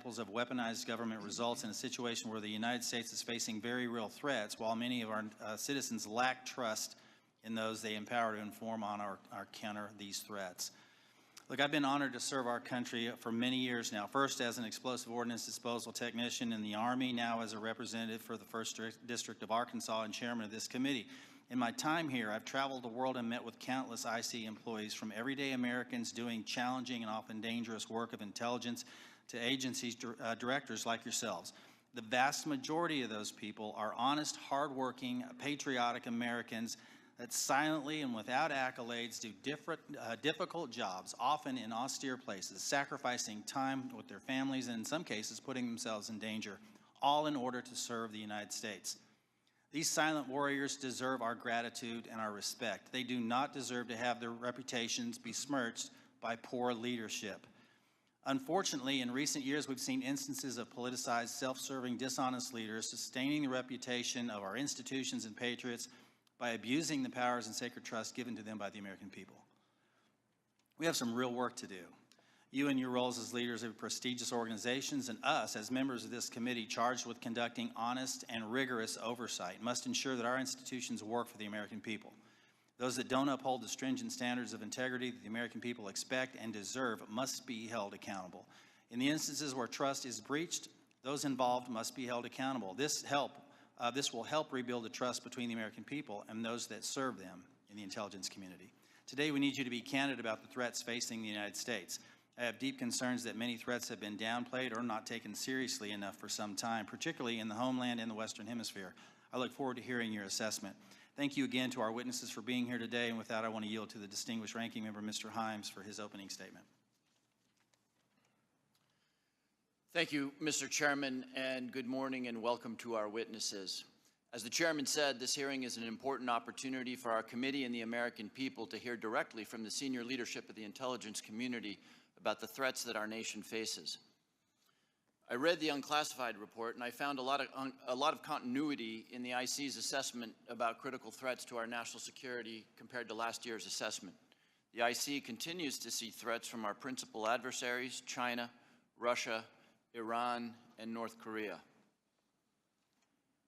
examples of weaponized government results in a situation where the United States is facing very real threats, while many of our citizens lack trust in those they empower to inform on or counter these threats. Look, I've been honored to serve our country for many years now, first as an explosive ordnance disposal technician in the Army, now as a representative for the 1st District of Arkansas and chairman of this committee. In my time here, I've traveled the world and met with countless IC employees, from everyday Americans doing challenging and often dangerous work of intelligence to agencies directors like yourselves. The vast majority of those people are honest, hardworking, patriotic Americans that silently and without accolades do difficult jobs, often in austere places, sacrificing time with their families and in some cases putting themselves in danger, all in order to serve the United States. These silent warriors deserve our gratitude and our respect. They do not deserve to have their reputations besmirched by poor leadership. Unfortunately, in recent years, we've seen instances of politicized, self-serving, dishonest leaders sustaining the reputation of our institutions and patriots by abusing the powers and sacred trust given to them by the American people. We have some real work to do. You in your roles as leaders of prestigious organizations and us as members of this committee charged with conducting honest and rigorous oversight must ensure that our institutions work for the American people. Those that don't uphold the stringent standards of integrity that the American people expect and deserve must be held accountable. In the instances where trust is breached, those involved must be held accountable. This will help rebuild the trust between the American people and those that serve them in the intelligence community. Today, we need you to be candid about the threats facing the United States. I have deep concerns that many threats have been downplayed or not taken seriously enough for some time, particularly in the homeland and the Western Hemisphere. I look forward to hearing your assessment. Thank you again to our witnesses for being here today, and with that, I want to yield to the distinguished ranking member, Mr. Himes, for his opening statement. Thank you, Mr. Chairman, and good morning and welcome to our witnesses. As the chairman said, this hearing is an important opportunity for our committee and the American people to hear directly from the senior leadership of the intelligence community about the threats that our nation faces. I read the unclassified report and I found a lot of continuity in the IC's assessment about critical threats to our national security compared to last year's assessment. The IC continues to see threats from our principal adversaries, China, Russia, Iran, and North Korea.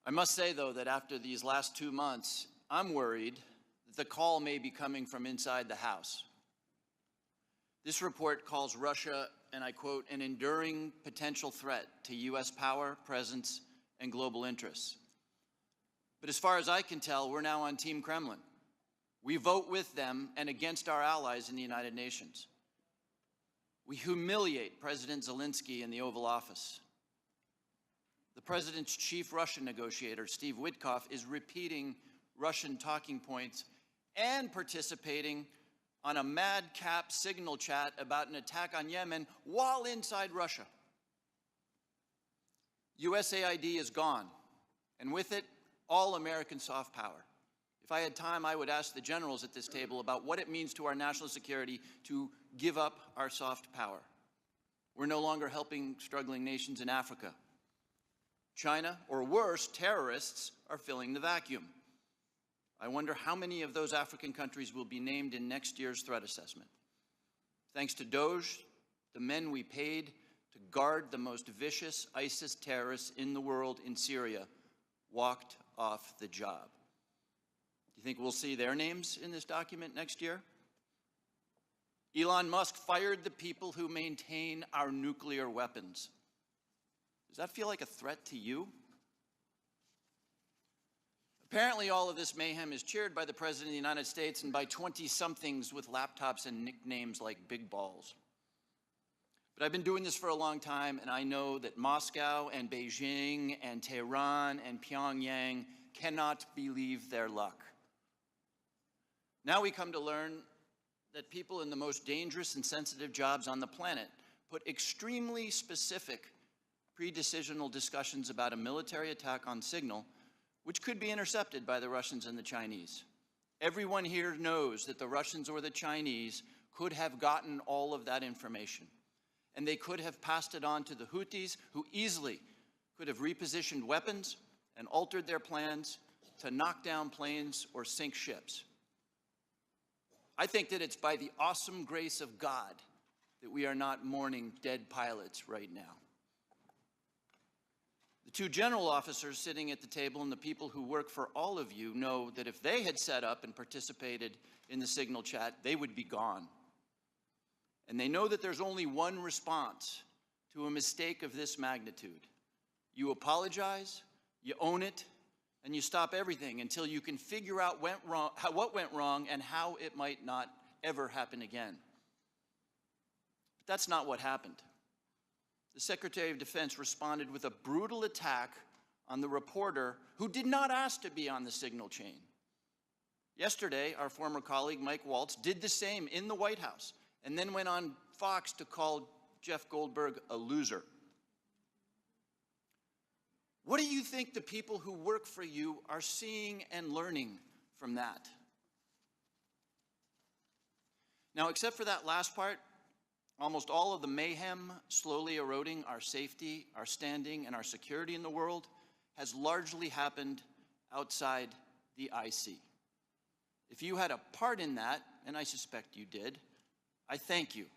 I must say, though, that after these last 2 months, I'm worried that the call may be coming from inside the House. This report calls Russia, and I quote, an enduring potential threat to U.S. power, presence, and global interests. But as far as I can tell, we're now on Team Kremlin. We vote with them and against our allies in the United Nations. We humiliate President Zelensky in the Oval Office. The president's chief Russian negotiator, Steve Witkoff, is repeating Russian talking points and participating on a madcap signal chat about an attack on Yemen while inside Russia. USAID is gone, and with it, all American soft power. If I had time, I would ask the generals at this table about what it means to our national security to give up our soft power. We're no longer helping struggling nations in Africa. China, or worse, terrorists, are filling the vacuum. I wonder how many of those African countries will be named in next year's threat assessment. Thanks to DOJ, the men we paid to guard the most vicious ISIS terrorists in the world in Syria walked off the job. Do you think we'll see their names in this document next year? Elon Musk fired the people who maintain our nuclear weapons. Does that feel like a threat to you? Apparently, all of this mayhem is cheered by the President of the United States and by 20-somethings with laptops and nicknames like Big Balls. But I've been doing this for a long time, and I know that Moscow and Beijing and Tehran and Pyongyang cannot believe their luck. Now we come to learn that people in the most dangerous and sensitive jobs on the planet put extremely specific pre-decisional discussions about a military attack on signal, which could be intercepted by the Russians and the Chinese. Everyone here knows that the Russians or the Chinese could have gotten all of that information, and they could have passed it on to the Houthis, who easily could have repositioned weapons and altered their plans to knock down planes or sink ships. I think that it's by the awesome grace of God that we are not mourning dead pilots right now. The two general officers sitting at the table and the people who work for all of you know that if they had set up and participated in the signal chat, they would be gone. And they know that there's only one response to a mistake of this magnitude. You apologize, you own it, and you stop everything until you can figure out what went wrong and how it might not ever happen again. But that's not what happened. The Secretary of Defense responded with a brutal attack on the reporter who did not ask to be on the signal chain. Yesterday, our former colleague Mike Waltz did the same in the White House and then went on Fox to call Jeff Goldberg a loser. What do you think the people who work for you are seeing and learning from that? Now, except for that last part, almost all of the mayhem slowly eroding our safety, our standing, and our security in the world has largely happened outside the IC. If you had a part in that, and I suspect you did, I thank you.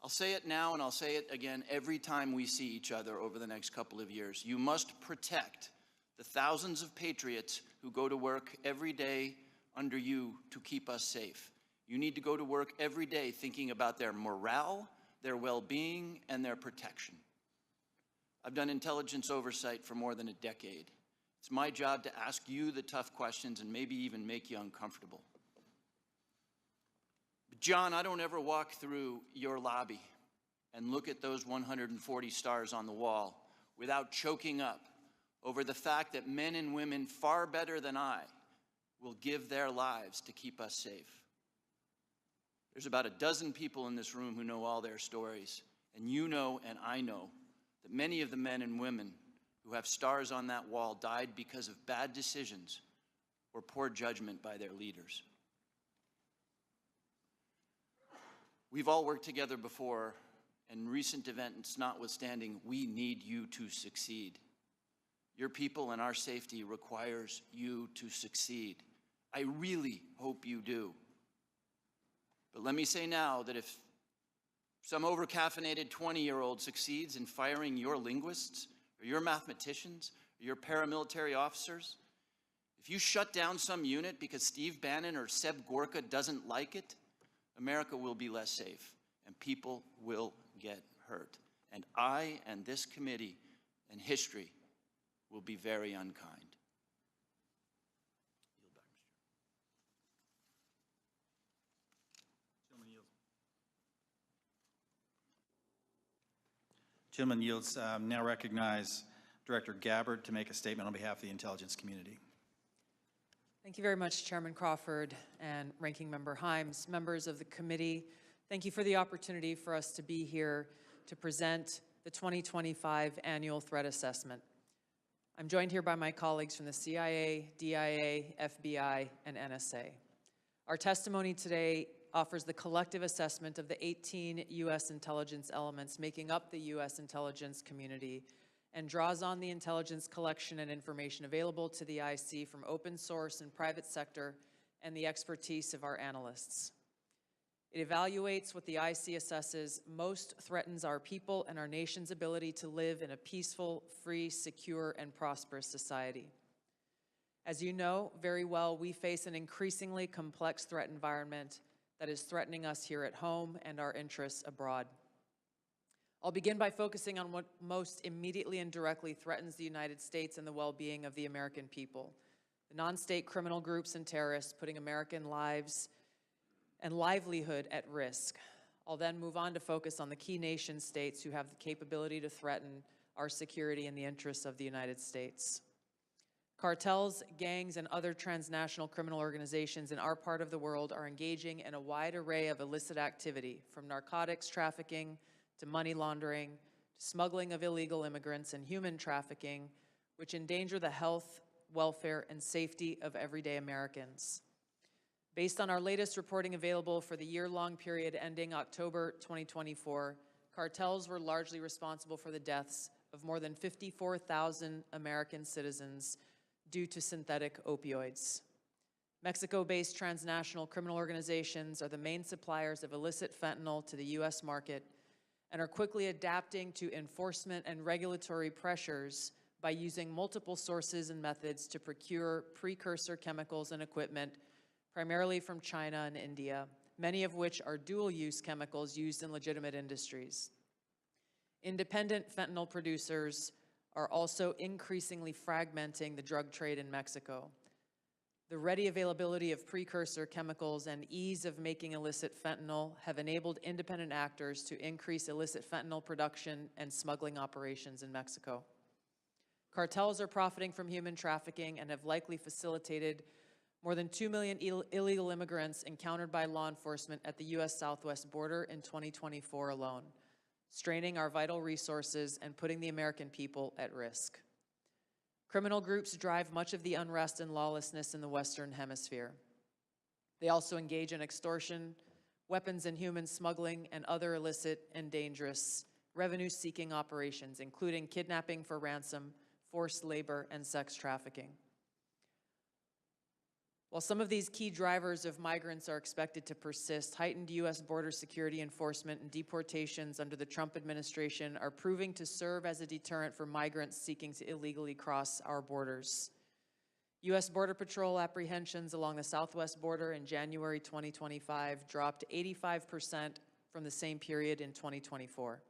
I'll say it now and I'll say it again every time we see each other over the next couple of years. You must protect the thousands of patriots who go to work every day under you to keep us safe. You need to go to work every day thinking about their morale, their well-being, and their protection. I've done intelligence oversight for more than a decade. It's my job to ask you the tough questions and maybe even make you uncomfortable. But John, I don't ever walk through your lobby and look at those 140 stars on the wall without choking up over the fact that men and women far better than I will give their lives to keep us safe. There's about a dozen people in this room who know all their stories, and you know and I know that many of the men and women who have stars on that wall died because of bad decisions or poor judgment by their leaders. We've all worked together before, and recent events notwithstanding, we need you to succeed. Your people and our safety requires you to succeed. I really hope you do. But let me say now that if some overcaffeinated 20-year-old succeeds in firing your linguists, or your mathematicians, or your paramilitary officers, if you shut down some unit because Steve Bannon or Seb Gorka doesn't like it, America will be less safe, and people will get hurt. And I and this committee and history will be very unkind. Gentleman yields. Now recognize Director Gabbard to make a statement on behalf of the intelligence community. Thank you very much, Chairman Crawford and Ranking Member Himes. Members of the committee, thank you for the opportunity for us to be here to present the 2025 Annual Threat Assessment. I'm joined here by my colleagues from the CIA, DIA, FBI, and NSA. Our testimony today offers the collective assessment of the 18 U.S. intelligence elements making up the U.S. intelligence community and draws on the intelligence collection and information available to the IC from open source and private sector and the expertise of our analysts. It evaluates what the IC assesses most threatens our people and our nation's ability to live in a peaceful, free, secure, and prosperous society. As you know very well, we face an increasingly complex threat environment that is threatening us here at home and our interests abroad. I'll begin by focusing on what most immediately and directly threatens the United States and the well-being of the American people: the non-state criminal groups and terrorists putting American lives and livelihood at risk. I'll then move on to focus on the key nation states who have the capability to threaten our security and the interests of the United States. Cartels, gangs, and other transnational criminal organizations in our part of the world are engaging in a wide array of illicit activity, from narcotics trafficking to money laundering, to smuggling of illegal immigrants and human trafficking, which endanger the health, welfare, and safety of everyday Americans. Based on our latest reporting available for the year-long period ending October 2024, cartels were largely responsible for the deaths of more than 54,000 American citizens due to synthetic opioids. Mexico-based transnational criminal organizations are the main suppliers of illicit fentanyl to the U.S. market, and are quickly adapting to enforcement and regulatory pressures by using multiple sources and methods to procure precursor chemicals and equipment, primarily from China and India, many of which are dual-use chemicals used in legitimate industries. Independent fentanyl producers are also increasingly fragmenting the drug trade in Mexico. The ready availability of precursor chemicals and ease of making illicit fentanyl have enabled independent actors to increase illicit fentanyl production and smuggling operations in Mexico. Cartels are profiting from human trafficking and have likely facilitated more than 2 million illegal immigrants encountered by law enforcement at the U.S. southwest border in 2024 alone, straining our vital resources and putting the American people at risk. Criminal groups drive much of the unrest and lawlessness in the Western Hemisphere. They also engage in extortion, weapons and human smuggling, and other illicit and dangerous revenue-seeking operations, including kidnapping for ransom, forced labor, and sex trafficking. While some of these key drivers of migrants are expected to persist, heightened U.S. border security enforcement and deportations under the Trump administration are proving to serve as a deterrent for migrants seeking to illegally cross our borders. U.S. Border Patrol apprehensions along the southwest border in January 2025 dropped 85% from the same period in 2024.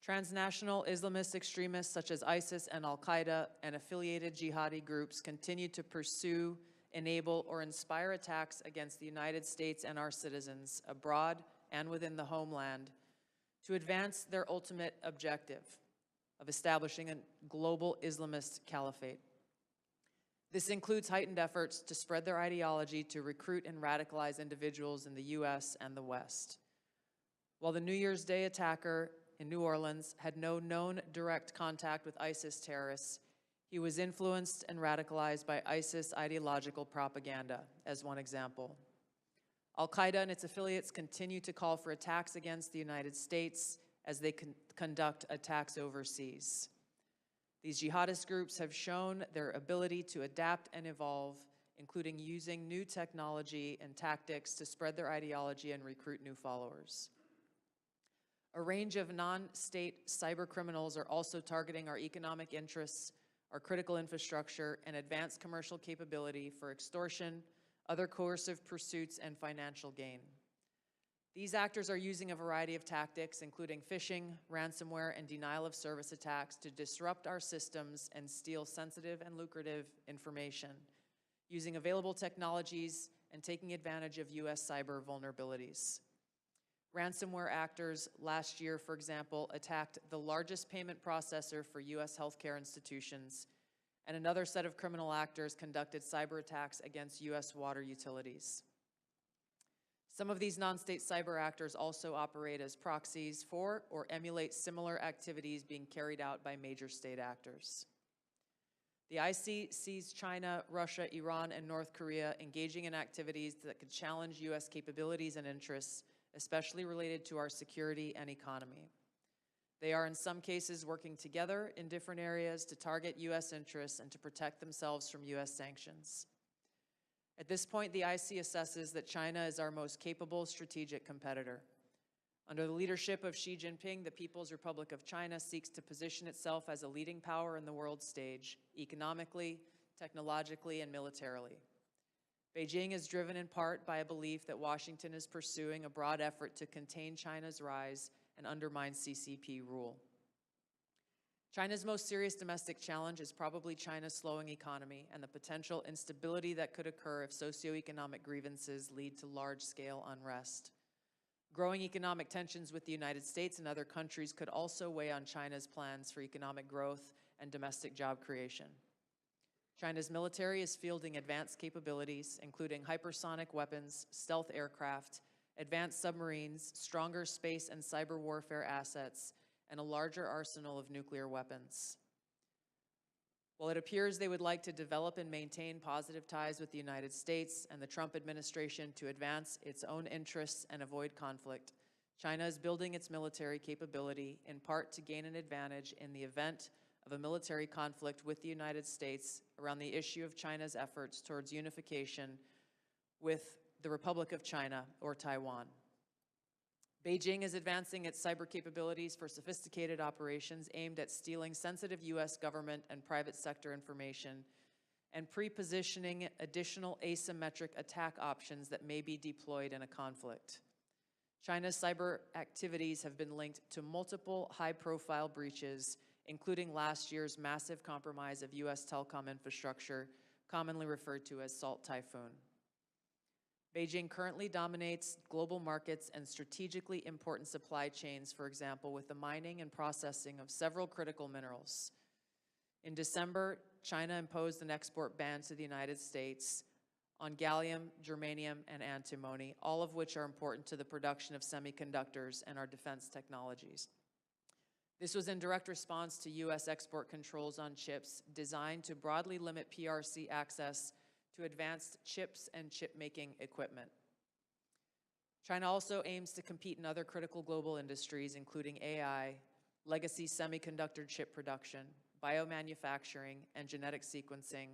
Transnational Islamist extremists such as ISIS and Al-Qaeda and affiliated jihadi groups continue to pursue, enable, or inspire attacks against the United States and our citizens abroad and within the homeland to advance their ultimate objective of establishing a global Islamist caliphate. This includes heightened efforts to spread their ideology to recruit and radicalize individuals in the U.S. and the West. While the New Year's Day attacker in New Orleans had no known direct contact with ISIS terrorists, he was influenced and radicalized by ISIS ideological propaganda, as one example. Al-Qaeda and its affiliates continue to call for attacks against the United States as they conduct attacks overseas. These jihadist groups have shown their ability to adapt and evolve, including using new technology and tactics to spread their ideology and recruit new followers. A range of non-state cyber criminals are also targeting our economic interests, our critical infrastructure, and advanced commercial capability for extortion, other coercive pursuits, and financial gain. These actors are using a variety of tactics, including phishing, ransomware, and denial of service attacks to disrupt our systems and steal sensitive and lucrative information, using available technologies and taking advantage of U.S. cyber vulnerabilities. Ransomware actors last year, for example, attacked the largest payment processor for U.S. healthcare institutions, and another set of criminal actors conducted cyber attacks against U.S. water utilities. Some of these non-state cyber actors also operate as proxies for or emulate similar activities being carried out by major state actors. The IC sees China, Russia, Iran, and North Korea engaging in activities that could challenge U.S. capabilities and interests, especially related to our security and economy. They are in some cases working together in different areas to target U.S. interests and to protect themselves from U.S. sanctions. At this point, the IC assesses that China is our most capable strategic competitor. Under the leadership of Xi Jinping, the People's Republic of China seeks to position itself as a leading power in the world stage, economically, technologically, and militarily. Beijing is driven in part by a belief that Washington is pursuing a broad effort to contain China's rise and undermine CCP rule. China's most serious domestic challenge is probably China's slowing economy and the potential instability that could occur if socioeconomic grievances lead to large-scale unrest. Growing economic tensions with the United States and other countries could also weigh on China's plans for economic growth and domestic job creation. China's military is fielding advanced capabilities, including hypersonic weapons, stealth aircraft, advanced submarines, stronger space and cyber warfare assets, and a larger arsenal of nuclear weapons. While it appears they would like to develop and maintain positive ties with the United States and the Trump administration to advance its own interests and avoid conflict, China is building its military capability in part to gain an advantage in the event of a military conflict with the United States around the issue of China's efforts towards unification with the Republic of China, or Taiwan. Beijing is advancing its cyber capabilities for sophisticated operations aimed at stealing sensitive U.S. government and private sector information and pre-positioning additional asymmetric attack options that may be deployed in a conflict. China's cyber activities have been linked to multiple high-profile breaches, including last year's massive compromise of U.S. telecom infrastructure, commonly referred to as Salt Typhoon. Beijing currently dominates global markets and strategically important supply chains, for example, with the mining and processing of several critical minerals. In December, China imposed an export ban to the United States on gallium, germanium, and antimony, all of which are important to the production of semiconductors and our defense technologies. This was in direct response to U.S. export controls on chips designed to broadly limit PRC access to advanced chips and chip-making equipment. China also aims to compete in other critical global industries, including AI, legacy semiconductor chip production, biomanufacturing and genetic sequencing,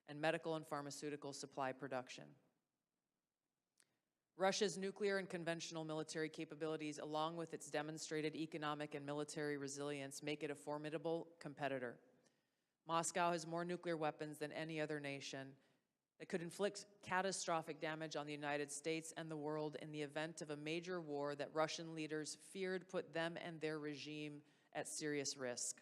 and medical and pharmaceutical supply production. Russia's nuclear and conventional military capabilities, along with its demonstrated economic and military resilience, make it a formidable competitor. Moscow has more nuclear weapons than any other nation that could inflict catastrophic damage on the United States and the world in the event of a major war that Russian leaders feared put them and their regime at serious risk.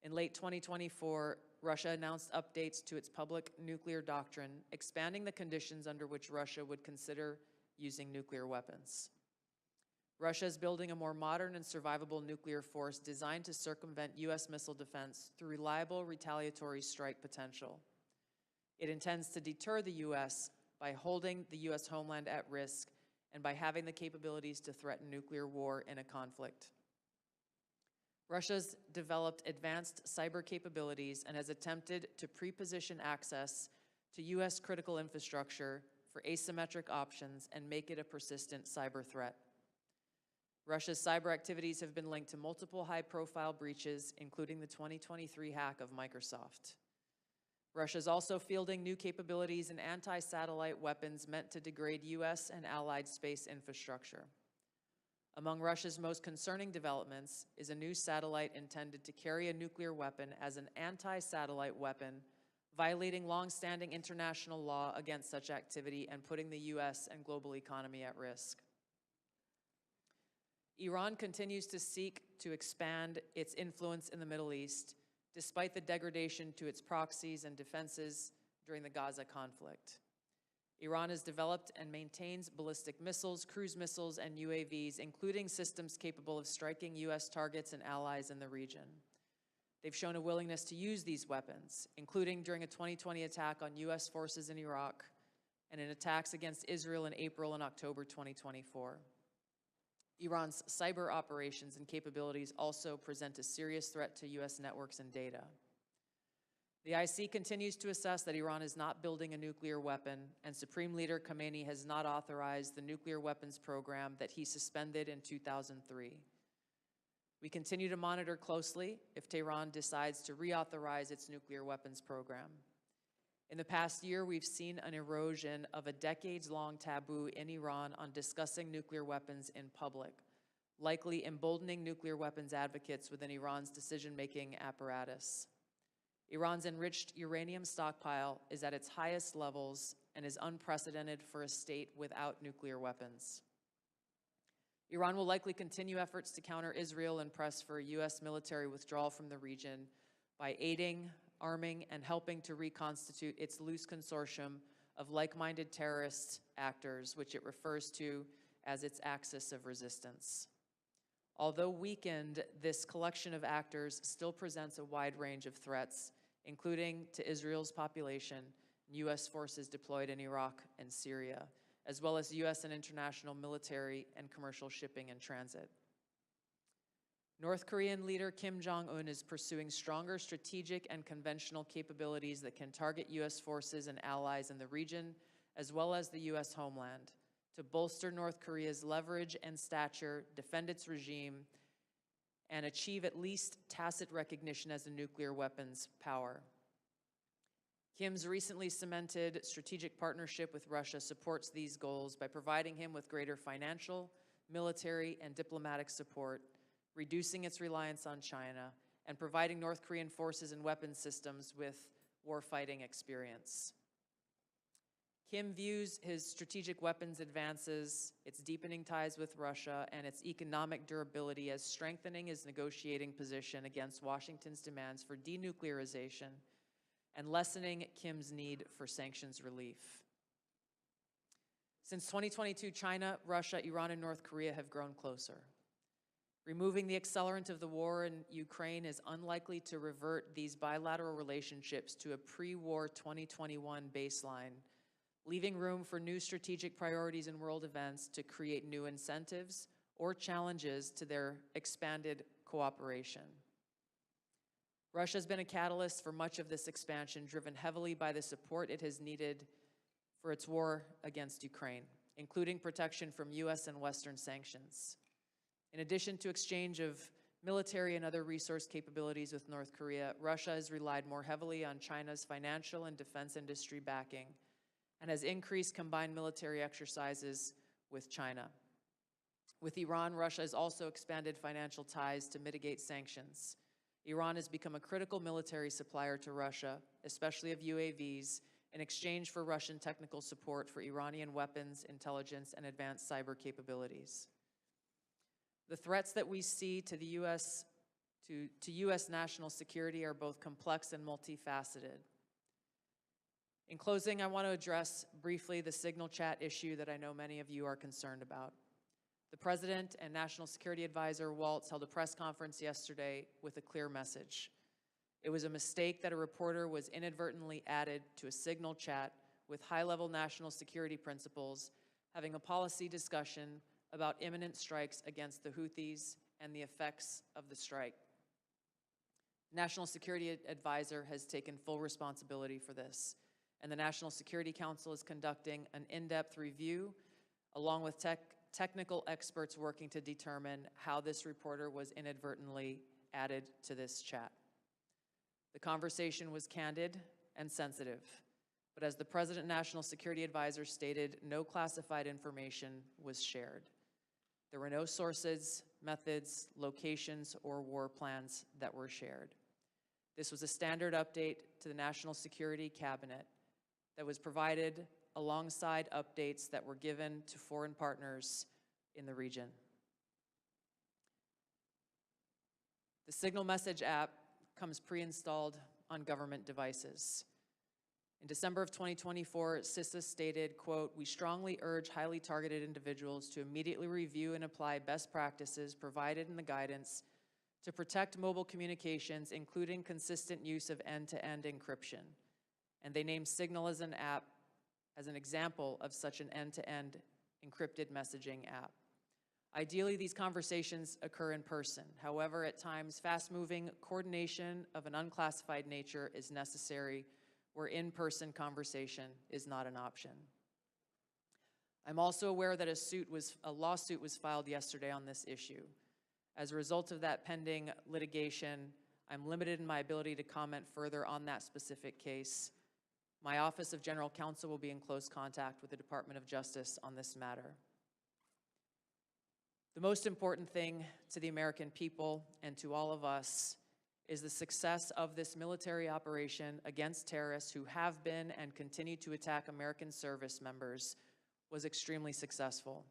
In late 2024, Russia announced updates to its public nuclear doctrine, expanding the conditions under which Russia would consider using nuclear weapons. Russia is building a more modern and survivable nuclear force designed to circumvent U.S. missile defense through reliable retaliatory strike potential. It intends to deter the U.S. by holding the U.S. homeland at risk and by having the capabilities to threaten nuclear war in a conflict. Russia's developed advanced cyber capabilities and has attempted to pre-position access to U.S. critical infrastructure for asymmetric options and make it a persistent cyber threat. Russia's cyber activities have been linked to multiple high-profile breaches, including the 2023 hack of Microsoft. Russia is also fielding new capabilities in anti-satellite weapons meant to degrade U.S. and allied space infrastructure. Among Russia's most concerning developments is a new satellite intended to carry a nuclear weapon as an anti-satellite weapon, violating long-standing international law against such activity and putting the U.S. and global economy at risk. Iran continues to seek to expand its influence in the Middle East, despite the degradation to its proxies and defenses during the Gaza conflict. Iran has developed and maintains ballistic missiles, cruise missiles, and UAVs, including systems capable of striking U.S. targets and allies in the region. They've shown a willingness to use these weapons, including during a 2020 attack on U.S. forces in Iraq and in attacks against Israel in April and October 2024. Iran's cyber operations and capabilities also present a serious threat to U.S. networks and data. The IC continues to assess that Iran is not building a nuclear weapon, and Supreme Leader Khamenei has not authorized the nuclear weapons program that he suspended in 2003. We continue to monitor closely if Tehran decides to reauthorize its nuclear weapons program. In the past year, we've seen an erosion of a decades-long taboo in Iran on discussing nuclear weapons in public, likely emboldening nuclear weapons advocates within Iran's decision-making apparatus. Iran's enriched uranium stockpile is at its highest levels and is unprecedented for a state without nuclear weapons. Iran will likely continue efforts to counter Israel and press for a U.S. military withdrawal from the region by aiding, arming, and helping to reconstitute its loose consortium of like-minded terrorist actors, which it refers to as its axis of resistance. Although weakened, this collection of actors still presents a wide range of threats, including to Israel's population, U.S. forces deployed in Iraq and Syria, as well as U.S. and international military and commercial shipping and transit. North Korean leader Kim Jong-un is pursuing stronger strategic and conventional capabilities that can target U.S. forces and allies in the region, as well as the U.S. homeland, to bolster North Korea's leverage and stature, defend its regime, and achieve at least tacit recognition as a nuclear weapons power. Kim's recently cemented strategic partnership with Russia supports these goals by providing him with greater financial, military, and diplomatic support, reducing its reliance on China, and providing North Korean forces and weapons systems with warfighting experience. Kim views his strategic weapons advances, its deepening ties with Russia, and its economic durability as strengthening his negotiating position against Washington's demands for denuclearization and lessening Kim's need for sanctions relief. Since 2022, China, Russia, Iran, and North Korea have grown closer. Removing the accelerant of the war in Ukraine is unlikely to revert these bilateral relationships to a pre-war 2021 baseline, leaving room for new strategic priorities and world events to create new incentives or challenges to their expanded cooperation. Russia has been a catalyst for much of this expansion, driven heavily by the support it has needed for its war against Ukraine, including protection from U.S. and Western sanctions. In addition to exchange of military and other resource capabilities with North Korea, Russia has relied more heavily on China's financial and defense industry backing and has increased combined military exercises with China. With Iran, Russia has also expanded financial ties to mitigate sanctions. Iran has become a critical military supplier to Russia, especially of UAVs, in exchange for Russian technical support for Iranian weapons, intelligence, and advanced cyber capabilities. The threats that we see to the U.S. to U.S. national security are both complex and multifaceted. In closing, I want to address briefly the signal chat issue that I know many of you are concerned about. The President and National Security Advisor Waltz held a press conference yesterday with a clear message. It was a mistake that a reporter was inadvertently added to a signal chat with high-level national security principals having a policy discussion about imminent strikes against the Houthis and the effects of the strike. National Security Advisor has taken full responsibility for this, and the National Security Council is conducting an in-depth review along with technical experts working to determine how this reporter was inadvertently added to this chat. The conversation was candid and sensitive, but as the President and National Security Advisor stated, no classified information was shared. There were no sources, methods, locations, or war plans that were shared. This was a standard update to the National Security Cabinet that was provided alongside updates that were given to foreign partners in the region. The Signal Message app comes pre-installed on government devices. In December of 2024, CISA stated, quote, "We strongly urge highly targeted individuals to immediately review and apply best practices provided in the guidance to protect mobile communications, including consistent use of end-to-end encryption." And they named Signal as an app as an example of such an end-to-end encrypted messaging app. Ideally, these conversations occur in person. However, at times, fast-moving coordination of an unclassified nature is necessary where in-person conversation is not an option. I'm also aware that a lawsuit was filed yesterday on this issue. As a result of that pending litigation, I'm limited in my ability to comment further on that specific case. My Office of General Counsel will be in close contact with the Department of Justice on this matter. The most important thing to the American people and to all of us is the success of this military operation against terrorists who have been and continue to attack American service members was extremely successful,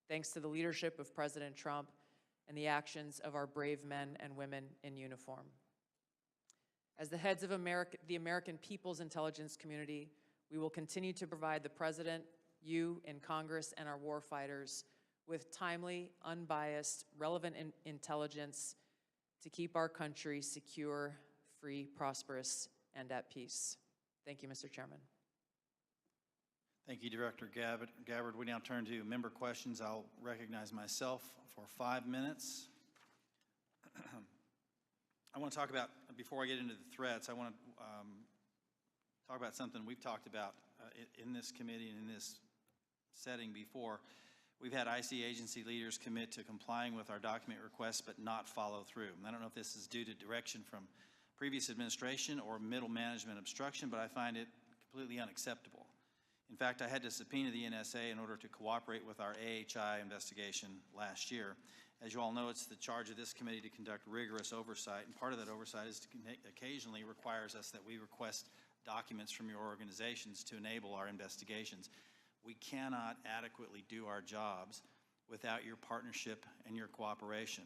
thanks to the leadership of President Trump and the actions of our brave men and women in uniform. As the heads of the American people's intelligence community, we will continue to provide the President, you in Congress, and our warfighters with timely, unbiased, relevant intelligence to keep our country secure, free, prosperous, and at peace. Thank you, Mr. Chairman. Thank you, Director Gabbard. We now turn to member questions. I'll recognize myself for 5 minutes. I want to talk about, before I get into the threats, I want to talk about something we've talked about in this committee and in this setting before. We've had IC agency leaders commit to complying with our document requests but not follow through. And I don't know if this is due to direction from previous administration or middle management obstruction, but I find it completely unacceptable. In fact, I had to subpoena the NSA in order to cooperate with our AHI investigation last year. As you all know, it's the charge of this committee to conduct rigorous oversight, and part of that oversight is to occasionally requires us that we request documents from your organizations to enable our investigations. We cannot adequately do our jobs without your partnership and your cooperation.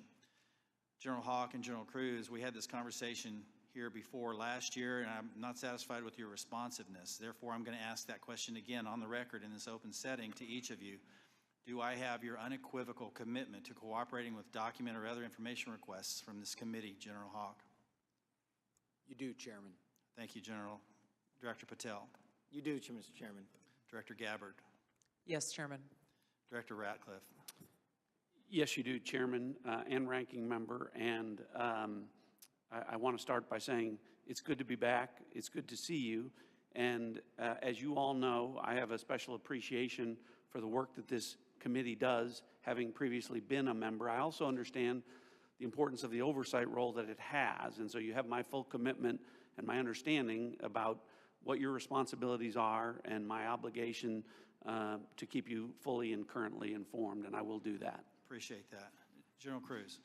General Hawk and General Cruz, we had this conversation here before last year, and I'm not satisfied with your responsiveness. Therefore, I'm going to ask that question again on the record in this open setting to each of you. Do I have your unequivocal commitment to cooperating with document or other information requests from this committee, General Hawk? You do, Chairman. Thank you, General. Director Patel. You do, Mr. Chairman. Director Gabbard. Yes, Chairman. Director Ratcliffe. Yes, you do, Chairman and Ranking Member. And I want to start by saying it's good to be back. It's good to see you. And as you all know, I have a special appreciation for the work that this committee does, having previously been a member. I also understand the importance of the oversight role that it has. And so you have my full commitment and my understanding about what your responsibilities are and my obligation to keep you fully and currently informed, and I will do that. Appreciate that. General Cruz.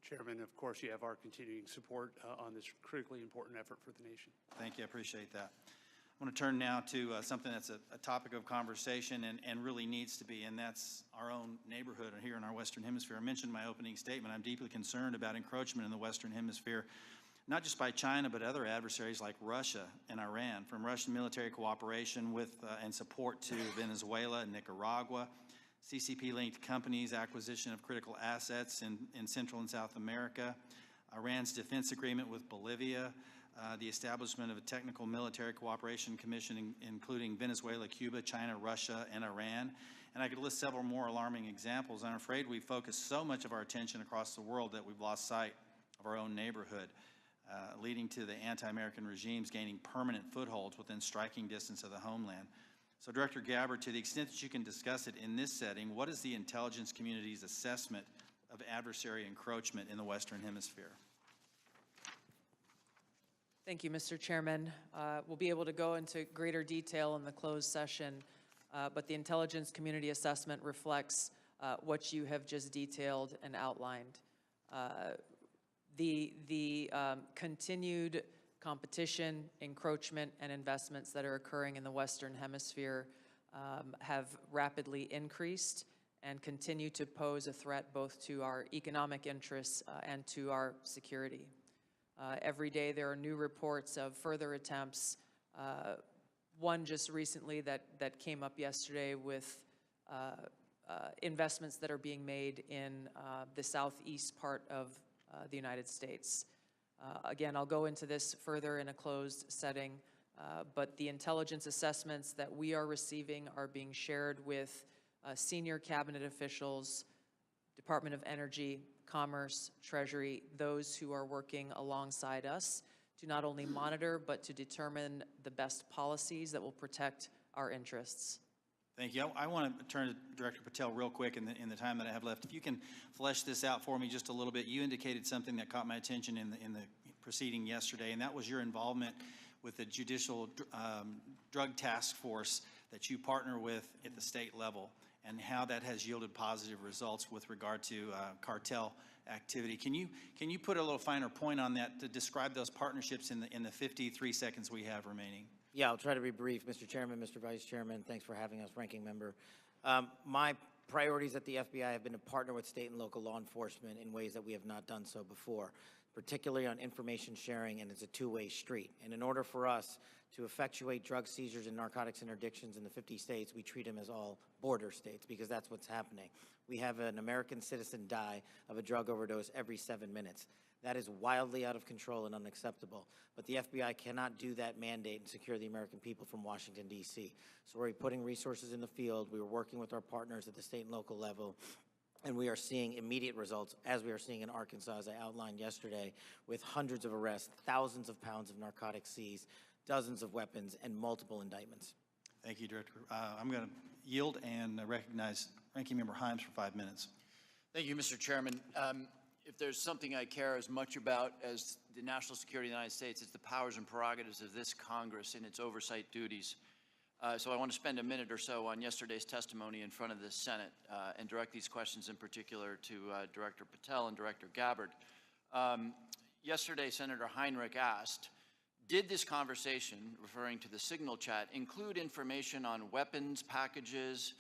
Chairman, of course, you have our continuing support on this critically important effort for the nation. Thank you. I appreciate that. I want to turn now to something that's a topic of conversation and really needs to be, and that's our own neighborhood here in our Western Hemisphere. I mentioned in my opening statement, I'm deeply concerned about encroachment in the Western Hemisphere, not just by China, but other adversaries like Russia and Iran, from Russian military cooperation with and support to Venezuela and Nicaragua, CCP-linked companies' acquisition of critical assets in Central and South America, Iran's defense agreement with Bolivia, the establishment of a technical military cooperation commission including Venezuela, Cuba, China, Russia, and Iran. And I could list several more alarming examples. I'm afraid we've focused so much of our attention across the world that we've lost sight of our own neighborhood, leading to the anti-American regimes gaining permanent footholds within striking distance of the homeland. So, Director Gabbard, to the extent that you can discuss it in this setting, what is the intelligence community's assessment of adversary encroachment in the Western Hemisphere? Thank you, Mr. Chairman. We'll be able to go into greater detail in the closed session, but the intelligence community assessment reflects what you have just detailed and outlined. The continued competition, encroachment, and investments that are occurring in the Western Hemisphere have rapidly increased and continue to pose a threat both to our economic interests and to our security. Every day there are new reports of further attempts. One just recently that came up yesterday with investments that are being made in the southeast part of the United States. Again, I'll go into this further in a closed setting, but the intelligence assessments that we are receiving are being shared with senior cabinet officials, Department of Energy, Commerce, Treasury, those who are working alongside us to not only monitor, but to determine the best policies that will protect our interests. Thank you. I want to turn to Director Patel real quick in the time that I have left. If you can flesh this out for me just a little bit. You indicated something that caught my attention in the proceeding yesterday, and that was your involvement with the Judicial Drug Task Force that you partner with at the state level, and how that has yielded positive results with regard to cartel activity. Can you put a little finer point on that to describe those partnerships in the 53 seconds we have remaining? Yeah, I'll try to be brief. Mr. Chairman, Mr. Vice Chairman, thanks for having us, Ranking Member. My priorities at the FBI have been to partner with state and local law enforcement in ways that we have not done so before, particularly on information sharing, and it's a two-way street. And in order for us to effectuate drug seizures and narcotics interdictions in the 50 states, we treat them as all border states, because that's what's happening. We have an American citizen die of a drug overdose every 7 minutes. That is wildly out of control and unacceptable. But the FBI cannot do that mandate and secure the American people from Washington, D.C. So we're putting resources in the field. We are working with our partners at the state and local level, and we are seeing immediate results, as we are seeing in Arkansas, as I outlined yesterday, with hundreds of arrests, thousands of pounds of narcotics seized, dozens of weapons, and multiple indictments. Thank you, Director. I'm going to yield and recognize Ranking Member Himes for 5 minutes. Thank you, Mr. Chairman. If there's something I care as much about as the national security of the United States, it's the powers and prerogatives of this Congress and its oversight duties. So I want to spend a minute or so on yesterday's testimony in front of the Senate and direct these questions in particular to Director Patel and Director Gabbard. Yesterday, Senator Heinrich asked, did this conversation, referring to the signal chat, include information on weapons, packages,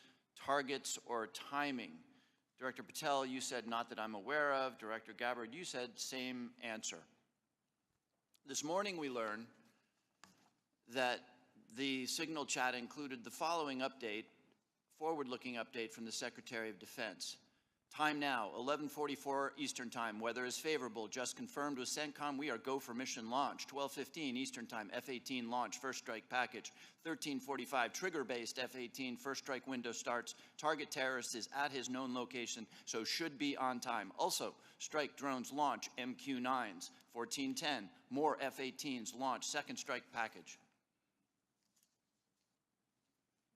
targets, or timing? Director Patel, you said not that I'm aware of. Director Gabbard, you said same answer. This morning we learned that the signal chat included the following update, forward-looking update from the Secretary of Defense. Time now, 11:44 Eastern Time. Weather is favorable. Just confirmed with CENTCOM. We are go for mission launch. 12:15 Eastern Time. F-18 launch. First strike package. 13:45 trigger-based F-18. First strike window starts. Target terrorist is at his known location, so should be on time. Also, strike drones launch. MQ-9s. 14:10. More F-18s launch. Second strike package.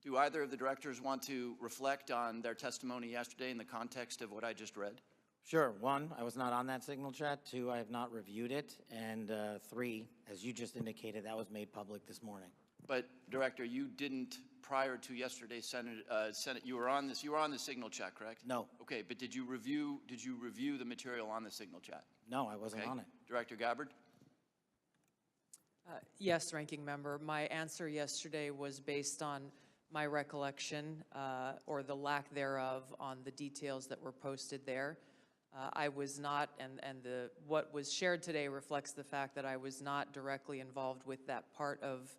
Do either of the directors want to reflect on their testimony yesterday in the context of what I just read? Sure. One, I was not on that signal chat. Two, I have not reviewed it. And three, as you just indicated, that was made public this morning. But Director, you didn't prior to yesterday's Senate. You were on this. You were on the signal chat, correct? No. Okay, but did you review the material on the signal chat? No, I wasn't on it. Director Gabbard? Yes, Ranking Member. My answer yesterday was based on my recollection, or the lack thereof, on the details that were posted there. I was not, and what was shared today reflects the fact that I was not directly involved with that part of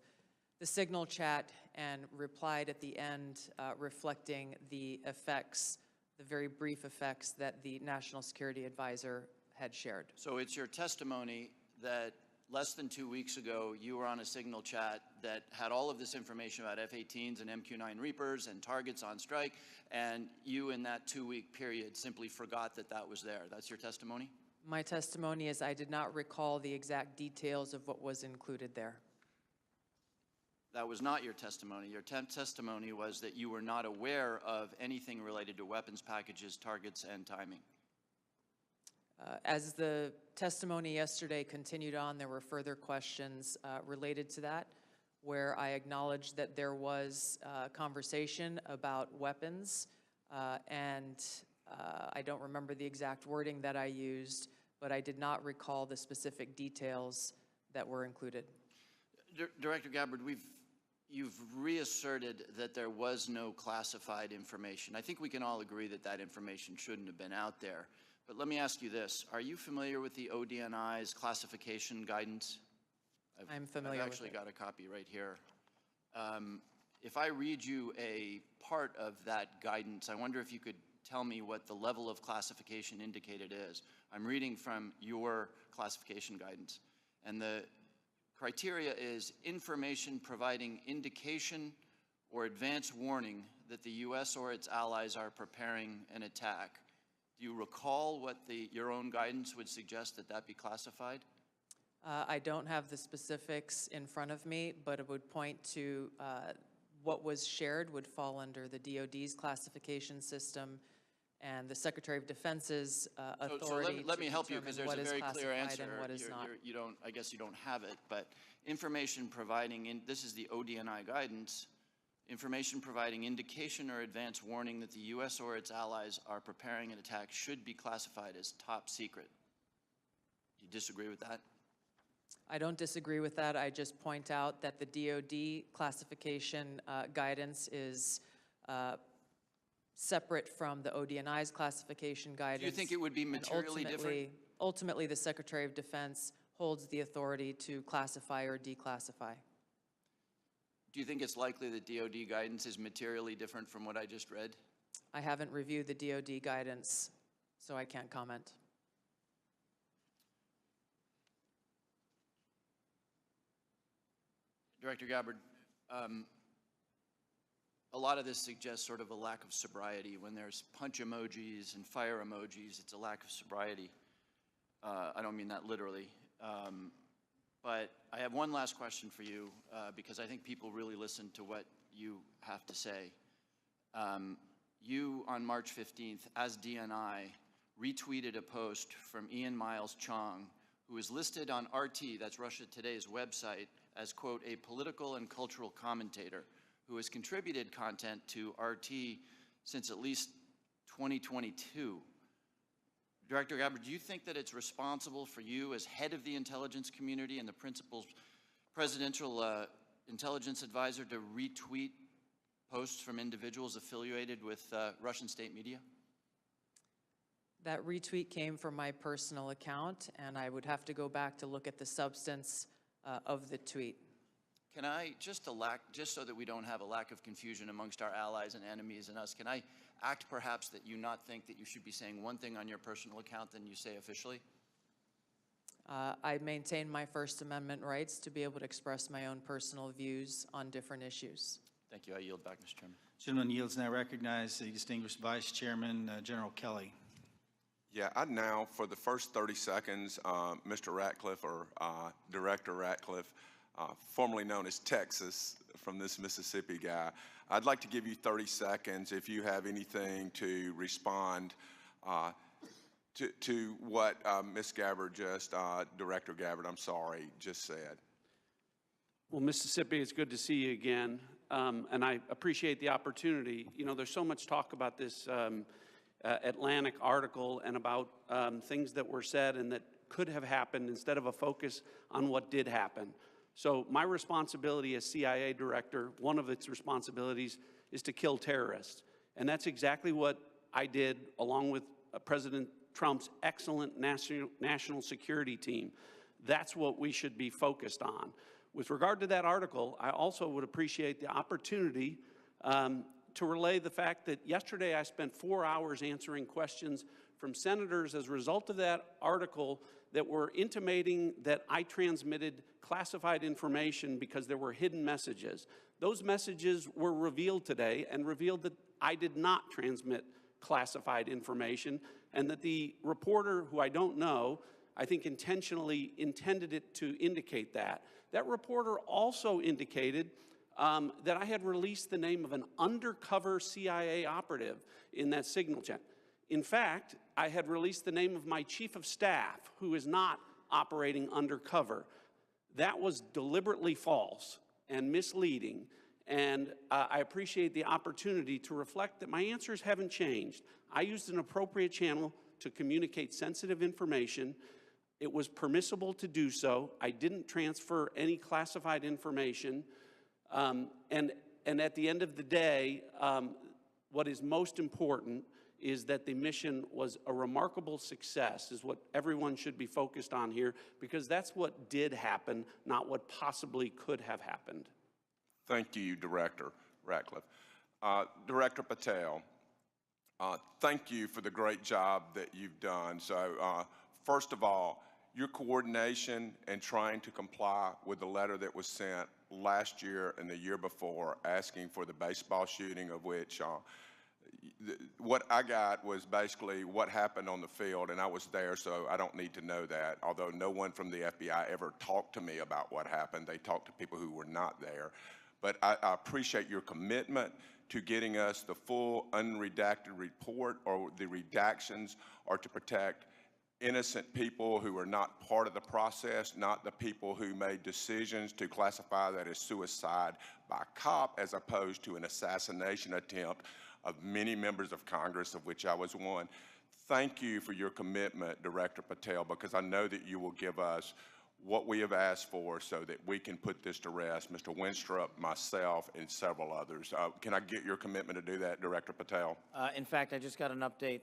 the signal chat, and replied at the end reflecting the effects, the very brief effects that the National Security Advisor had shared. So it's your testimony that less than 2 weeks ago, you were on a signal chat that had all of this information about F-18s and MQ-9 Reapers and targets on strike, and you in that 2-week period simply forgot that that was there. That's your testimony? My testimony is I did not recall the exact details of what was included there. That was not your testimony. Your testimony was that you were not aware of anything related to weapons packages, targets, and timing. As the testimony yesterday continued on, there were further questions related to that, where I acknowledged that there was conversation about weapons, and I don't remember the exact wording that I used, but I did not recall the specific details that were included. Director Gabbard, you've reasserted that there was no classified information. I think we can all agree that that information shouldn't have been out there. But let me ask you this. Are you familiar with the ODNI's classification guidance? I'm familiar with it. I've actually got a copy right here. If I read you a part of that guidance, I wonder if you could tell me what the level of classification indicated is. I'm reading from your classification guidance. And the criteria is information providing indication or advance warning that the U.S. or its allies are preparing an attack. Do you recall what your own guidance would suggest that be classified? I don't have the specifics in front of me, but it would point to what was shared would fall under the DoD's classification system and the Secretary of Defense's authority. So let me help you, because there's a very clear answer. And what is not. I guess you don't have it, but information providing, this is the ODNI guidance, information providing indication or advance warning that the U.S. or its allies are preparing an attack should be classified as top secret. Do you disagree with that? I don't disagree with that. I just point out that the DoD classification guidance is separate from the ODNI's classification guidance. Do you think it would be materially different? Ultimately, the Secretary of Defense holds the authority to classify or declassify. Do you think it's likely that DoD guidance is materially different from what I just read? I haven't reviewed the DoD guidance, so I can't comment. Director Gabbard, a lot of this suggests sort of a lack of sobriety. When there's punch emojis and fire emojis, it's a lack of sobriety. I don't mean that literally. But I have one last question for you, because I think people really listen to what you have to say. You, on March 15th, as DNI, retweeted a post from Ian Miles Chong, who is listed on RT, that's Russia Today's website, as, quote, a political and cultural commentator who has contributed content to RT since at least 2022. Director Gabbard, do you think that it's responsible for you as head of the intelligence community and the principal's presidential intelligence advisor to retweet posts from individuals affiliated with Russian state media? That retweet came from my personal account, and I would have to go back to look at the substance of the tweet. Can I, just so that we don't have a lack of confusion amongst our allies and enemies and us, can I act perhaps that you not think that you should be saying one thing on your personal account than you say officially? I maintain my First Amendment rights to be able to express my own personal views on different issues. Thank you. I yield back, Mr. Chairman. Gentleman yields now recognize the distinguished Vice Chairman, General Kelly. Yeah, I'd now, for the first 30 seconds, Mr. Ratcliffe, or Director Ratcliffe, formerly known as Texas, from this Mississippi guy, I'd like to give you 30 seconds if you have anything to respond to what Ms. Gabbard Director Gabbard, I'm sorry, just said. Well, Mississippi, it's good to see you again, and I appreciate the opportunity. You know, there's so much talk about this Atlantic article and about things that were said and that could have happened instead of a focus on what did happen. So my responsibility as CIA director, one of its responsibilities is to kill terrorists. And that's exactly what I did along with President Trump's excellent national security team. That's what we should be focused on. With regard to that article, I also would appreciate the opportunity to relay the fact that yesterday I spent 4 hours answering questions from senators as a result of that article that were intimating that I transmitted classified information because there were hidden messages. Those messages were revealed today and revealed that I did not transmit classified information, and that the reporter, who I don't know, I think intentionally intended it to indicate that. That reporter also indicated that I had released the name of an undercover CIA operative in that signal chain. In fact, I had released the name of my chief of staff, who is not operating undercover. That was deliberately false and misleading, and I appreciate the opportunity to reflect that my answers haven't changed. I used an appropriate channel to communicate sensitive information. It was permissible to do so. I didn't transfer any classified information. And at the end of the day, what is most important is that the mission was a remarkable success, is what everyone should be focused on here, because that's what did happen, not what possibly could have happened. Thank you, Director Ratcliffe. Director Patel, thank you for the great job that you've done. So first of all, your coordination and trying to comply with the letter that was sent last year and the year before asking for the baseball shooting, of which what I got was basically what happened on the field, and I was there, so I don't need to know that, although no one from the FBI ever talked to me about what happened. They talked to people who were not there. But I appreciate your commitment to getting us the full unredacted report, or the redactions, or to protect innocent people who are not part of the process, not the people who made decisions to classify that as suicide by cop as opposed to an assassination attempt of many members of Congress, of which I was one. Thank you for your commitment, Director Patel, because I know that you will give us what we have asked for so that we can put this to rest, Mr. Winstrup, myself, and several others. Can I get your commitment to do that, Director Patel? In fact, I just got an update,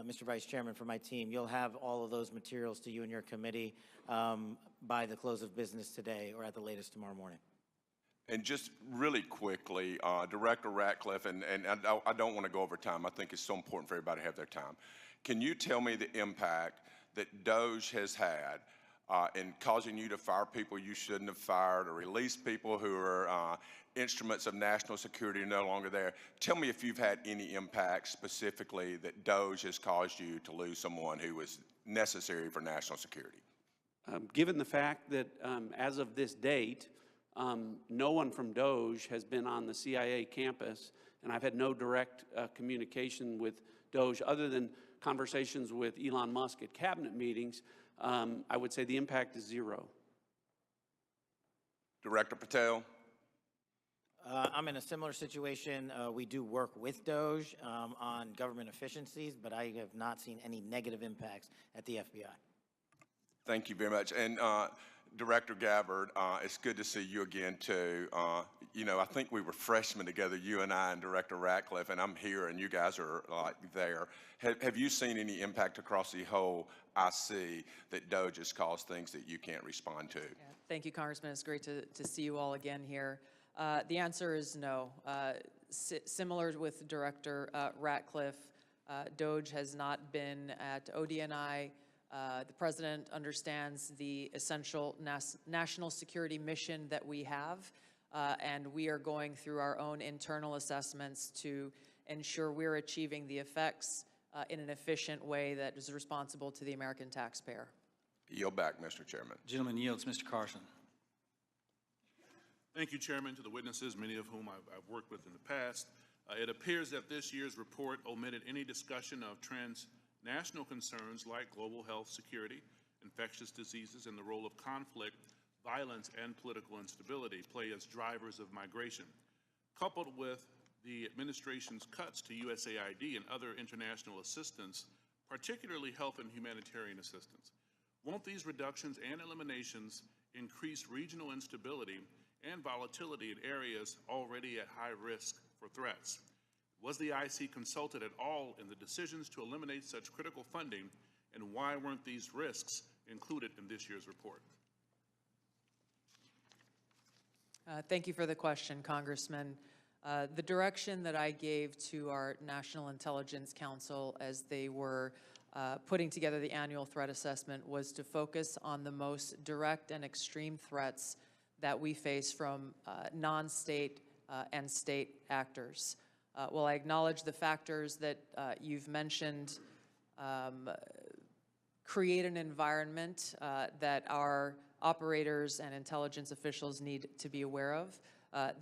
Mr. Vice Chairman, from my team. You'll have all of those materials to you and your committee by the close of business today, or at the latest tomorrow morning. And just really quickly, Director Ratcliffe, and I don't want to go over time. I think it's so important for everybody to have their time. Can you tell me the impact that DOJ has had in causing you to fire people you shouldn't have fired, or release people who are instruments of national security no longer there? Tell me if you've had any impact specifically that DOJ has caused you to lose someone who was necessary for national security. Given the fact that as of this date, no one from DOJ has been on the CIA campus, and I've had no direct communication with DOJ other than conversations with Elon Musk at cabinet meetings, I would say the impact is zero. Director Patel? I'm in a similar situation. We do work with DOJ on government efficiencies, but I have not seen any negative impacts at the FBI. Thank you very much. And Director Gabbard, it's good to see you again, too. You know, I think we were freshmen together, you and I and Director Ratcliffe, and I'm here and you guys are like there. Have you seen any impact across the whole IC that DOJ has caused things that you can't respond to? Yeah, thank you, Congressman. It's great to see you all again here. The answer is no. Similar with Director Ratcliffe, DOJ has not been at ODNI. The President understands the essential national security mission that we have, and we are going through our own internal assessments to ensure we're achieving the effects in an efficient way that is responsible to the American taxpayer. Yield back, Mr. Chairman. Gentleman yields. Mr. Carson. Thank you, Chairman, to the witnesses, many of whom I've worked with in the past. It appears that this year's report omitted any discussion of transnational concerns like global health security, infectious diseases, and the role of conflict, violence, and political instability play as drivers of migration. Coupled with the administration's cuts to USAID and other international assistance, particularly health and humanitarian assistance, won't these reductions and eliminations increase regional instability and volatility in areas already at high risk for threats? Was the IC consulted at all in the decisions to eliminate such critical funding, and why weren't these risks included in this year's report? Thank you for the question, Congressman. The direction that I gave to our National Intelligence Council as they were putting together the annual threat assessment was to focus on the most direct and extreme threats that we face from non-state and state actors. While I acknowledge the factors that you've mentioned create an environment that our operators and intelligence officials need to be aware of,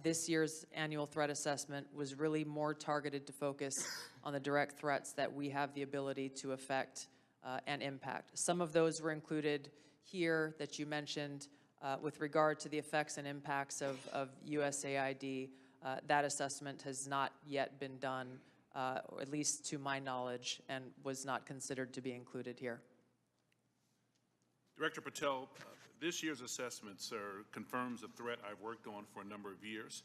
this year's annual threat assessment was really more targeted to focus on the direct threats that we have the ability to affect and impact. Some of those were included here that you mentioned with regard to the effects and impacts of USAID. That assessment has not yet been done, or at least to my knowledge, and was not considered to be included here. Director Patel, this year's assessment, sir, confirms a threat I've worked on for a number of years,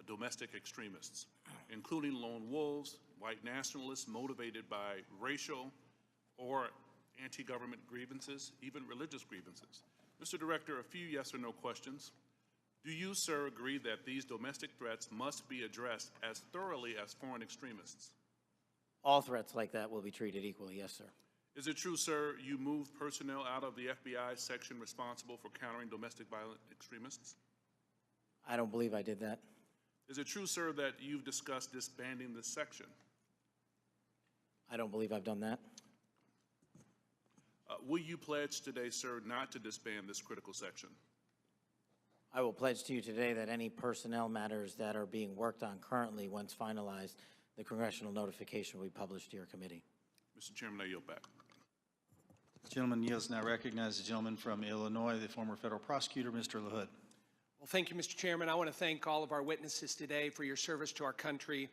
domestic extremists, including lone wolves, white nationalists motivated by racial or anti-government grievances, even religious grievances. Mr. Director, a few yes or no questions. Do you, sir, agree that these domestic threats must be addressed as thoroughly as foreign extremists? All threats like that will be treated equally, yes, sir. Is it true, sir, you moved personnel out of the FBI section responsible for countering domestic violent extremists? I don't believe I did that. Is it true, sir, that you've discussed disbanding this section? I don't believe I've done that. Will you pledge today, sir, not to disband this critical section? I will pledge to you today that any personnel matters that are being worked on currently, once finalized, the congressional notification will be published to your committee. Mr. Chairman, I yield back. The gentleman yields. Now recognize the gentleman from Illinois, the former federal prosecutor, Mr. LaHood. Well, thank you, Mr. Chairman. I want to thank all of our witnesses today for your service to our country.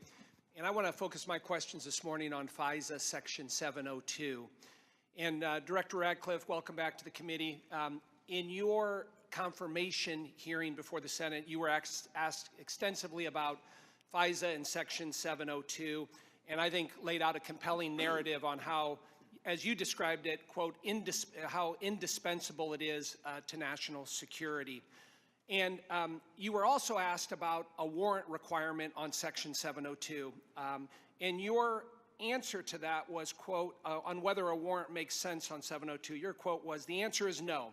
And I want to focus my questions this morning on FISA Section 702. And Director Radcliffe, welcome back to the committee. In your confirmation hearing before the Senate, you were asked extensively about FISA and Section 702, and I think laid out a compelling narrative on how, as you described it, quote, how indispensable it is to national security. And you were also asked about a warrant requirement on Section 702. And your answer to that was, quote, on whether a warrant makes sense on 702, your quote was, the answer is no.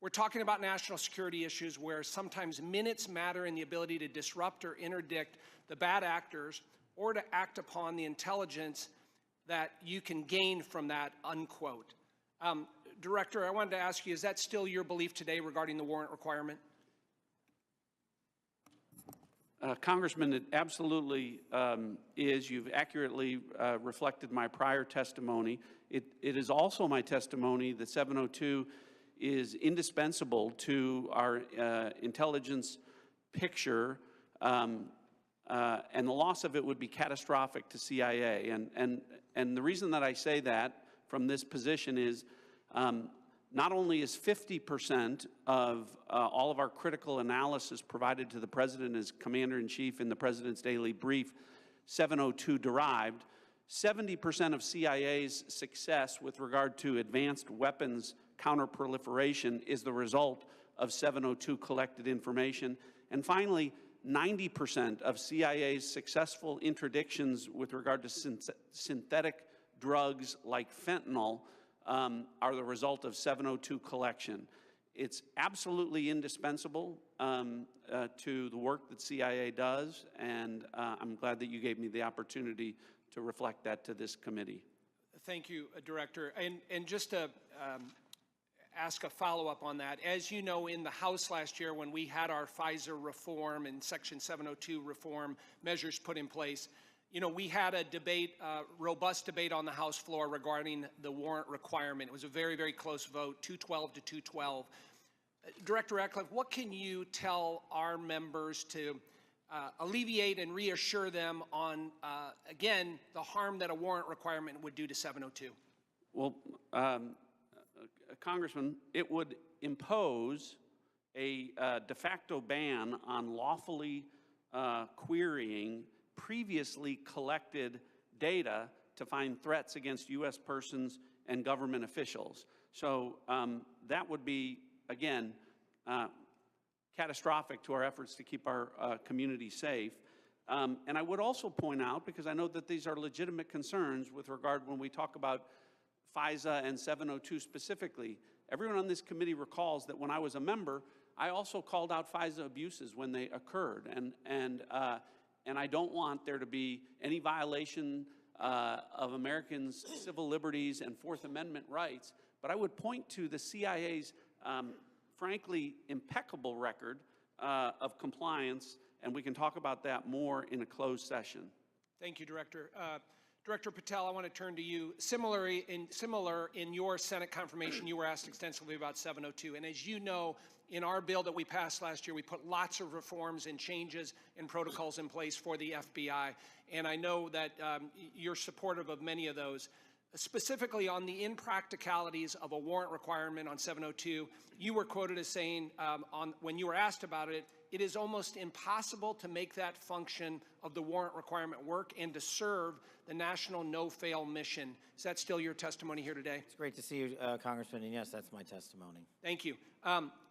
We're talking about national security issues where sometimes minutes matter in the ability to disrupt or interdict the bad actors or to act upon the intelligence that you can gain from that, unquote. Director, I wanted to ask you, is that still your belief today regarding the warrant requirement? Congressman, it absolutely is. You've accurately reflected my prior testimony. It is also my testimony that 702 is indispensable to our intelligence picture and the loss of it would be catastrophic to CIA. And the reason that I say that from this position is not only is 50% of all of our critical analysis provided to the President as Commander-in-Chief in the President's Daily Brief 702 derived, 70% of CIA's success with regard to advanced weapons counterproliferation is the result of 702 collected information. And finally, 90% of CIA's successful interdictions with regard to synthetic drugs like fentanyl are the result of 702 collection. It's absolutely indispensable to the work that CIA does, and I'm glad that you gave me the opportunity to reflect that to this committee. Thank you, Director. And just to ask a follow-up on that, as you know, in the House last year when we had our FISA reform and Section 702 reform measures put in place, you know, we had a debate, robust debate on the House floor regarding the warrant requirement. It was a very, very close vote, 212 to 212. Director Ratcliffe, what can you tell our members to alleviate and reassure them on, again, the harm that a warrant requirement would do to 702? Well, Congressman, it would impose a de facto ban on lawfully querying previously collected data to find threats against U.S. persons and government officials. So that would be, again, catastrophic to our efforts to keep our community safe. And I would also point out, because I know that these are legitimate concerns with regard when we talk about FISA and 702 specifically, everyone on this committee recalls that when I was a member, I also called out FISA abuses when they occurred. And I don't want there to be any violation of Americans' civil liberties and Fourth Amendment rights. But I would point to the CIA's, frankly, impeccable record of compliance, and we can talk about that more in a closed session. Thank you, Director. Director Patel, I want to turn to you. Similar in your Senate confirmation, you were asked extensively about 702. And as you know, in our bill that we passed last year, we put lots of reforms and changes and protocols in place for the FBI. And I know that you're supportive of many of those. Specifically on the impracticalities of a warrant requirement on 702, you were quoted as saying, when you were asked about it, it is almost impossible to make that function of the warrant requirement work and to serve the national no-fail mission. Is that still your testimony here today? It's great to see you, Congressman, and yes, that's my testimony. Thank you.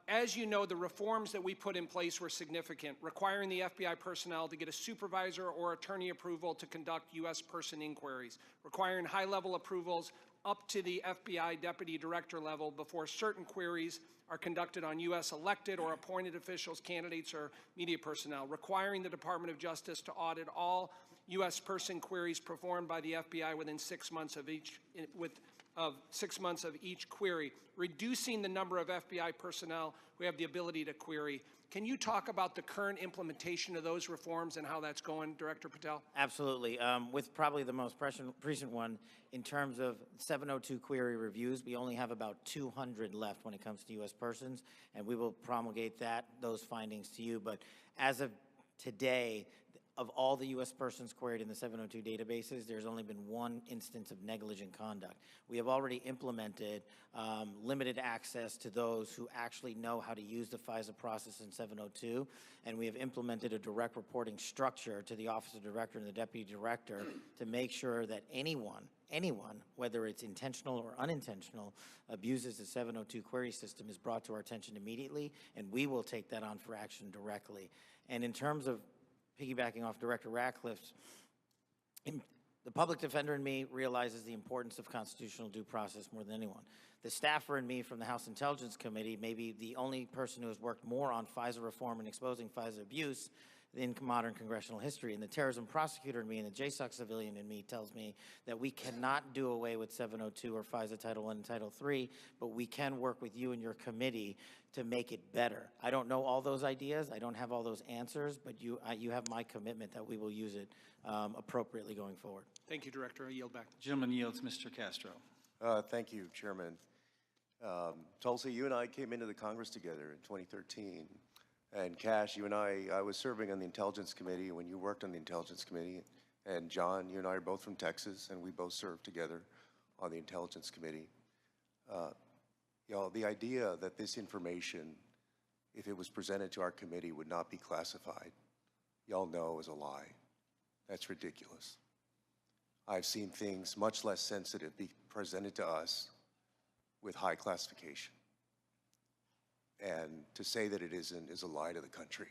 As you know, the reforms that we put in place were significant, requiring the FBI personnel to get a supervisor or attorney approval to conduct U.S. person inquiries, requiring high-level approvals up to the FBI deputy director level before certain queries are conducted on U.S. elected or appointed officials, candidates, or media personnel, requiring the Department of Justice to audit all U.S. person queries performed by the FBI within 6 months of each query, reducing the number of FBI personnel who have the ability to query. Can you talk about the current implementation of those reforms and how that's going, Director Patel? Absolutely. With probably the most recent one, in terms of 702 query reviews, we only have about 200 left when it comes to U.S. persons, and we will promulgate those findings to you. But as of today, of all the U.S. persons queried in the 702 databases, there's only been one instance of negligent conduct. We have already implemented limited access to those who actually know how to use the FISA process in 702, and we have implemented a direct reporting structure to the Office of Director and the Deputy Director to make sure that anyone, whether it's intentional or unintentional, abuses the 702 query system is brought to our attention immediately, and we will take that on for action directly. And in terms of piggybacking off Director Ratcliffe's, the public defender in me realizes the importance of constitutional due process more than anyone. The staffer in me from the House Intelligence Committee may be the only person who has worked more on FISA reform and exposing FISA abuse in modern congressional history. And the terrorism prosecutor in me and the JSOC civilian in me tells me that we cannot do away with 702 or FISA Title I and Title III, but we can work with you and your committee to make it better. I don't know all those ideas. I don't have all those answers, but you have my commitment that we will use it appropriately going forward. Thank you, Director. I yield back. Gentleman yields. Mr. Castro. Thank you, Chairman. Tulsi, you and I came into the Congress together in 2013, And Cash, you and I was serving on the Intelligence Committee when you worked on the Intelligence Committee. And John, you and I are both from Texas, and we both served together on the Intelligence Committee. You know, the idea that this information, if it was presented to our committee, would not be classified, y'all know is a lie. That's ridiculous. I've seen things much less sensitive be presented to us with high classification. And to say that it isn't is a lie to the country.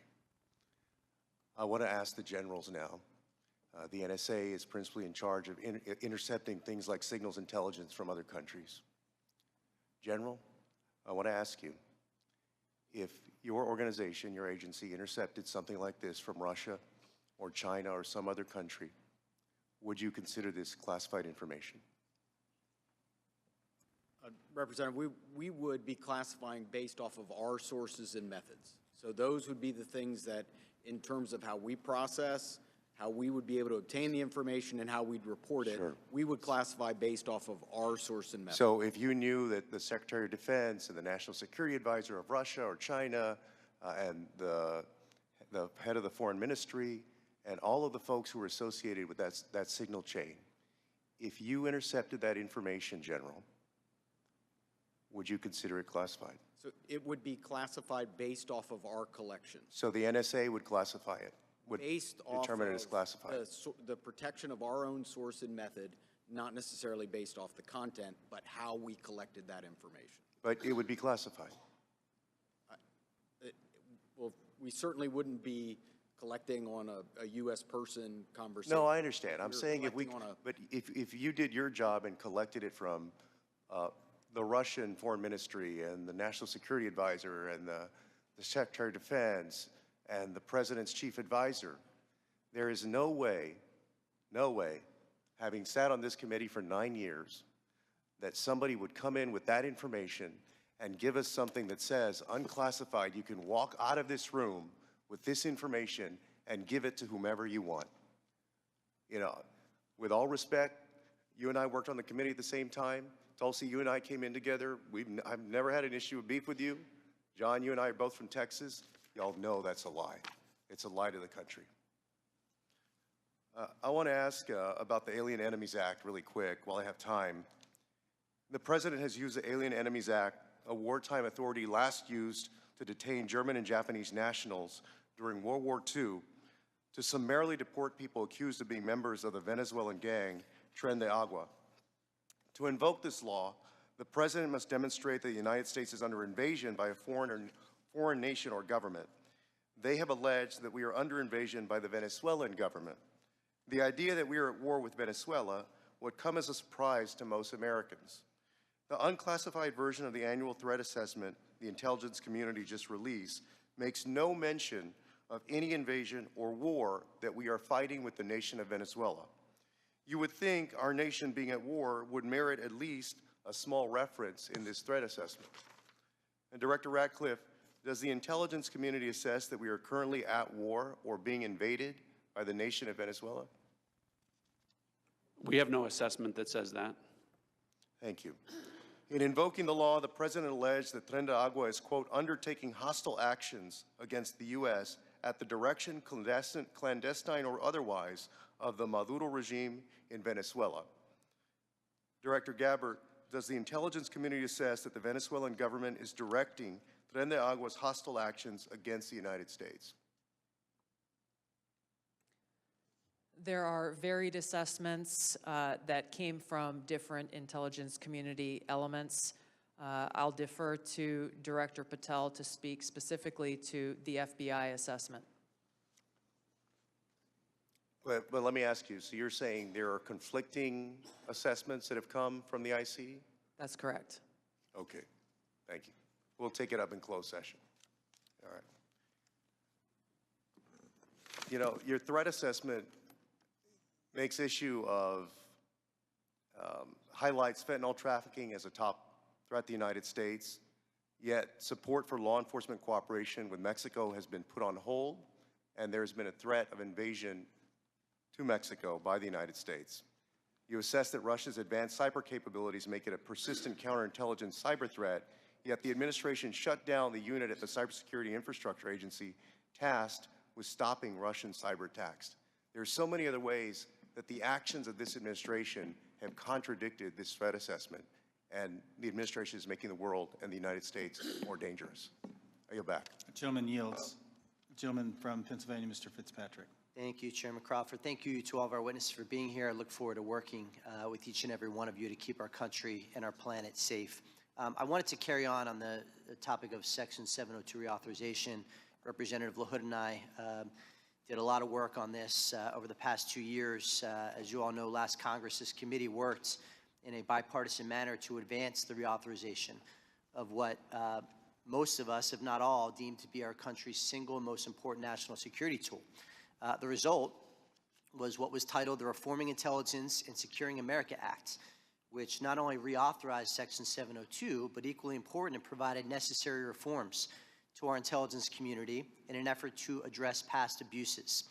I want to ask the generals now. The NSA is principally in charge of intercepting things like signals intelligence from other countries. General, I want to ask you, if your organization, your agency, intercepted something like this from Russia or China or some other country, would you consider this classified information? Representative, we would be classifying based off of our sources and methods. So those would be the things that, in terms of how we process, how we would be able to obtain the information and how we'd report it, Sure. we would classify based off of our source and method. So if you knew that the Secretary of Defense and the National Security Advisor of Russia or China and the head of the Foreign Ministry and all of the folks who were associated with that signal chain, if you intercepted that information, General, would you consider it classified? So it would be classified based off of our collection. So the NSA would classify it, would Based off determine it as of classified. the protection of our own source and method, not necessarily based off the content, but how we collected that information. But it would be classified. Well, we certainly wouldn't be collecting on a U.S. person conversation. No, I understand. I'm We're saying if you did your job and collected it from the Russian Foreign Ministry and the National Security Advisor and the Secretary of Defense and the President's Chief Advisor, there is no way, having sat on this committee for 9 years, that somebody would come in with that information and give us something that says, unclassified, you can walk out of this room with this information and give it to whomever you want. You know, with all respect, you and I worked on the committee at the same time. Tulsi, you and I came in together. I've never had an issue of beef with you. John, you and I are both from Texas. Y'all know that's a lie. It's a lie to the country. I want to ask about the Alien Enemies Act really quick while I have time. The President has used the Alien Enemies Act, a wartime authority last used to detain German and Japanese nationals during World War II, to summarily deport people accused of being members of the Venezuelan gang Tren de Agua. To invoke this law, the President must demonstrate that the United States is under invasion by a foreign nation or government. They have alleged that we are under invasion by the Venezuelan government. The idea that we are at war with Venezuela would come as a surprise to most Americans. The unclassified version of the annual threat assessment the intelligence community just released makes no mention of any invasion or war that we are fighting with the nation of Venezuela. You would think our nation being at war would merit at least a small reference in this threat assessment. And Director Ratcliffe, does the intelligence community assess that we are currently at war or being invaded by the nation of Venezuela? We have no assessment that says that. Thank you. In invoking the law, the President alleged that Tren de Agua is, quote, undertaking hostile actions against the U.S. at the direction, clandestine or otherwise, of the Maduro regime in Venezuela. Director Gabbard, does the intelligence community assess that the Venezuelan government is directing Tren de Agua's hostile actions against the United States? There are varied assessments that came from different intelligence community elements. I'll defer to Director Patel to speak specifically to the FBI assessment. But let me ask you, so you're saying there are conflicting assessments that have come from the IC? That's correct. Okay, thank you. We'll take it up in closed session. All right. You know, your threat assessment makes issue of, highlights fentanyl trafficking as a top threat to the United States, yet support for law enforcement cooperation with Mexico has been put on hold, and there's been a threat of invasion to Mexico by the United States. You assess that Russia's advanced cyber capabilities make it a persistent counterintelligence cyber threat, yet the administration shut down the unit at the Cybersecurity Infrastructure Agency tasked with stopping Russian cyber attacks. There are so many other ways that the actions of this administration have contradicted this threat assessment, and the administration is making the world and the United States more dangerous. I yield back. The gentleman yields. The gentleman from Pennsylvania, Mr. Fitzpatrick. Thank you, Chairman Crawford. Thank you to all of our witnesses for being here. I look forward to working with each and every one of you to keep our country and our planet safe. I wanted to carry on the topic of Section 702 reauthorization. Representative LaHood and I did a lot of work on this over the past 2 years. As you all know, last Congress, this committee worked in a bipartisan manner to advance the reauthorization of what most of us, if not all, deem to be our country's single most important national security tool. The result was what was titled the Reforming Intelligence and Securing America Act, which not only reauthorized Section 702, but equally important, it provided necessary reforms to our intelligence community in an effort to address past abuses.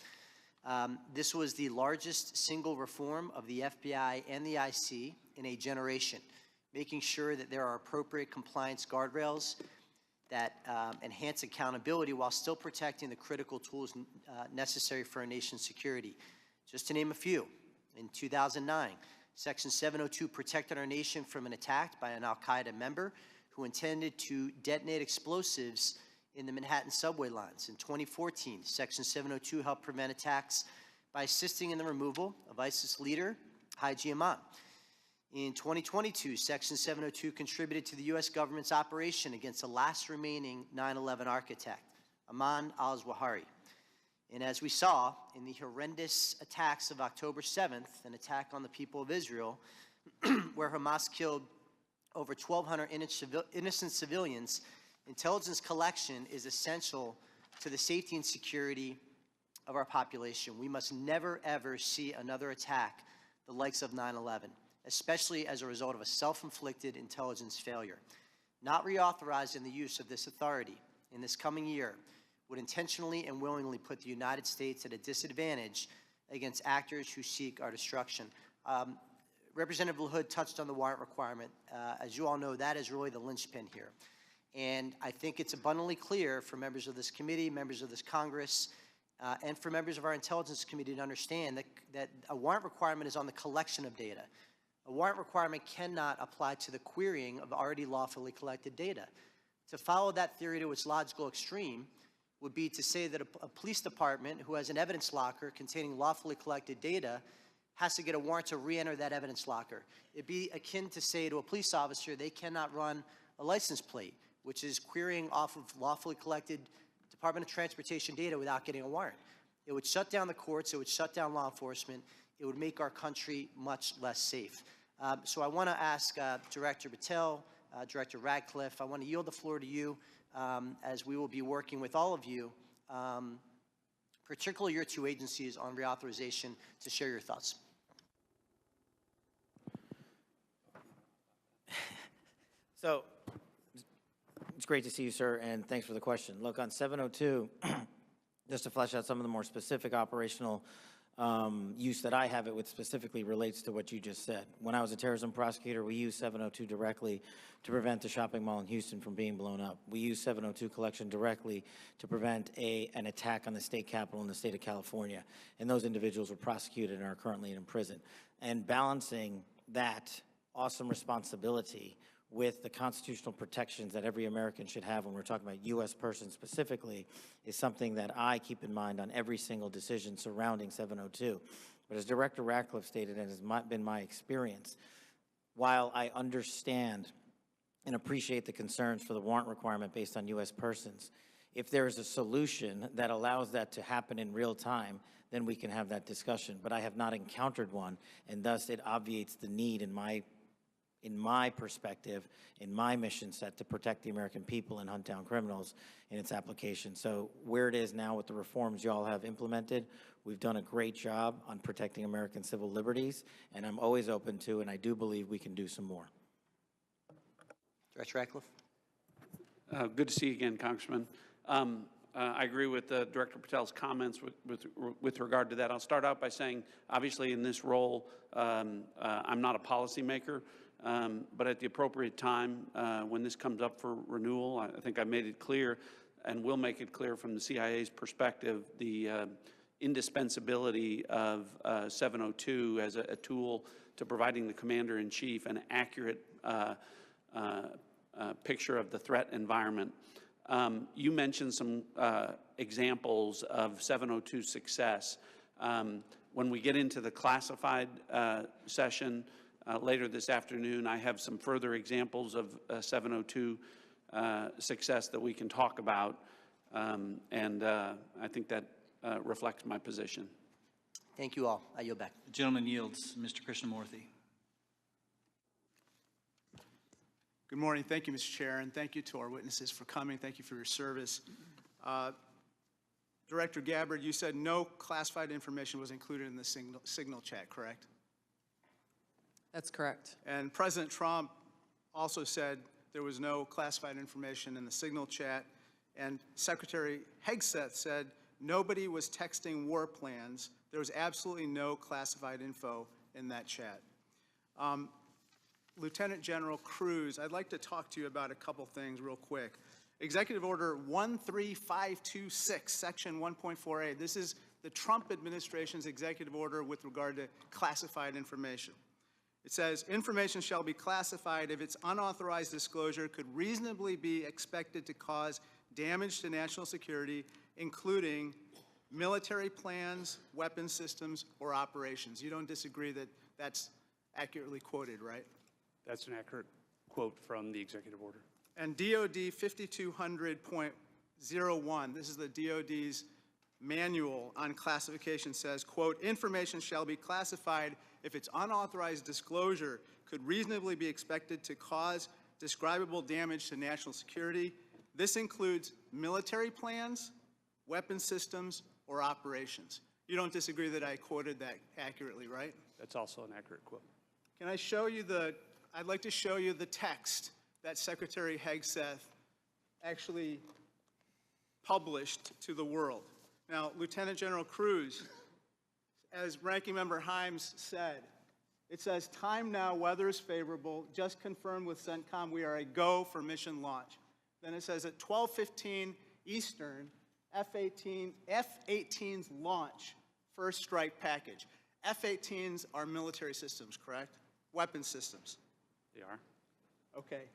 This was the largest single reform of the FBI and the IC in a generation, making sure that there are appropriate compliance guardrails that enhance accountability while still protecting the critical tools necessary for our nation's security. Just to name a few, in 2009, Section 702 protected our nation from an attack by an al-Qaeda member who intended to detonate explosives in the Manhattan subway lines. In 2014, Section 702 helped prevent attacks by assisting in the removal of ISIS leader Haji Imam. In 2022, Section 702 contributed to the U.S. government's operation against the last remaining 9/11 architect, Ayman al-Zawahiri. And as we saw in the horrendous attacks of October 7th, an attack on the people of Israel, where Hamas killed over 1,200 innocent civilians, intelligence collection is essential to the safety and security of our population. We must never, ever see another attack the likes of 9/11, especially as a result of a self-inflicted intelligence failure. Not reauthorizing the use of this authority in this coming year would intentionally and willingly put the United States at a disadvantage against actors who seek our destruction. Representative LaHood touched on the warrant requirement. As you all know, that is really the linchpin here. And I think it's abundantly clear for members of this committee, members of this Congress, and for members of our Intelligence Committee to understand that a warrant requirement is on the collection of data. A warrant requirement cannot apply to the querying of already lawfully collected data. To follow that theory to its logical extreme would be to say that a police department who has an evidence locker containing lawfully collected data has to get a warrant to re-enter that evidence locker. It'd be akin to say to a police officer they cannot run a license plate, which is querying off of lawfully collected Department of Transportation data without getting a warrant. It would shut down the courts, it would shut down law enforcement, it would make our country much less safe. So I want to ask Director Patel, Director Radcliffe, I want to yield the floor to you as we will be working with all of you, particularly your two agencies on reauthorization, to share your thoughts. So it's great to see you, sir, and thanks for the question. Look, on 702, just to flesh out some of the more specific operational use that I have it with specifically relates to what you just said. When I was a terrorism prosecutor, we used 702 directly to prevent the shopping mall in Houston from being blown up. We used 702 collection directly to prevent an attack on the state capitol in the state of California. And those individuals were prosecuted and are currently in prison. And balancing that awesome responsibility with the constitutional protections that every American should have when we're talking about U.S. persons specifically is something that I keep in mind on every single decision surrounding 702. But as Director Radcliffe stated, and has been my experience, while I understand and appreciate the concerns for the warrant requirement based on U.S. persons, if there is a solution that allows that to happen in real time, then we can have that discussion. But I have not encountered one, and thus it obviates the need in my perspective, in my mission set to protect the American people and hunt down criminals in its application. So where it is now with the reforms y'all have implemented, we've done a great job on protecting American civil liberties, and I'm always open to, and I do believe we can do some more. Director Radcliffe. Good to see you again, Congressman. I agree with Director Patel's comments with regard to that. I'll start out by saying, obviously in this role, I'm not a policymaker, But at the appropriate time, when this comes up for renewal, I think I made it clear and will make it clear from the CIA's perspective, the indispensability of 702 as a tool to providing the commander-in-chief an accurate picture of the threat environment. You mentioned some examples of 702 success. When we get into the classified session later this afternoon, I have some further examples of 702 success that we can talk about, and I think that reflects my position. Thank you all. I yield back. The gentleman yields. Mr. Krishnamurthy. Good morning. Thank you, Mr. Chair, and thank you to our witnesses for coming. Thank you for your service. Director Gabbard, you said no classified information was included in the signal chat, correct? That's correct. And President Trump also said there was no classified information in the signal chat, and Secretary Hegseth said nobody was texting war plans. There was absolutely no classified info in that chat. Lieutenant General Cruz, I'd like to talk to you about a couple things real quick. Executive Order 13526, Section 1.4a. This is the Trump administration's executive order with regard to classified information. It says, information shall be classified if its unauthorized disclosure could reasonably be expected to cause damage to national security, including military plans, weapons systems, or operations. You don't disagree that that's accurately quoted, right? That's an accurate quote from the executive order. And DOD 5200.01, this is the DOD's manual on classification, says, quote, information shall be classified if its unauthorized disclosure could reasonably be expected to cause describable damage to national security. This includes military plans, weapons systems, or operations. You don't disagree that I quoted that accurately, right? That's also an accurate quote. Can I show you I'd like to show you the text that Secretary Hegseth actually published to the world. Now, Lieutenant General Cruz, as Ranking Member Himes said, it says, time now, weather is favorable, just confirmed with CENTCOM we are a go for mission launch. Then it says at 12:15 Eastern, F-18's launch, first strike package. F-18s are military systems, correct? Weapon systems. They are. Okay.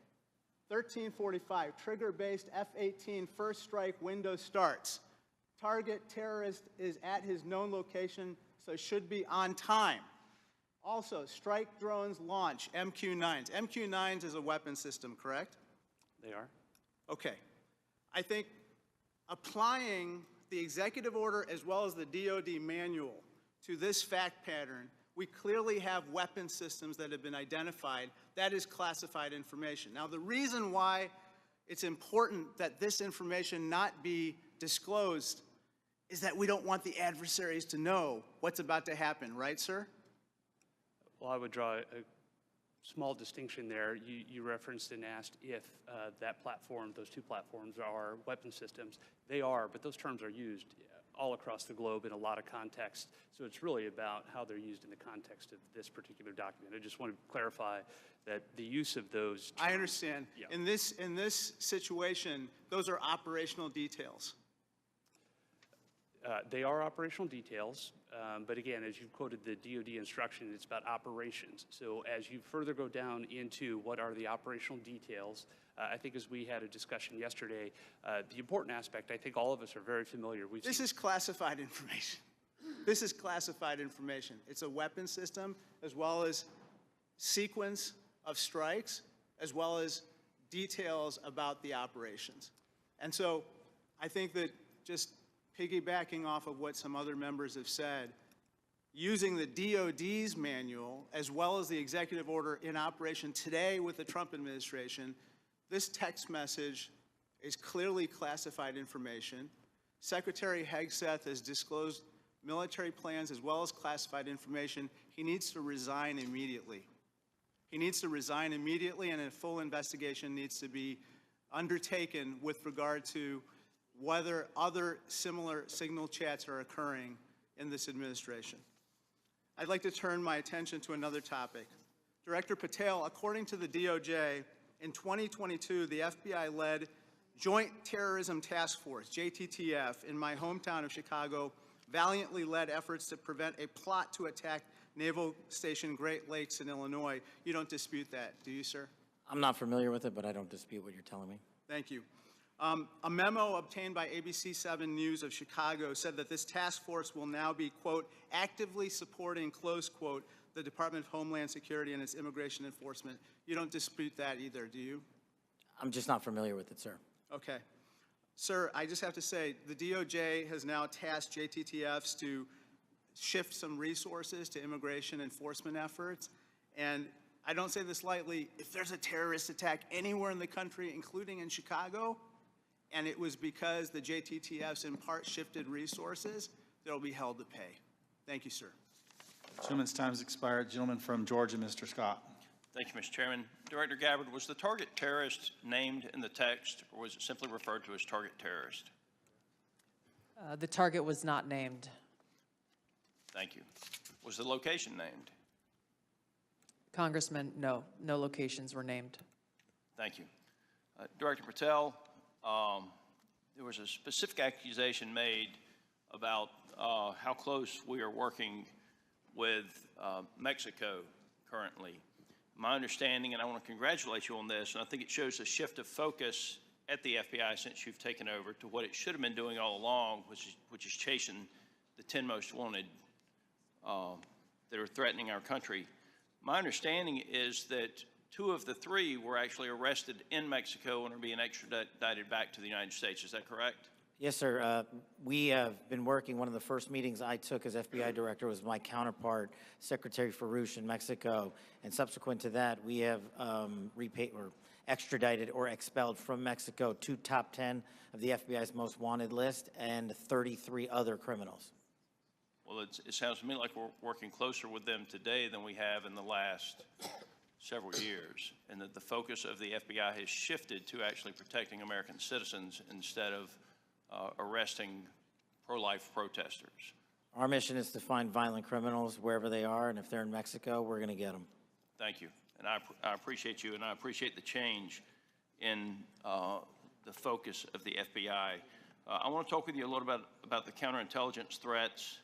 13:45, trigger-based F-18 first strike window starts. Target terrorist is at his known location, so should be on time. Also, strike drones launch, MQ-9s. MQ-9s is a weapon system, correct? They are. Okay. I think applying the executive order as well as the DOD manual to this fact pattern, we clearly have weapon systems that have been identified. That is classified information. Now, the reason why it's important that this information not be disclosed is that we don't want the adversaries to know what's about to happen, right, sir? Well, I would draw a small distinction there. You referenced and asked if that platform, those two platforms are weapon systems. They are, but those terms are used all across the globe in a lot of contexts. So it's really about how they're used in the context of this particular document. I just want to clarify that the use of those terms, I understand. Yeah. In this situation, those are operational details. They are operational details, but again, as you quoted the DOD instruction, it's about operations. So as you further go down into what are the operational details, I think as we had a discussion yesterday, the important aspect, I think all of us are very familiar. This is classified information. This is classified information. It's a weapon system as well as sequence of strikes as well as details about the operations. And so I think that just piggybacking off of what some other members have said, using the DOD's manual as well as the executive order in operation today with the Trump administration, this text message is clearly classified information. Secretary Hegseth has disclosed military plans as well as classified information. He needs to resign immediately. He needs to resign immediately, and a full investigation needs to be undertaken with regard to whether other similar signal chats are occurring in this administration. I'd like to turn my attention to another topic. Director Patel, according to the DOJ, in 2022, the FBI led Joint Terrorism Task Force, JTTF, in my hometown of Chicago, valiantly led efforts to prevent a plot to attack Naval Station Great Lakes in Illinois. You don't dispute that, do you, sir? I'm not familiar with it, but I don't dispute what you're telling me. Thank you. A memo obtained by ABC 7 News of Chicago said that this task force will now be, quote, actively supporting, close quote, the Department of Homeland Security and its immigration enforcement. You don't dispute that either, do you? I'm just not familiar with it, sir. Okay. Sir, I just have to say, the DOJ has now tasked JTTFs to shift some resources to immigration enforcement efforts. And I don't say this lightly, if there's a terrorist attack anywhere in the country, including in Chicago, and it was because the JTTFs in part shifted resources, they'll be held to pay. Thank you, sir. Gentleman's time has expired. Gentleman from Georgia, Mr. Scott. Thank you, Mr. Chairman. Director Gabbard, was the target terrorist named in the text, or was it simply referred to as target terrorist? The target was not named. Thank you. Was the location named? Congressman, no locations were named. Thank you. Director Patel, there was a specific accusation made about how close we are working with Mexico currently. My understanding, and I want to congratulate you on this, and I think it shows a shift of focus at the FBI since you've taken over to what it should have been doing all along, which is chasing the 10 most wanted that are threatening our country. My understanding is that 2 of the 3 were actually arrested in Mexico and are being extradited back to the United States. Is that correct? Yes, sir. We have been working. One of the first meetings I took as FBI director was my counterpart, Secretary Farouche in Mexico. And subsequent to that, we have repaid or extradited or expelled from Mexico 2 top 10 of the FBI's most wanted list and 33 other criminals. Well, it sounds to me like we're working closer with them today than we have in the last several years, and that the focus of the FBI has shifted to actually protecting American citizens instead of arresting pro-life protesters. Our mission is to find violent criminals wherever they are, and if they're in Mexico, we're going to get them. Thank you. And I appreciate you, and I appreciate the change in the focus of the FBI. I want to talk with you a little bit about the counterintelligence threats,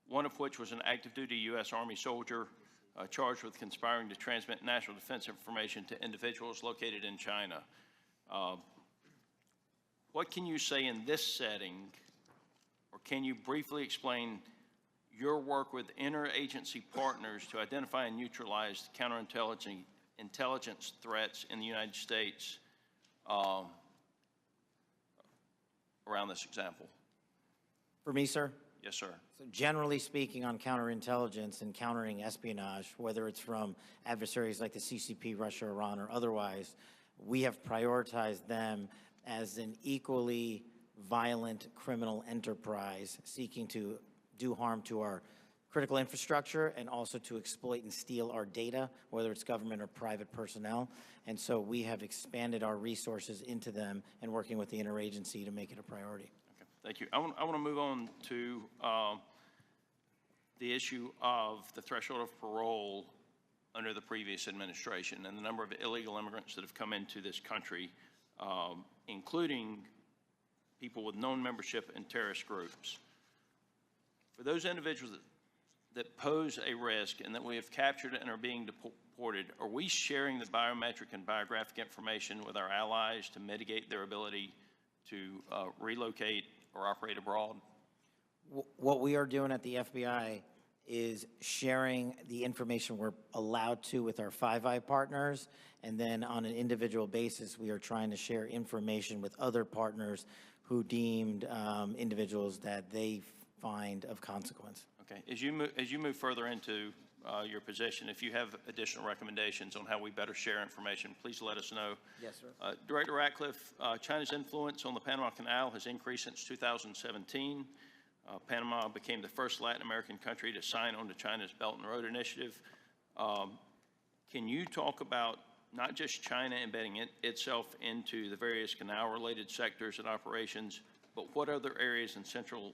one of which was an active duty U.S. Army soldier charged with conspiring to transmit national defense information to individuals located in China. What can you say in this setting, or can you briefly explain your work with interagency partners to identify and neutralize counterintelligence threats in the United States around this example? For me, sir? Yes, sir. So generally speaking, on counterintelligence and countering espionage, whether it's from adversaries like the CCP, Russia, Iran, or otherwise, we have prioritized them as an equally violent criminal enterprise seeking to do harm to our critical infrastructure and also to exploit and steal our data, whether it's government or private personnel. And so we have expanded our resources into them and working with the interagency to make it a priority. Okay, thank you. I want to move on to the issue of the threshold of parole under the previous administration and the number of illegal immigrants that have come into this country, including people with known membership in terrorist groups. For those individuals that pose a risk and that we have captured and are being deported, are we sharing the biometric and biographic information with our allies to mitigate their ability to relocate or operate abroad? What we are doing at the FBI is sharing the information we're allowed to with our Five Eye partners, and then on an individual basis, we are trying to share information with other partners who deemed individuals that they find of consequence. Okay. As you move further into your position, if you have additional recommendations on how we better share information, please let us know. Yes, sir. Director Ratcliffe, China's influence on the Panama Canal has increased since 2017. Panama became the first Latin American country to sign on to China's Belt and Road Initiative. Can you talk about not just China embedding itself into the various canal-related sectors and operations, but what other areas in Central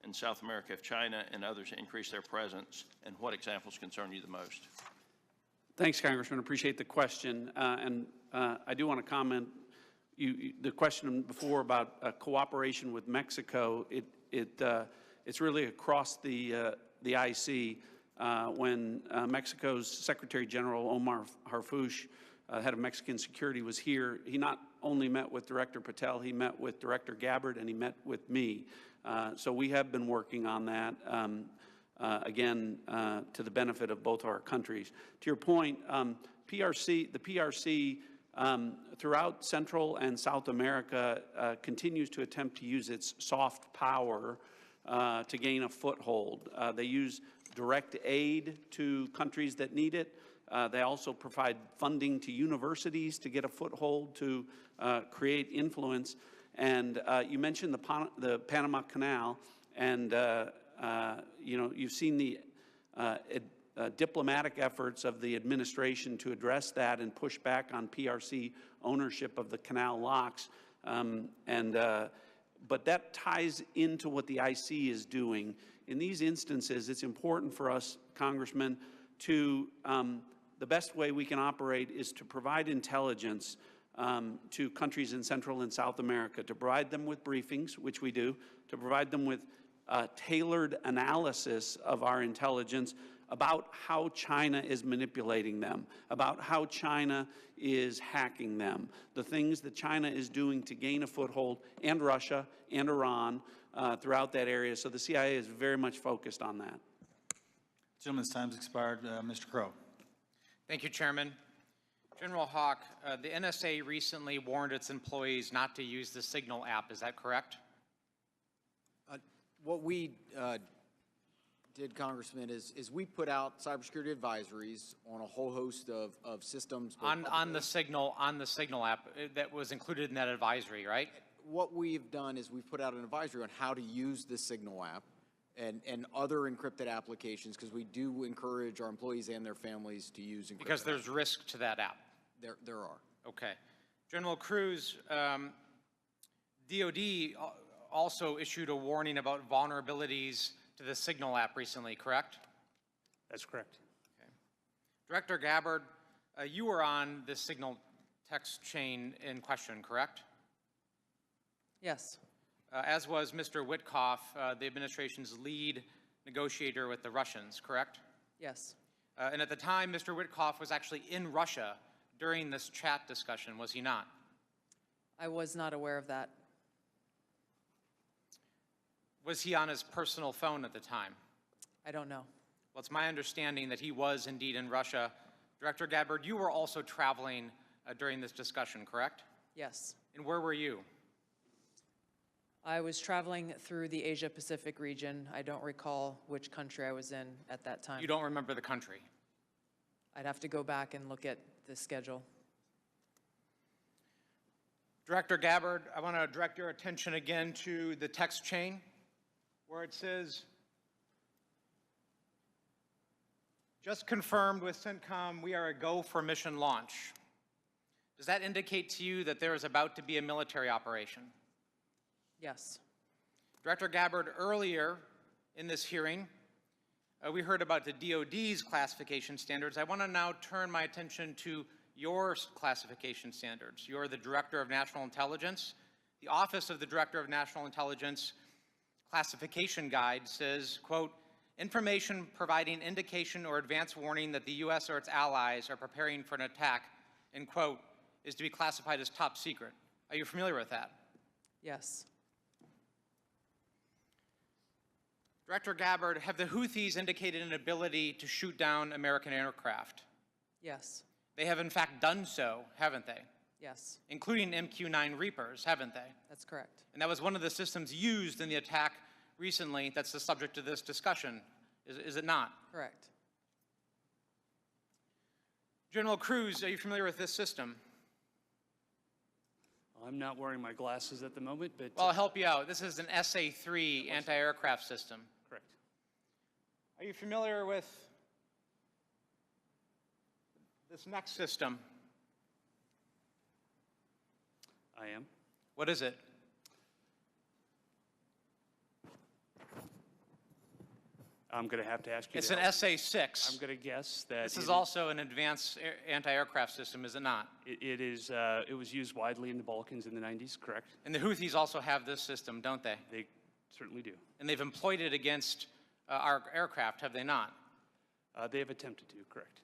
and South America have China and others increased their presence, and what examples concern you the most? Thanks, Congressman. Appreciate the question. I do want to comment, the question before about cooperation with Mexico, it's really across the IC. When Mexico's Secretary General Omar Harfouch, head of Mexican security, was here, he not only met with Director Patel, he met with Director Gabbard, and he met with me. So we have been working on that, again, to the benefit of both our countries. To your point, the PRC throughout Central and South America continues to attempt to use its soft power to gain a foothold. They use direct aid to countries that need it. They also provide funding to universities to get a foothold to create influence. And you mentioned the Panama Canal, and you've seen the diplomatic efforts of the administration to address that and push back on PRC ownership of the canal locks. But that ties into what the IC is doing. In these instances, it's important for us, Congressman, to the best way we can operate is to provide intelligence to countries in Central and South America, to provide them with briefings, which we do, to provide them with tailored analysis of our intelligence about how China is manipulating them, about how China is hacking them, the things that China is doing to gain a foothold, and Russia and Iran throughout that area. So the CIA is very much focused on that. Gentleman's time's expired. Mr. Crow. Thank you, Chairman. General Hawk, the NSA recently warned its employees not to use the Signal app. Is that correct? What we did, Congressman, is we put out cybersecurity advisories on a whole host of systems. On the Signal app that was included in that advisory, right? What we've done is we've put out an advisory on how to use the Signal app and other encrypted applications, because we do encourage our employees and their families to use encrypted. Because there's risk to that app. There are. Okay. General Cruz, DOD also issued a warning about vulnerabilities to the Signal app recently, correct? That's correct. Okay. Director Gabbard, you were on the Signal text chain in question, correct? Yes. As was Mr. Witkoff, the administration's lead negotiator with the Russians, correct? Yes. And at the time, Mr. Witkoff was actually in Russia during this chat discussion, was he not? I was not aware of that. Was he on his personal phone at the time? I don't know. Well, it's my understanding that he was indeed in Russia. Director Gabbard, you were also traveling during this discussion, correct? Yes. And where were you? I was traveling through the Asia-Pacific region. I don't recall which country I was in at that time. You don't remember the country? I'd have to go back and look at the schedule. Director Gabbard, I want to direct your attention again to the text chain where it says, just confirmed with CENTCOM, we are a go for mission launch. Does that indicate to you that there is about to be a military operation? Yes. Director Gabbard, earlier in this hearing, we heard about the DOD's classification standards. I want to now turn my attention to your classification standards. You're the Director of National Intelligence. The Office of the Director of National Intelligence classification guide says, quote, information providing indication or advance warning that the U.S. or its allies are preparing for an attack, end quote, is to be classified as top secret. Are you familiar with that? Yes. Director Gabbard, have the Houthis indicated an ability to shoot down American aircraft? Yes. They have in fact done so, haven't they? Yes. Including MQ-9 Reapers, haven't they? That's correct. And that was one of the systems used in the attack recently that's the subject of this discussion, is it not? Correct. General Cruz, are you familiar with this system? I'm not wearing my glasses at the moment, but... Well, I'll help you out. This is an SA-3 anti-aircraft system. Correct. Are you familiar with this next system? I am. What is it? I'm going to have to ask you It's to an help. SA-6. I'm going to guess that This is also an advanced anti-aircraft system, is it not? it is. It was used widely in the Balkans in the 90s, correct? And the Houthis also have this system, don't they? They certainly do. And they've employed it against our aircraft, have they not? They have attempted to, correct.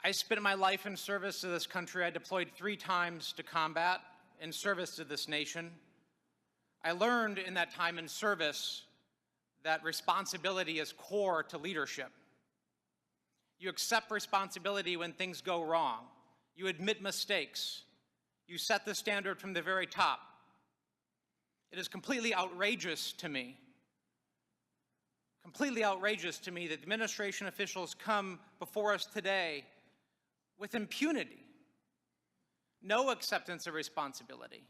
I spent my life in service to this country. I deployed 3 times to combat in service to this nation. I learned in that time in service that responsibility is core to leadership. You accept responsibility when things go wrong. You admit mistakes. You set the standard from the very top. It is completely outrageous to me that administration officials come before us today with impunity, no acceptance of responsibility,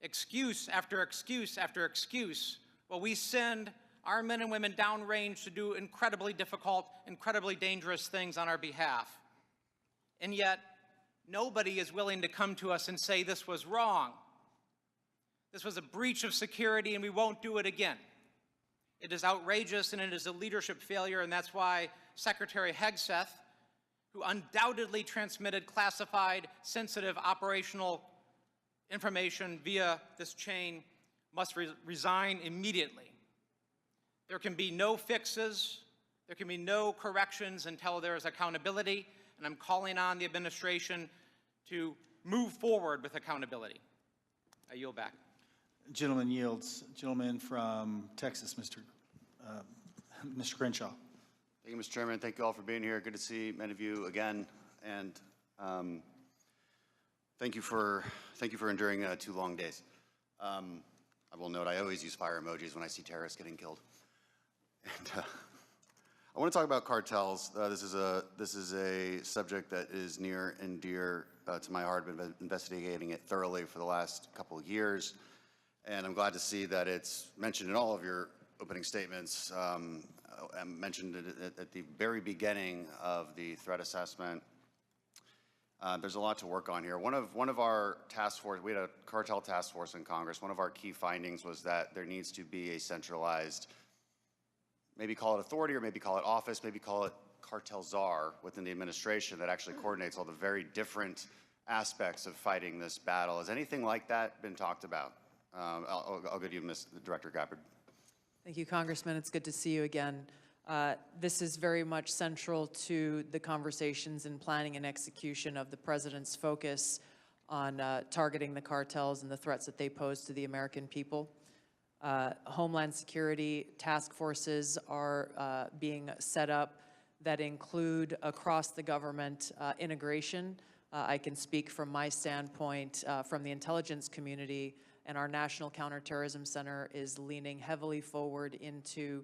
excuse after excuse after excuse, while we send our men and women downrange to do incredibly difficult, incredibly dangerous things on our behalf. And yet, nobody is willing to come to us and say this was wrong. This was a breach of security and we won't do it again. It is outrageous and it is a leadership failure, and that's why Secretary Hegseth, who undoubtedly transmitted classified, sensitive operational information via this chain, must resign immediately. There can be no fixes, there can be no corrections until there is accountability, and I'm calling on the administration to move forward with accountability. I yield back. Gentleman yields. Gentleman from Texas, Mr. Crenshaw. Thank you, Mr. Chairman. Thank you all for being here. Good to see many of you again, and thank you for enduring 2 long days. I will note I always use fire emojis when I see terrorists getting killed. And I want to talk about cartels. This is a subject that is near and dear to my heart. I've been investigating it thoroughly for the last couple of years, and I'm glad to see that it's mentioned in all of your opening statements. I mentioned it at the very beginning of the threat assessment. There's a lot to work on here. One of our task force, we had a cartel task force in Congress. One of our key findings was that there needs to be a centralized, maybe call it authority or maybe call it office, maybe call it cartel czar within the administration that actually coordinates all the very different aspects of fighting this battle. Has anything like that been talked about? I'll go to you, Director Gabbard. Thank you, Congressman. It's good to see you again. This is very much central to the conversations and planning and execution of the President's focus on targeting the cartels and the threats that they pose to the American people. Homeland security task forces are being set up that include across the government integration. I can speak from my standpoint from the intelligence community, and our National Counterterrorism Center is leaning heavily forward into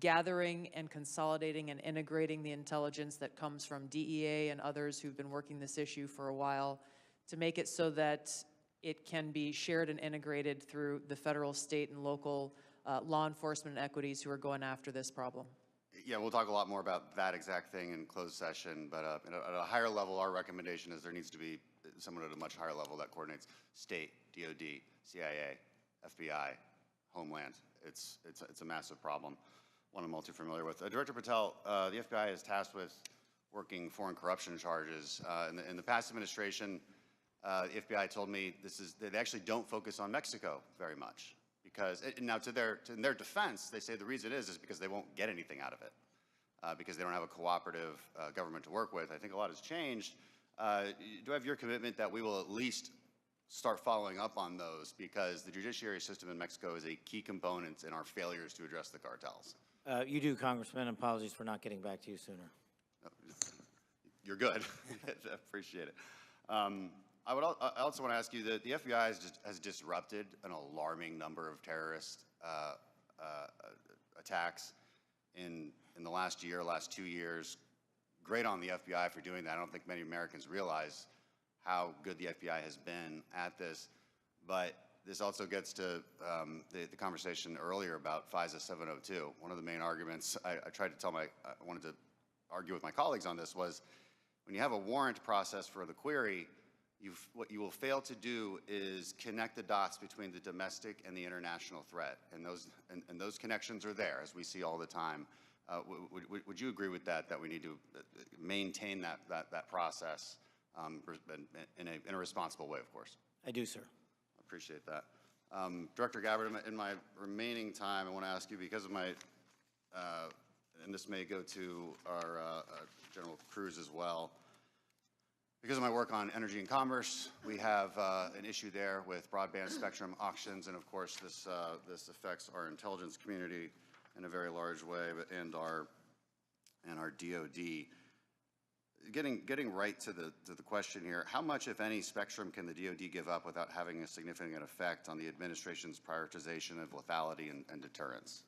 gathering and consolidating and integrating the intelligence that comes from DEA and others who've been working this issue for a while to make it so that it can be shared and integrated through the federal, state, and local law enforcement equities who are going after this problem. Yeah, we'll talk a lot more about that exact thing in closed session, but at a higher level, our recommendation is there needs to be someone at a much higher level that coordinates state, DOD, CIA, FBI, Homeland. It's a massive problem, one I'm all too familiar with. Director Patel, the FBI is tasked with working foreign corruption charges. In the past administration, the FBI told me they actually don't focus on Mexico very much. Because, now in their defense, they say the reason is because they won't get anything out of it, because they don't have a cooperative government to work with. I think a lot has changed. Do I have your commitment that we will at least start following up on those, because the judiciary system in Mexico is a key component in our failures to address the cartels? You do, Congressman. Apologies for not getting back to you sooner. You're good. I appreciate it. I also want to ask you that the FBI has disrupted an alarming number of terrorist attacks in the last 2 years. Great on the FBI for doing that. I don't think many Americans realize how good the FBI has been at this. But this also gets to the conversation earlier about FISA 702. One of the main arguments I wanted to argue with my colleagues on this was when you have a warrant process for the query, what you will fail to do is connect the dots between the domestic and the international threat. And those connections are there, as we see all the time. Would you agree with that, that we need to maintain that process in a responsible way, of course? I do, sir. I appreciate that. Director Gabbard, in my remaining time, I want to ask you, because of my, and this may go to our General Cruz as well, because of my work on energy and commerce, we have an issue there with broadband spectrum auctions, and of course this affects our intelligence community in a very large way, and our DoD. Getting right to the question here, how much, if any, spectrum can the DoD give up without having a significant effect on the administration's prioritization of lethality and deterrence?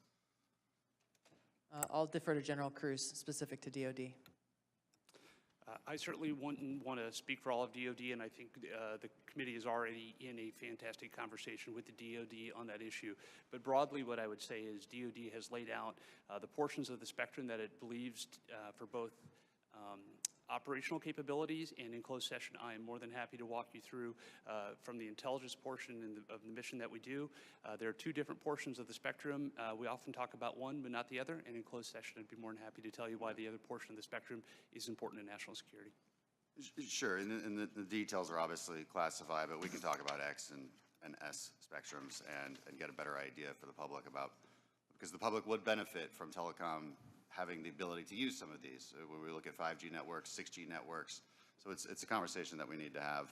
I'll defer to General Cruz, specific to DOD. I certainly wouldn't want to speak for all of DoD, and I think the committee is already in a fantastic conversation with the DoD on that issue. But broadly, what I would say is DoD has laid out the portions of the spectrum that it believes for both operational capabilities, and in closed session, I am more than happy to walk you through from the intelligence portion of the mission that we do. There are two different portions of the spectrum. We often talk about one, but not the other, and in closed session, I'd be more than happy to tell you why the other portion of the spectrum is important to national security. Sure, and the details are obviously classified, but we can talk about X and S spectrums and get a better idea for the public about, because the public would benefit from telecom having the ability to use some of these. When we look at 5G networks, 6G networks, so it's a conversation that we need to have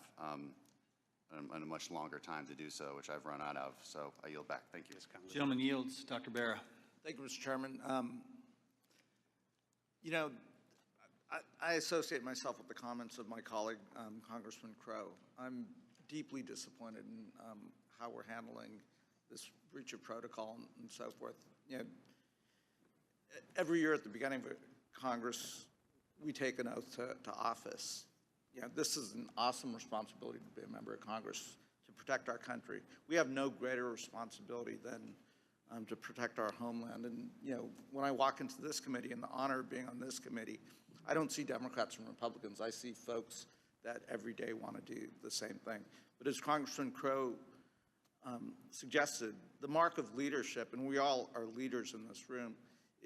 and a much longer time to do so, which I've run out of. So I yield back. Thank you. Gentleman yields. Dr. Barra. Thank you, Mr. Chairman. You know, I associate myself with the comments of my colleague, Congressman Crow. I'm deeply disappointed in how we're handling this breach of protocol and so forth. You know, every year at the beginning of Congress, we take an oath to office. You know, this is an awesome responsibility to be a member of Congress, to protect our country. We have no greater responsibility than to protect our homeland. And, you know, when I walk into this committee and the honor of being on this committee, I don't see Democrats and Republicans. I see folks that every day want to do the same thing. But as Congressman Crow suggested, the mark of leadership, and we all are leaders in this room,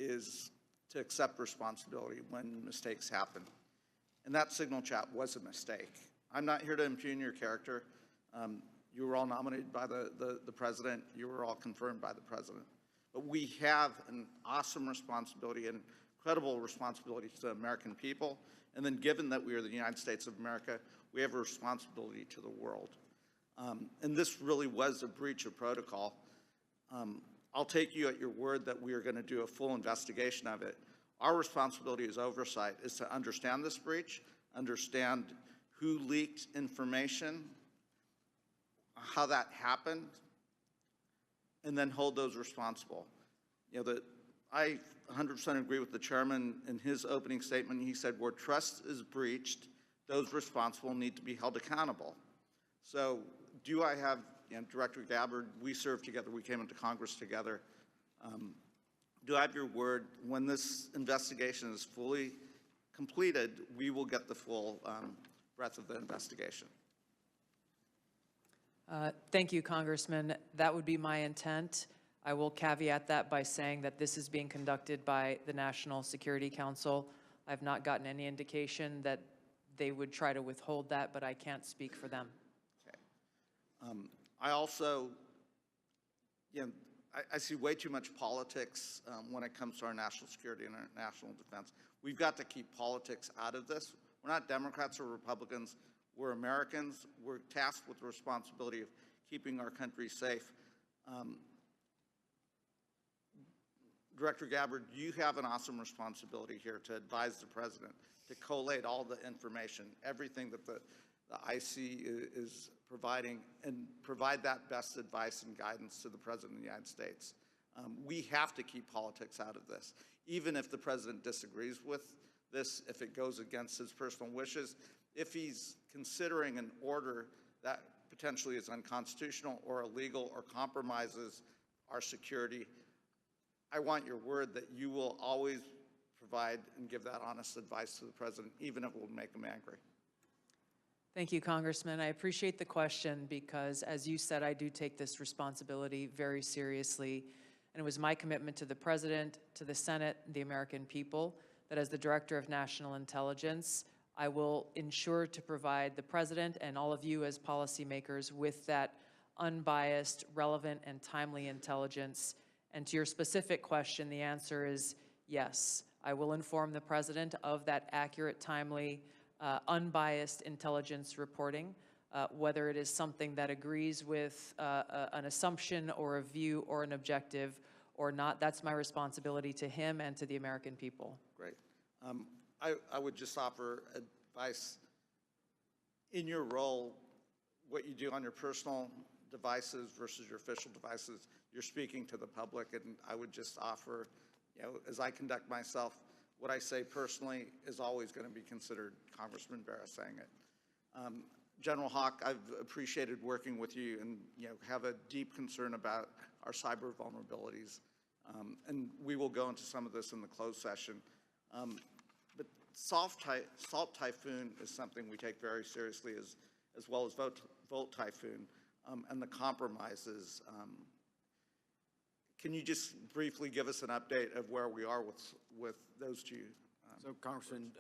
is to accept responsibility when mistakes happen. And that signal chat was a mistake. I'm not here to impugn your character. You were all nominated by the president. You were all confirmed by the president. But we have an awesome responsibility and incredible responsibility to the American people. And then given that we are the United States of America, we have a responsibility to the world. And this really was a breach of protocol. I'll take you at your word that we are going to do a full investigation of it. Our responsibility as oversight is to understand this breach, understand who leaked information, how that happened, and then hold those responsible. You know, I 100% agree with the chairman in his opening statement. He said, where trust is breached, those responsible need to be held accountable. So do I have, you know, Director Gabbard, we served together, we came into Congress together. Do I have your word, when this investigation is fully completed, we will get the full breadth of the investigation? Thank you, Congressman. That would be my intent. I will caveat that by saying that this is being conducted by the National Security Council. I've not gotten any indication that they would try to withhold that, but I can't speak for them. Okay. I also, you know, I see way too much politics when it comes to our national security and our national defense. We've got to keep politics out of this. We're not Democrats or Republicans. We're Americans. We're tasked with the responsibility of keeping our country safe. Director Gabbard, you have an awesome responsibility here to advise the president, to collate all the information, everything that the IC is providing, and provide that best advice and guidance to the President of the United States. We have to keep politics out of this. Even if the President disagrees with this, if it goes against his personal wishes, if he's considering an order that potentially is unconstitutional or illegal or compromises our security, I want your word that you will always provide and give that honest advice to the President, even if it will make him angry. Thank you, Congressman. I appreciate the question because, as you said, I do take this responsibility very seriously. And it was my commitment to the President, to the Senate, the American people, that as the Director of National Intelligence, I will ensure to provide the President and all of you as policymakers with that unbiased, relevant, and timely intelligence. And to your specific question, the answer is yes. I will inform the President of that accurate, timely, unbiased intelligence reporting, whether it is something that agrees with an assumption or a view or an objective or not. That's my responsibility to him and to the American people. Great. I would just offer advice. In your role, what you do on your personal devices versus your official devices, you're speaking to the public, and I would just offer, as I conduct myself, what I say personally is always going to be considered Congressman Barra saying it. General Hawk, I've appreciated working with you and have a deep concern about our cyber vulnerabilities. And we will go into some of this in the closed session. But Salt Typhoon is something we take very seriously, as well as Volt Typhoon and the compromises. Can you just briefly give us an update of where we are with those two? So, Congressman,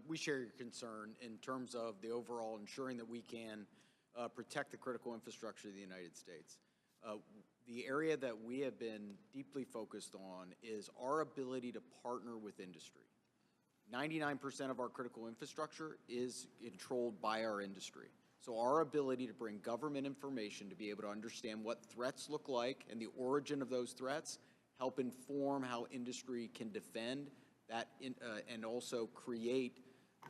we share your concern in terms of the overall ensuring that we can protect the critical infrastructure of the United States. The area that we have been deeply focused on is our ability to partner with industry. 99% of our critical infrastructure is controlled by our industry. So our ability to bring government information to be able to understand what threats look like and the origin of those threats, help inform how industry can defend that and also create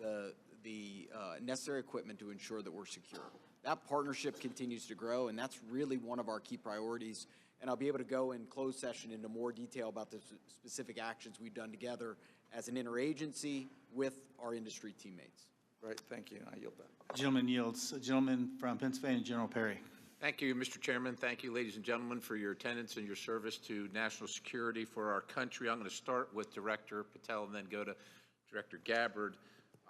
the necessary equipment to ensure that we're secure. That partnership continues to grow, and that's really one of our key priorities. And I'll be able to go in closed session into more detail about the specific actions we've done together as an interagency with our industry teammates. Right, thank you. I yield back. Gentleman yields. Gentleman from Pennsylvania, General Perry. Thank you, Mr. Chairman. Thank you, ladies and gentlemen, for your attendance and your service to national security for our country. I'm going to start with Director Patel and then go to Director Gabbard.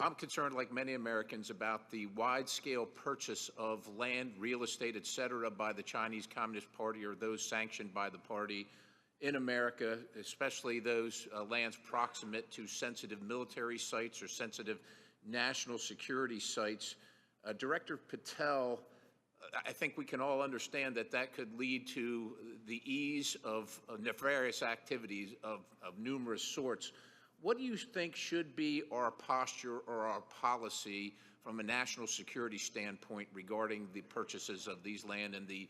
I'm concerned, like many Americans, about the wide-scale purchase of land, real estate, et cetera, by the Chinese Communist Party or those sanctioned by the party in America, especially those lands proximate to sensitive military sites or sensitive national security sites. Director Patel, I think we can all understand that that could lead to the ease of nefarious activities of numerous sorts. What do you think should be our posture or our policy from a national security standpoint regarding the purchases of these land and the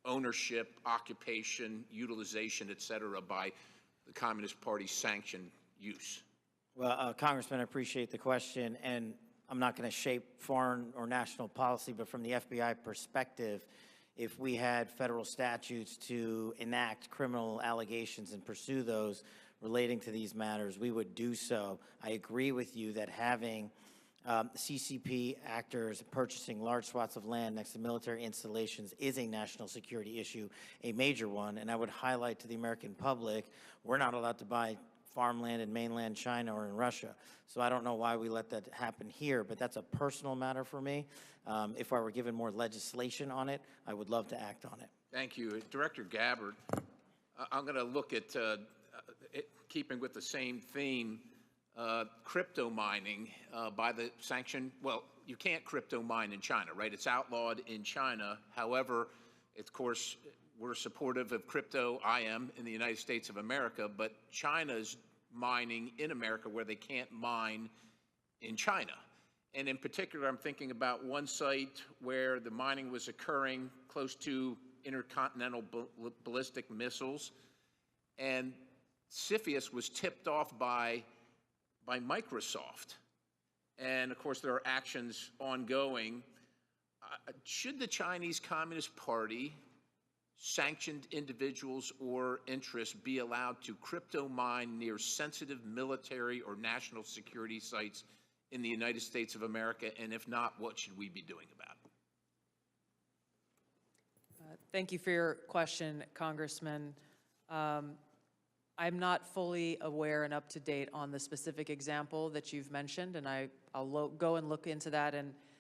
ownership, occupation, utilization, et cetera, by the Communist Party sanctioned use? Well, Congressman, I appreciate the question, and I'm not going to shape foreign or national policy, but from the FBI perspective, if we had federal statutes to enact criminal allegations and pursue those relating to these matters, we would do so. I agree with you that having CCP actors purchasing large swaths of land next to military installations is a national security issue, a major one, and I would highlight to the American public, we're not allowed to buy farmland in mainland China or in Russia. So I don't know why we let that happen here, but that's a personal matter for me. If I were given more legislation on it, I would love to act on it. Thank you. Director Gabbard, I'm going to look at, keeping with the same theme, crypto mining by the sanction. Well, you can't crypto mine in China, right? It's outlawed in China. However, of course, we're supportive of crypto, I am, in the United States of America, but China's mining in America where they can't mine in China. And in particular, I'm thinking about one site where the mining was occurring close to intercontinental ballistic missiles, and CFIUS was tipped off by Microsoft. And of course, there are actions ongoing. Should the Chinese Communist Party, sanctioned individuals or interests, be allowed to crypto mine near sensitive military or national security sites in the United States of America? And if not, what should we be doing about it? Thank you for your question, Congressman. I'm not fully aware and up to date on the specific example that you've mentioned, and I'll go and look into that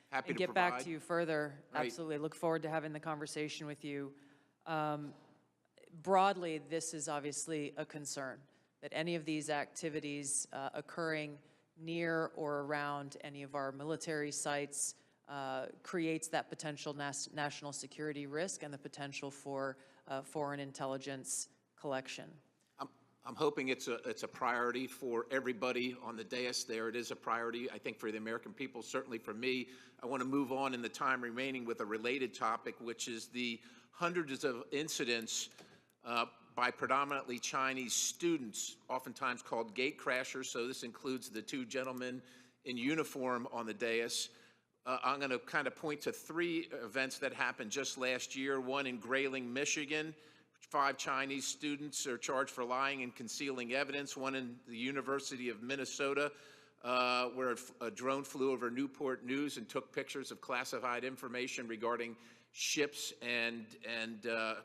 happy and to get back provide. to you further. Right. Absolutely. Look forward to having the conversation with you. Broadly, this is obviously a concern, that any of these activities occurring near or around any of our military sites creates that potential national security risk and the potential for foreign intelligence collection. I'm hoping it's a priority for everybody on the dais there. It is a priority, I think, for the American people, certainly for me. I want to move on in the time remaining with a related topic, which is the hundreds of incidents by predominantly Chinese students, oftentimes called gate crashers. So this includes the two gentlemen in uniform on the dais. I'm going to kind of point to three events that happened just last year. One in Grayling, Michigan. 5 Chinese students are charged for lying and concealing evidence. One in the University of Minnesota, where a drone flew over Newport News and took pictures of classified information regarding ships and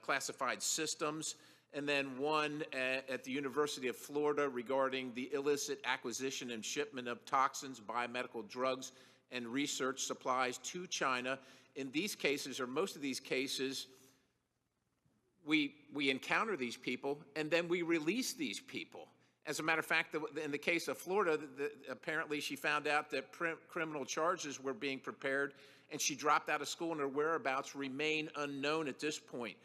classified systems. And then one at the University of Florida regarding the illicit acquisition and shipment of toxins, biomedical drugs, and research supplies to China. In these cases, or most of these cases, we encounter these people and then we release these people. As a matter of fact, in the case of Florida, apparently she found out that criminal charges were being prepared and she dropped out of school and her whereabouts remain unknown at this point.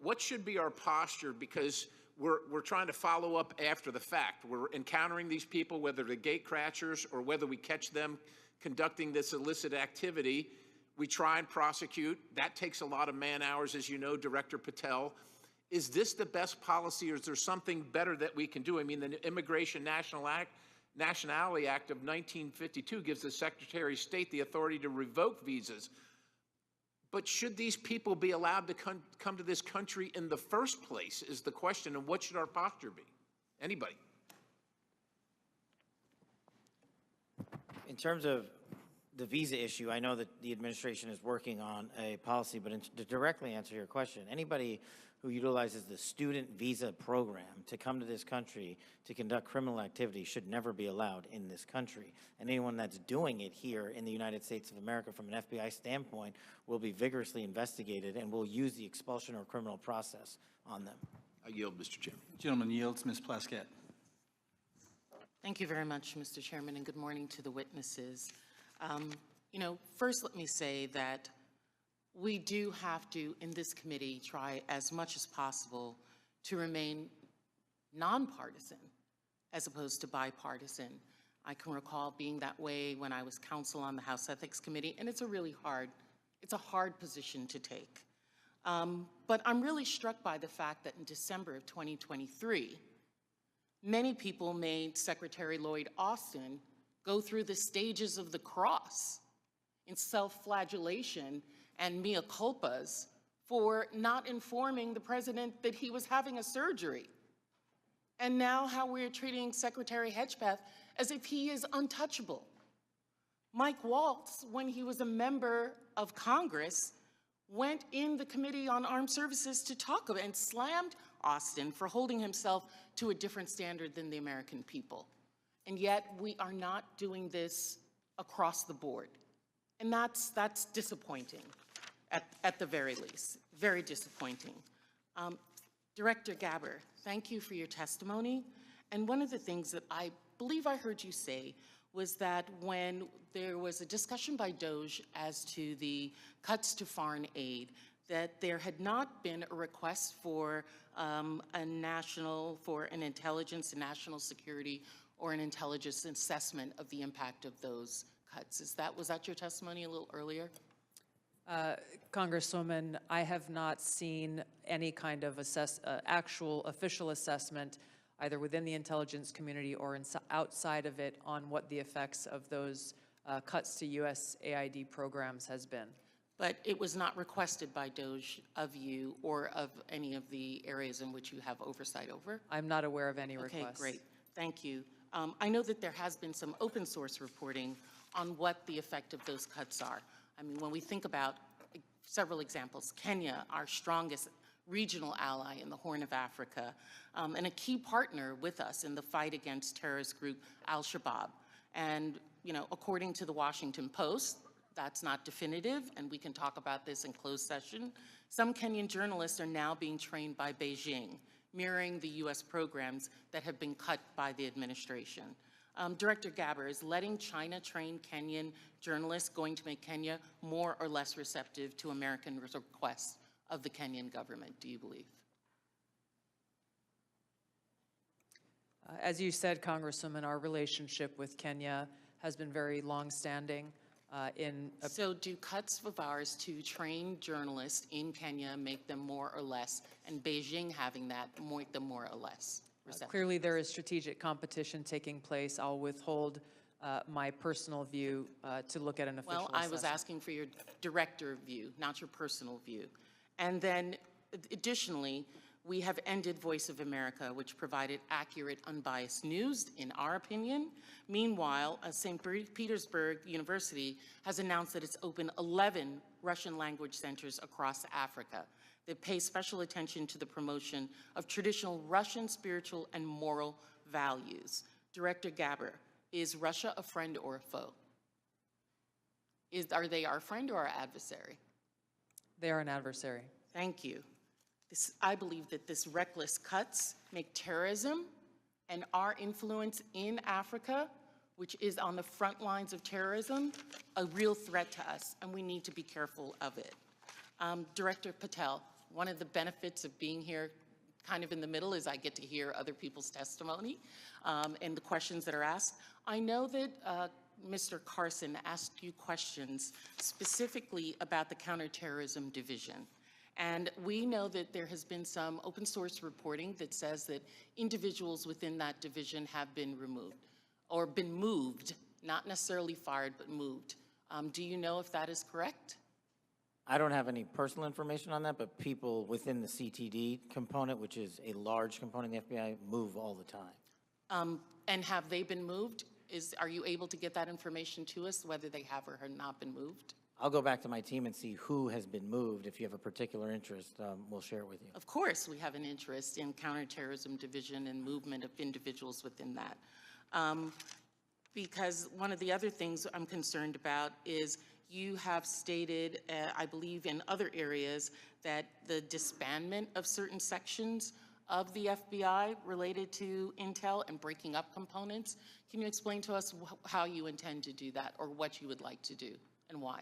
What should be our posture? Because we're trying to follow up after the fact. We're encountering these people, whether they're gate crashers or whether we catch them conducting this illicit activity. We try and prosecute. That takes a lot of man hours, as you know, Director Patel. Is this the best policy, or is there something better that we can do? I mean, the Immigration Nationality Act of 1952 gives the Secretary of State the authority to revoke visas. But should these people be allowed to come to this country in the first place is the question, and what should our posture be? Anybody? In terms of the visa issue, I know that the administration is working on a policy, but to directly answer your question, anybody who utilizes the student visa program to come to this country to conduct criminal activity should never be allowed in this country. And anyone that's doing it here in the United States of America from an FBI standpoint will be vigorously investigated and will use the expulsion or criminal process on them. I yield, Mr. Chairman. Gentleman yields. Ms. Plaskett. Thank you very much, Mr. Chairman, and good morning to the witnesses. First let me say that we do have to, in this committee, try as much as possible to remain nonpartisan as opposed to bipartisan. I can recall being that way when I was counsel on the House Ethics Committee, and it's a hard position to take. But I'm really struck by the fact that in December of 2023, many people made Secretary Lloyd Austin go through the stages of the cross in self-flagellation and mea culpas for not informing the president that he was having a surgery. And now how we're treating Secretary Hedgepeth as if he is untouchable. Mike Waltz, when he was a member of Congress, went in the Committee on Armed Services to talk about and slammed Austin for holding himself to a different standard than the American people. And yet we are not doing this across the board. And that's disappointing, at the very least, very disappointing. Director Gabbard, thank you for your testimony. And one of the things that I believe I heard you say was that when there was a discussion by DOJ as to the cuts to foreign aid, that there had not been a request for an intelligence and national security or an intelligence assessment of the impact of those cuts. Was that your testimony a little earlier? Congresswoman, I have not seen any kind of actual official assessment either within the intelligence community or outside of it on what the effects of those cuts to USAID programs has been. But it was not requested by DOJ of you or of any of the areas in which you have oversight over? I'm not aware of any requests. Okay, great. Thank you. I know that there has been some open source reporting on what the effect of those cuts are. I mean, when we think about several examples, Kenya, our strongest regional ally in the Horn of Africa, and a key partner with us in the fight against terrorist group Al-Shabaab. And according to the Washington Post, that's not definitive, and we can talk about this in closed session. Some Kenyan journalists are now being trained by Beijing, mirroring the U.S. programs that have been cut by the administration. Director Gabbard, is letting China train Kenyan journalists going to make Kenya more or less receptive to American requests of the Kenyan government, do you believe? As you said, Congresswoman, our relationship with Kenya has been very longstanding. So do cuts of ours to train journalists in Kenya make them more or less, and Beijing having that make them more or less receptive? Clearly, there is strategic competition taking place. I'll withhold my personal view to look at an official Well, I was assessment. asking for your director view, not your personal view. And then, additionally, we have ended Voice of America, which provided accurate, unbiased news, in our opinion. Meanwhile, St. Petersburg University has announced that it's opened 11 Russian language centers across Africa that pay special attention to the promotion of traditional Russian spiritual and moral values. Director Gabbard, is Russia a friend or a foe? Are they our friend or our adversary? They are an adversary. Thank you. I believe that this reckless cuts make terrorism and our influence in Africa, which is on the front lines of terrorism, a real threat to us, and we need to be careful of it. Director Patel, one of the benefits of being here kind of in the middle is I get to hear other people's testimony and the questions that are asked. I know that Mr. Carson asked you questions specifically about the Counterterrorism Division. And we know that there has been some open source reporting that says that individuals within that division have been removed or been moved, not necessarily fired, but moved. Do you know if that is correct? I don't have any personal information on that, but people within the CTD component, which is a large component of the FBI, move all the time. And have they been moved? Are you able to get that information to us, whether they have or have not been moved? I'll go back to my team and see who has been moved. If you have a particular interest, we'll share it with you. Of course, we have an interest in Counterterrorism Division and movement of individuals within that. Because one of the other things I'm concerned about is you have stated, I believe in other areas, that the disbandment of certain sections of the FBI related to intel and breaking up components. Can you explain to us how you intend to do that or what you would like to do and why?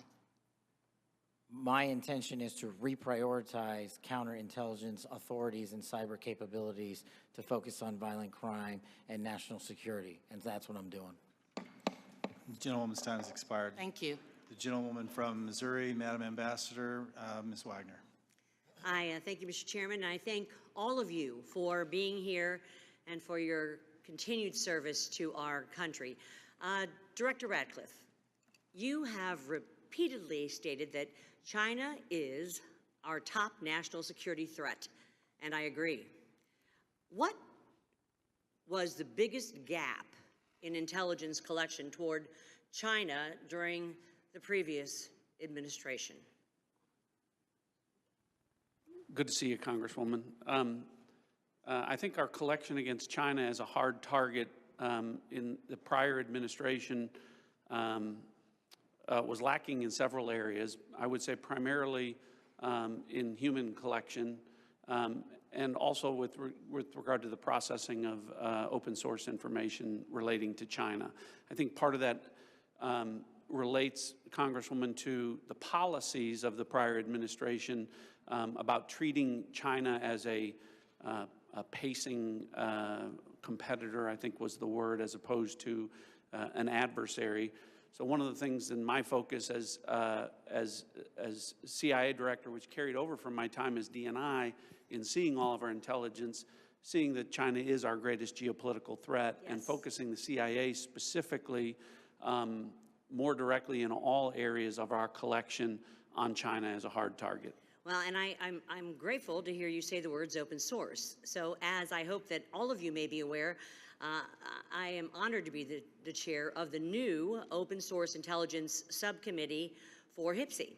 My intention is to reprioritize counterintelligence authorities and cyber capabilities to focus on violent crime and national security, and that's what I'm doing. The gentlewoman's time has expired. Thank you. The gentlewoman from Missouri, Madam Ambassador, Ms. Wagner. Thank you, Mr. Chairman, and I thank all of you for being here and for your continued service to our country. Director Ratcliffe, you have repeatedly stated that China is our top national security threat, and I agree. What was the biggest gap in intelligence collection toward China during the previous administration? Good to see you, Congresswoman. I think our collection against China as a hard target in the prior administration was lacking in several areas. I would say primarily in human collection and also with regard to the processing of open source information relating to China. I think part of that relates, Congresswoman, to the policies of the prior administration about treating China as a pacing competitor, I think was the word, as opposed to an adversary. So one of the things in my focus as CIA director, which carried over from my time as DNI, in seeing all of our intelligence, seeing that China is our greatest geopolitical threat, and focusing the CIA specifically more directly in all areas of our collection on China as a hard target. Well, and I'm grateful to hear you say the words open source. So as I hope that all of you may be aware, I am honored to be the chair of the new Open Source Intelligence Subcommittee for HPSI.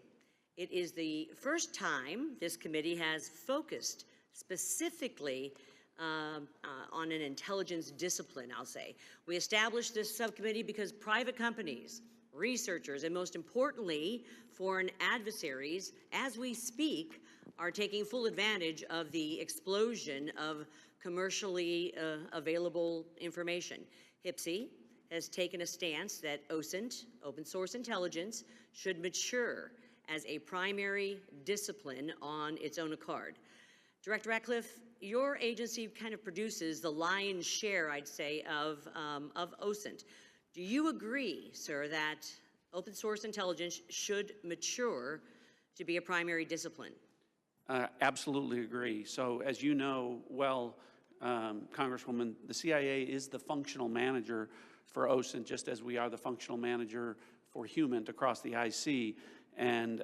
It is the first time this committee has focused specifically on an intelligence discipline, I'll say. We established this subcommittee because private companies, researchers, and most importantly, foreign adversaries, as we speak, are taking full advantage of the explosion of commercially available information. HPSI has taken a stance that OSINT, open source intelligence, should mature as a primary discipline on its own accord. Director Ratcliffe, your agency kind of produces the lion's share, I'd say, of OSINT. Do you agree, sir, that open source intelligence should mature to be a primary discipline? Absolutely agree. So as you know well, Congresswoman, the CIA is the functional manager for OSINT, just as we are the functional manager for HUMINT across the IC. And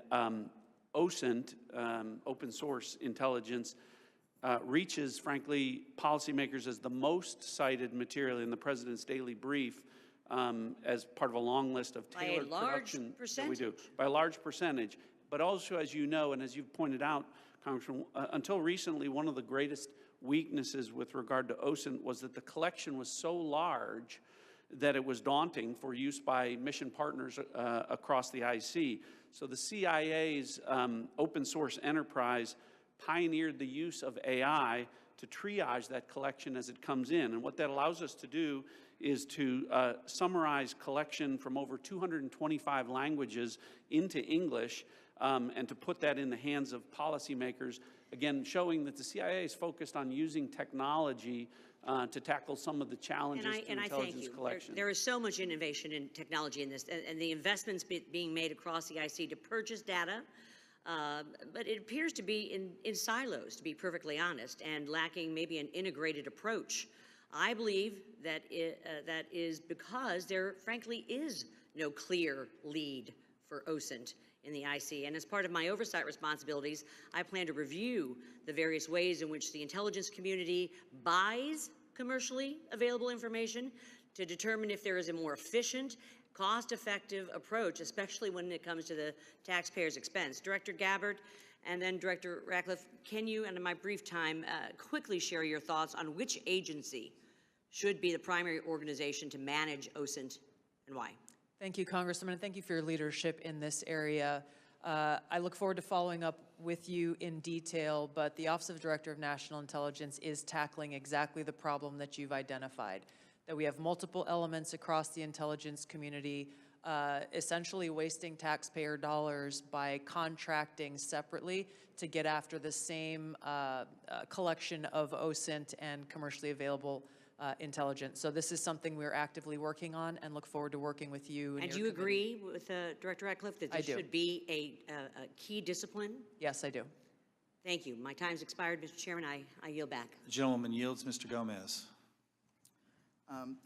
OSINT, open source intelligence, reaches, frankly, policymakers as the most cited material in the President's daily brief as part of a long list of tailored production that we do. By a large percentage. But also, as you know, and as you've pointed out, Congressman, until recently, one of the greatest weaknesses with regard to OSINT was that the collection was so large that it was daunting for use by mission partners across the IC. So the CIA's open source enterprise pioneered the use of AI to triage that collection as it comes in. And what that allows us to do is to summarize collection from over 225 languages into English and to put that in the hands of policymakers, again, showing that the CIA is focused on using technology to tackle some of the challenges to intelligence collection. There is so much innovation in technology in this, and the investments being made across the IC to purchase data, but it appears to be in silos, to be perfectly honest, and lacking maybe an integrated approach. I believe that that is because there, frankly, is no clear lead for OSINT in the IC. And as part of my oversight responsibilities, I plan to review the various ways in which the intelligence community buys commercially available information to determine if there is a more efficient, cost-effective approach, especially when it comes to the taxpayer's expense. Director Gabbard and then Director Ratcliffe, can you, and in my brief time, quickly share your thoughts on which agency should be the primary organization to manage OSINT and why? Thank you, Congressman, and thank you for your leadership in this area. I look forward to following up with you in detail, but the Office of Director of National Intelligence is tackling exactly the problem that you've identified, that we have multiple elements across the intelligence community essentially wasting taxpayer dollars by contracting separately to get after the same collection of OSINT and commercially available intelligence. So this is something we're actively working on and look forward to working with you. And do you agree with Director Ratcliffe that this should be a key discipline? Yes, I do. Thank you. My time's expired, Mr. Chairman. I yield back. The gentleman yields. Mr. Gomez.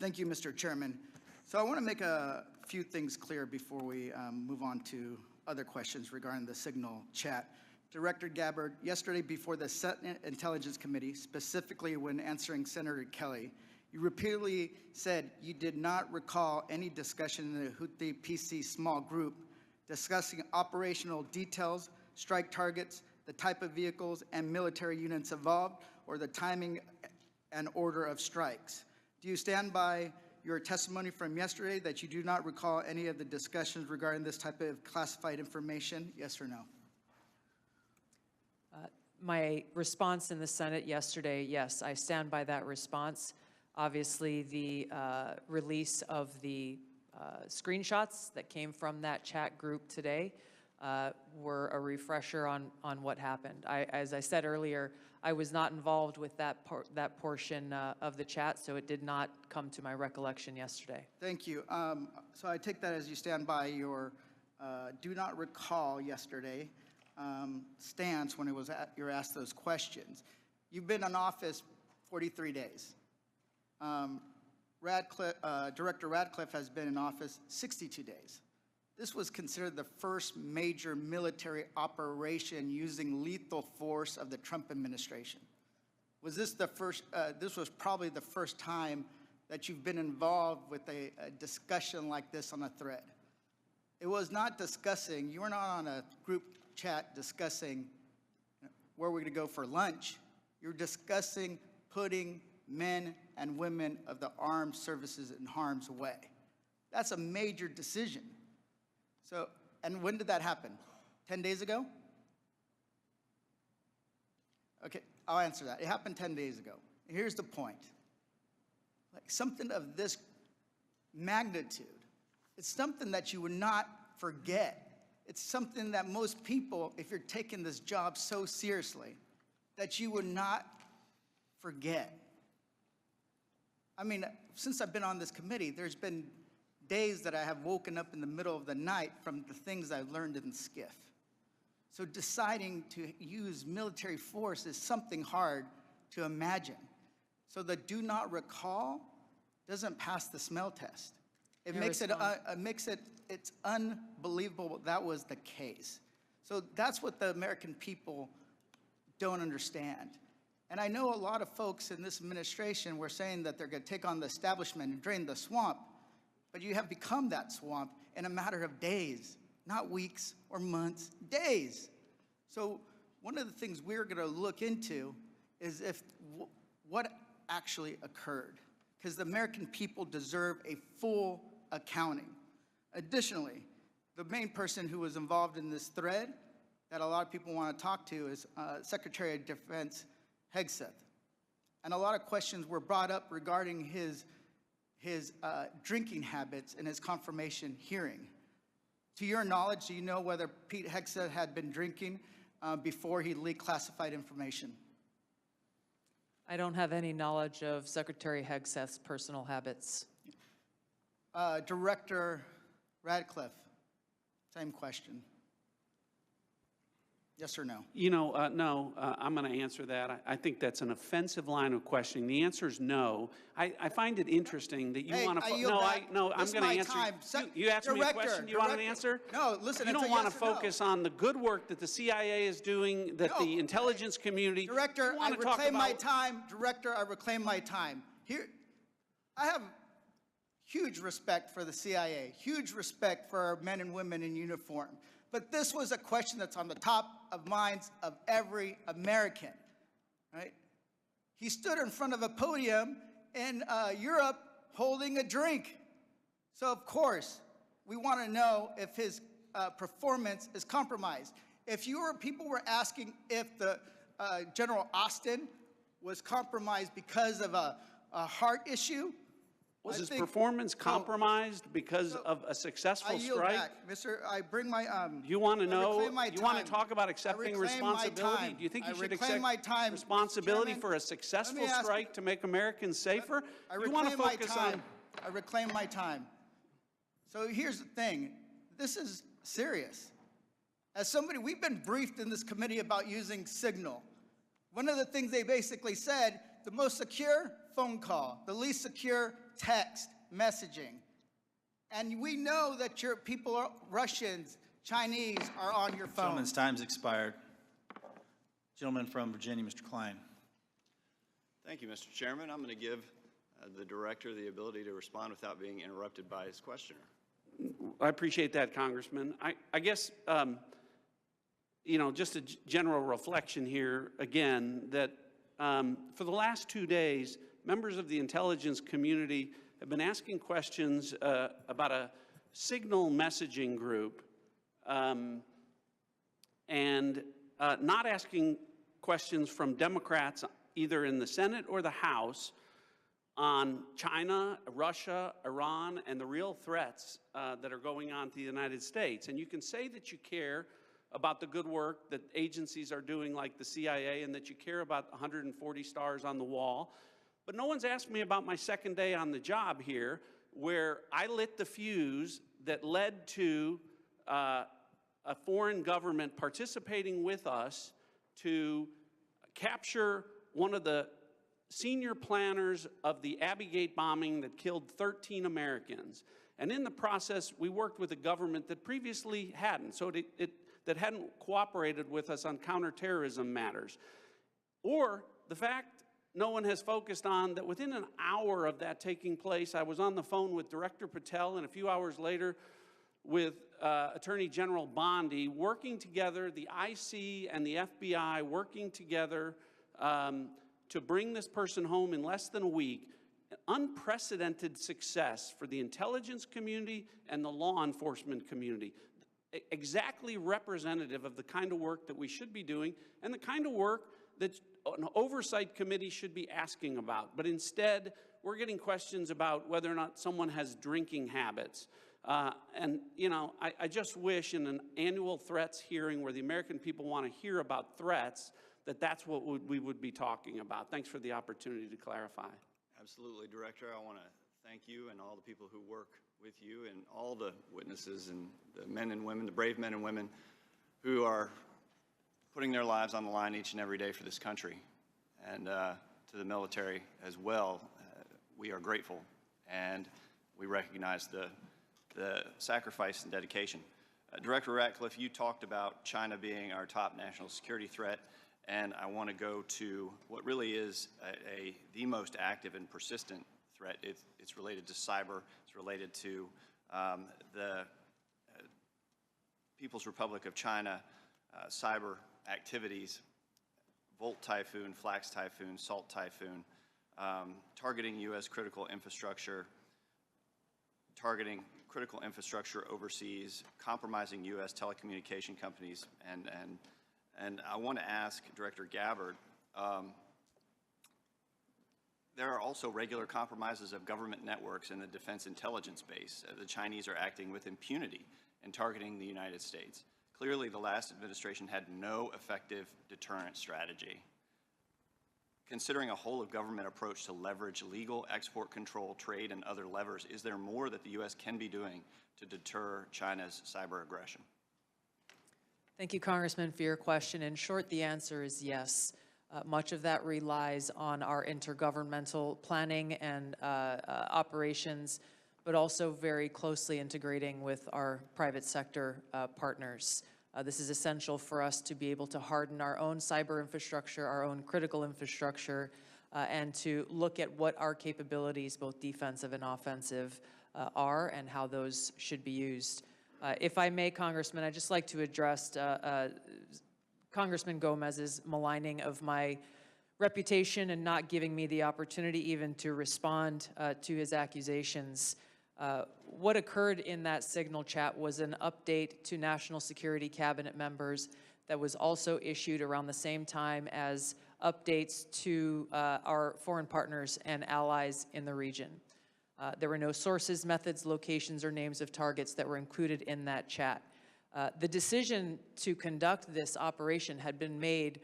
Thank you, Mr. Chairman. So I want to make a few things clear before we move on to other questions regarding the Signal chat. Director Gabbard, yesterday before the Senate Intelligence Committee, specifically when answering Senator Kelly, you repeatedly said you did not recall any discussion in the Houthi PC small group discussing operational details, strike targets, the type of vehicles and military units involved, or the timing and order of strikes. Do you stand by your testimony from yesterday that you do not recall any of the discussions regarding this type of classified information? Yes or no? My response in the Senate yesterday, yes, I stand by that response. Obviously, the release of the screenshots that came from that chat group today were a refresher on what happened. As I said earlier, I was not involved with that portion of the chat, so it did not come to my recollection yesterday. Thank you. So I take that as you stand by your do not recall yesterday stance when you're asked those questions. You've been in office 43 days. Director Ratcliffe has been in office 62 days. This was considered the first major military operation using lethal force of the Trump administration. Was this the first, this was probably the first time that you've been involved with a discussion like this on a thread. It was not discussing, you were not on a group chat discussing where we're going to go for lunch. You're discussing putting men and women of the armed services in harm's way. That's a major decision. So, and when did that happen? 10 days ago? Okay, I'll answer that. It happened 10 days ago. Here's the point. Like something of this magnitude, it's something that you would not forget. It's something that most people, if you're taking this job so seriously, that you would not forget. I mean, since I've been on this committee, there's been days that I have woken up in the middle of the night from the things I've learned in SCIF. So deciding to use military force is something hard to imagine. So the do not recall doesn't pass the smell test. It makes it's unbelievable that was the case. So that's what the American people don't understand. And I know a lot of folks in this administration were saying that they're going to take on the establishment and drain the swamp, but you have become that swamp in a matter of days, not weeks or months, days. So one of the things we're going to look into is what actually occurred, because the American people deserve a full accounting. Additionally, the main person who was involved in this thread that a lot of people want to talk to is Secretary of Defense Hegseth. And a lot of questions were brought up regarding his drinking habits in his confirmation hearing. To your knowledge, do you know whether Pete Hegseth had been drinking before he leaked classified information? I don't have any knowledge of Secretary Hegseth's personal habits. Director Radcliffe, same question. Yes or no? You know, no, I'm going to answer that. I think that's an offensive line of questioning. The answer is no. I find it interesting that you want to. I'm going to answer. You asked me a question. Do you want an answer? No, listen. You don't want to focus on the good work that the CIA is doing, that the intelligence community. Director, I reclaim my time. Director, I reclaim my time. Here, I have huge respect for the CIA, huge respect for our men and women in uniform. But this was a question that's on the top of minds of every American, right? He stood in front of a podium in Europe holding a drink. So of course, we want to know if his performance is compromised. If people were asking if the General Austin was compromised because of a heart issue, was his performance compromised because of a successful strike? I yield back. I bring my, you want to know, you want to talk about accepting responsibility? Do you think you should accept responsibility for a successful strike to make Americans safer? You want to focus on. I reclaim my time. So here's the thing. This is serious. As somebody, we've been briefed in this committee about using Signal. One of the things they basically said, the most secure phone call, the least secure text messaging. And we know that your people are Russians, Chinese are on your phone. Gentleman's time's expired. Gentleman from Virginia, Mr. Klein. Thank you, Mr. Chairman. I'm going to give the director the ability to respond without being interrupted by his questioner. I appreciate that, Congressman. I guess, you know, just a general reflection here, again, that for the last 2 days, members of the intelligence community have been asking questions about a Signal messaging group and not asking questions from Democrats either in the Senate or the House on China, Russia, Iran, and the real threats that are going on to the United States. And you can say that you care about the good work that agencies are doing like the CIA and that you care about 140 stars on the wall. But no one's asked me about my second day on the job here, where I lit the fuse that led to a foreign government participating with us to capture one of the senior planners of the Abbey Gate bombing that killed 13 Americans. And in the process, we worked with a government that previously hadn't, that hadn't cooperated with us on counterterrorism matters. Or the fact no one has focused on that within an hour of that taking place, I was on the phone with Director Patel and a few hours later with Attorney General Bondi, working together, the IC and the FBI working together to bring this person home in less than a week, unprecedented success for the intelligence community and the law enforcement community. Exactly representative of the kind of work that we should be doing and the kind of work that an oversight committee should be asking about. But instead, we're getting questions about whether or not someone has drinking habits. And, you know, I just wish in an annual threats hearing where the American people want to hear about threats, that's what we would be talking about. Thanks for the opportunity to clarify. Absolutely, Director. I want to thank you and all the people who work with you and all the witnesses and the men and women, the brave men and women who are putting their lives on the line each and every day for this country. And to the military as well, we are grateful and we recognize the sacrifice and dedication. Director Ratcliffe, you talked about China being our top national security threat, and I want to go to what really is the most active and persistent threat. It's related to cyber. It's related to the People's Republic of China cyber activities, Volt Typhoon, Flax Typhoon, Salt Typhoon, targeting U.S. critical infrastructure, targeting critical infrastructure overseas, compromising U.S. telecommunication companies, and I want to ask Director Gabbard, there are also regular compromises of government networks in the defense intelligence base. The Chinese are acting with impunity and targeting the United States. Clearly, the last administration had no effective deterrent strategy. Considering a whole-of-government approach to leverage legal export control, trade, and other levers, is there more that the U.S. can be doing to deter China's cyber aggression? Thank you, Congressman, for your question. In short, the answer is yes. Much of that relies on our intergovernmental planning and operations, but also very closely integrating with our private sector partners. This is essential for us to be able to harden our own cyber infrastructure, our own critical infrastructure, and to look at what our capabilities, both defensive and offensive, are and how those should be used. If I may, Congressman, I'd just like to address Congressman Gomez's maligning of my reputation and not giving me the opportunity even to respond to his accusations. What occurred in that signal chat was an update to National Security Cabinet members that was also issued around the same time as updates to our foreign partners and allies in the region. There were no sources, methods, locations, or names of targets that were included in that chat. The decision to conduct this operation had been made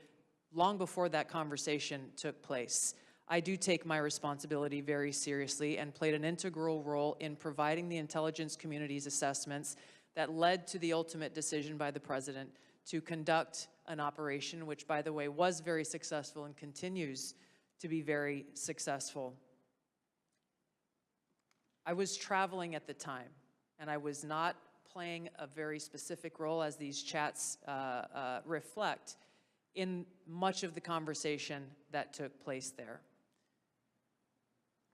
long before that conversation took place. I do take my responsibility very seriously and played an integral role in providing the intelligence community's assessments that led to the ultimate decision by the President to conduct an operation, which, by the way, was very successful and continues to be very successful. I was traveling at the time, and I was not playing a very specific role, as these chats reflect, in much of the conversation that took place there.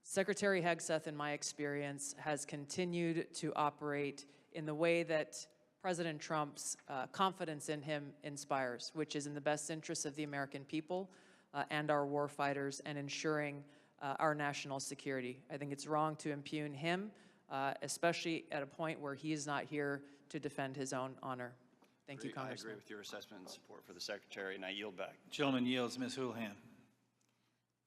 Secretary Hegseth, in my experience, has continued to operate in the way that President Trump's confidence in him inspires, which is in the best interests of the American people and our war fighters and ensuring our national security. I think it's wrong to impugn him, especially at a point where he is not here to defend his own honor. Thank you, Congressman. I agree with your assessment and support for the Secretary, and I yield back. Gentleman yields. Ms. Houlihan.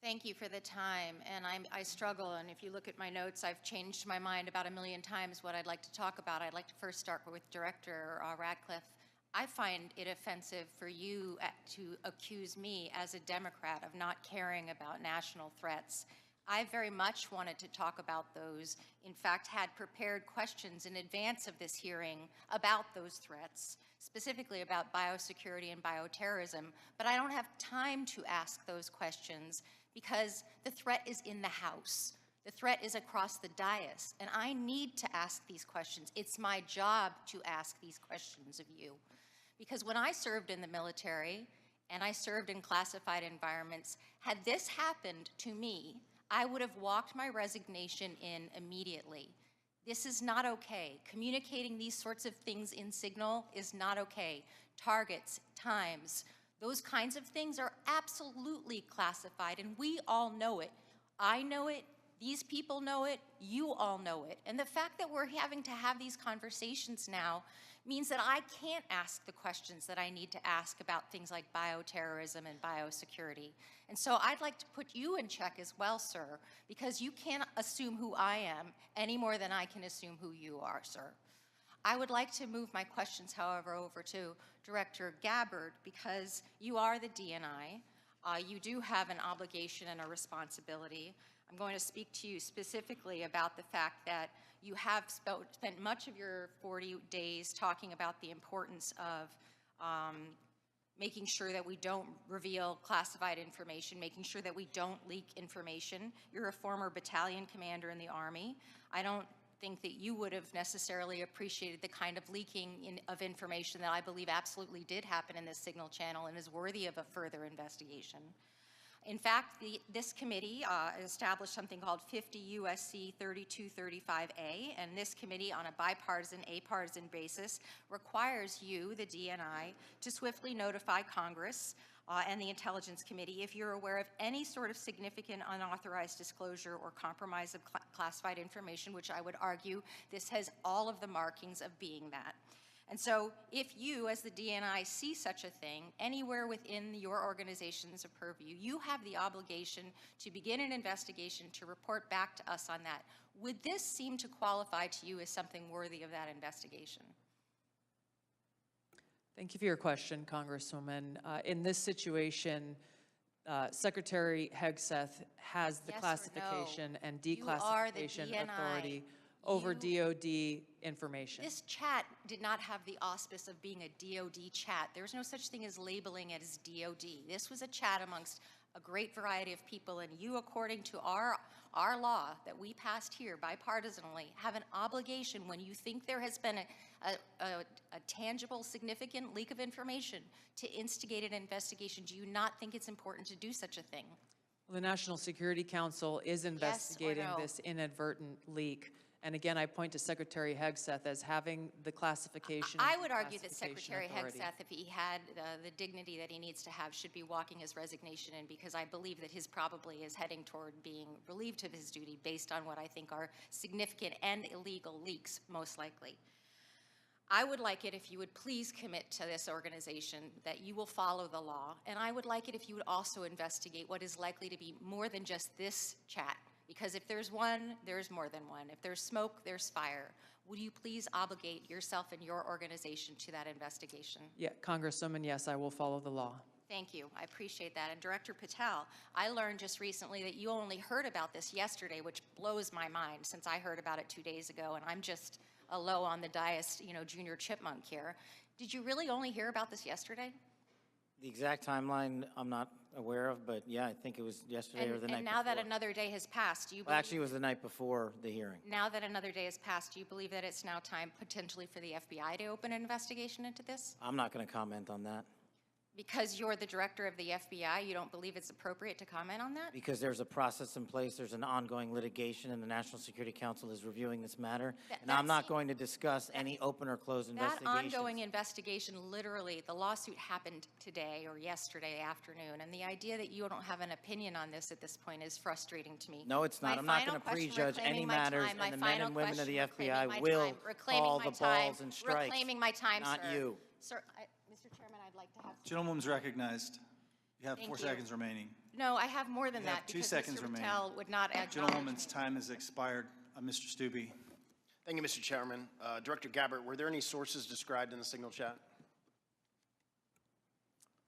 Thank you for the time, and I struggle, and if you look at my notes, I've changed my mind about 1,000,000 times what I'd like to talk about. I'd like to first start with Director Ratcliffe. I find it offensive for you to accuse me as a Democrat of not caring about national threats. I very much wanted to talk about those, in fact, had prepared questions in advance of this hearing about those threats, specifically about biosecurity and bioterrorism, but I don't have time to ask those questions because the threat is in the House. The threat is across the dais, and I need to ask these questions. It's my job to ask these questions of you. Because when I served in the military, and I served in classified environments, had this happened to me, I would have walked my resignation in immediately. This is not okay. Communicating these sorts of things in signal is not okay. Targets, times, Those kinds of things are absolutely classified, and we all know it. I know it, these people know it, you all know it. And the fact that we're having to have these conversations now means that I can't ask the questions that I need to ask about things like bioterrorism and biosecurity. And so I'd like to put you in check as well, sir, because you can't assume who I am any more than I can assume who you are, sir. I would like to move my questions, however, over to Director Gabbard, because you are the DNI. You do have an obligation and a responsibility. I'm going to speak to you specifically about the fact that you have spent much of your 40 days talking about the importance of making sure that we don't reveal classified information, making sure that we don't leak information. You're a former battalion commander in the Army. I don't think that you would have necessarily appreciated the kind of leaking of information that I believe absolutely did happen in this signal channel and is worthy of a further investigation. In fact, this committee established something called 50 U.S.C. 3235A, and this committee, on a bipartisan, apartisan basis, requires you, the DNI, to swiftly notify Congress and the Intelligence Committee if you're aware of any sort of significant unauthorized disclosure or compromise of classified information, which I would argue this has all of the markings of being that. And so if you, as the DNI, see such a thing anywhere within your organization's purview, you have the obligation to begin an investigation to report back to us on that. Would this seem to qualify to you as something worthy of that investigation? Thank you for your question, Congresswoman. In this situation, Secretary Hegseth has the Yes or classification no? and You are the declassification DNI. authority over DOD information. This chat did not have the auspice of being a DOD chat. There's no such thing as labeling it as DOD. This was a chat amongst a great variety of people, and you, according to our law that we passed here bipartisanly, have an obligation when you think there has been a tangible, significant leak of information to instigate an investigation. Do you not think it's important to do such a thing? Well, the National Security Council is investigating no? this inadvertent leak. And again, I point to Secretary Hegseth as having the classification. I and would argue that declassification Secretary authority. Hegseth, if he had the dignity that he needs to have, should be walking his resignation in, because I believe that his probably is heading toward being relieved of his duty based on what I think are significant and illegal leaks, most likely. I would like it if you would please commit to this organization that you will follow the law, and I would like it if you would also investigate what is likely to be more than just this chat. Because if there's one, there's more than one. If there's smoke, there's fire. Would you please obligate yourself and your organization to that investigation? Yeah, Congresswoman, yes, I will follow the law. Thank you. I appreciate that. And Director Patel, I learned just recently that you only heard about this yesterday, which blows my mind since I heard about it 2 days ago, and I'm just a low on the dais, junior chipmunk here. Did you really only hear about this yesterday? The exact timeline I'm not aware of, but yeah, I think it was yesterday or the night And now before. that another day has passed, do you Well, believe, actually, it was the night before the hearing. now that another day has passed, do you believe that it's now time potentially for the FBI to open an investigation into this? I'm not going to comment on that Because you're the director of the FBI, you don't believe it's appropriate to comment on that? because there's a process in place. There's an ongoing litigation, and the National Security Council is reviewing this matter. And I'm not going to discuss any open or closed That investigations. ongoing investigation, literally, the lawsuit happened today or yesterday afternoon, and the idea that you don't have an opinion on this at this point is frustrating to me. No, it's not. My I'm not final going to question, prejudge any reclaiming my matters, time, my and the men final and women of question, the reclaiming FBI my will time, reclaiming call my the time, balls and strikes. reclaiming my time, not sir. you. Sir, Mr. Chairman, I'd like to have. Gentlewoman's recognized. You have Thank 4 you. seconds remaining. No, I have more than You have that 2 because seconds Mr. remaining. Patel would not acknowledge Gentlewoman's time has expired. Mr. Stubbe. Thank you, Mr. Chairman. Director Gabbard, were there any sources described in the signal chat?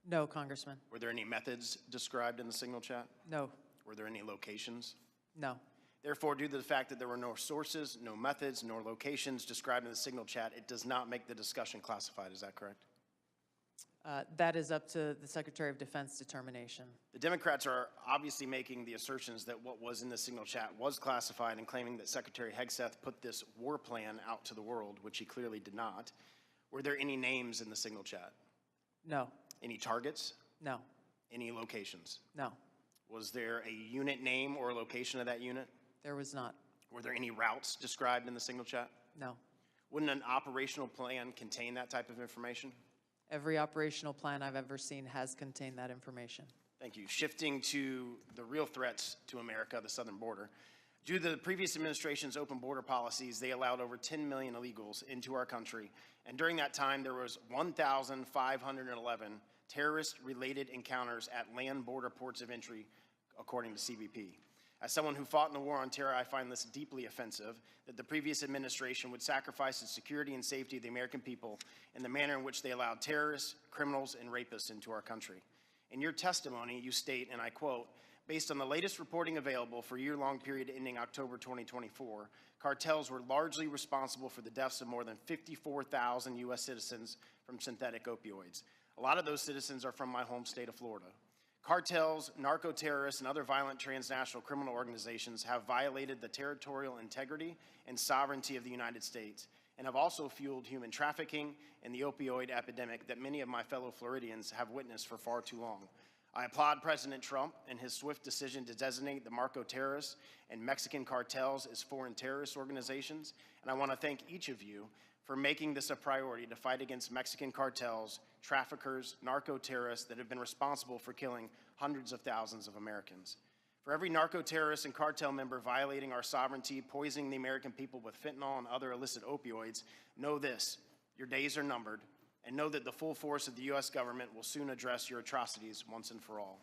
No, Congressman. Were there any methods described in the signal chat? No. Were there any locations? No. Therefore, due to the fact that there were no sources, no methods, nor locations described in the signal chat, it does not make the discussion classified. Is that correct? That is up to the Secretary of Defense determination. The Democrats are obviously making the assertions that what was in the signal chat was classified and claiming that Secretary Hegseth put this war plan out to the world, which he clearly did not. Were there any names in the signal chat? No. Any targets? No. Any locations? No. Was there a unit name or location of that unit? There was not. Were there any routes described in the signal chat? No. Wouldn't an operational plan contain that type of information? Every operational plan I've ever seen has contained that information. Thank you. Shifting to the real threats to America, the southern border. Due to the previous administration's open border policies, they allowed over 10 million illegals into our country. And during that time, there was 1,511 terrorist-related encounters at land border ports of entry, according to CBP. As someone who fought in the war on terror, I find this deeply offensive that the previous administration would sacrifice the security and safety of the American people in the manner in which they allowed terrorists, criminals, and rapists into our country. In your testimony, you state, and I quote, "Based on the latest reporting available for a year-long period ending October 2024, cartels were largely responsible for the deaths of more than 54,000 U.S. citizens from synthetic opioids. A lot of those citizens are from my home state of Florida. Cartels, narco-terrorists, and other violent transnational criminal organizations have violated the territorial integrity and sovereignty of the United States and have also fueled human trafficking and the opioid epidemic that many of my fellow Floridians have witnessed for far too long. I applaud President Trump and his swift decision to designate the narco-terrorists and Mexican cartels as foreign terrorist organizations, and I want to thank each of you for making this a priority to fight against Mexican cartels, traffickers, narco-terrorists that have been responsible for killing hundreds of thousands of Americans. For every narco-terrorist and cartel member violating our sovereignty, poisoning the American people with fentanyl and other illicit opioids, know this: your days are numbered, and know that the full force of the U.S. government will soon address your atrocities once and for all.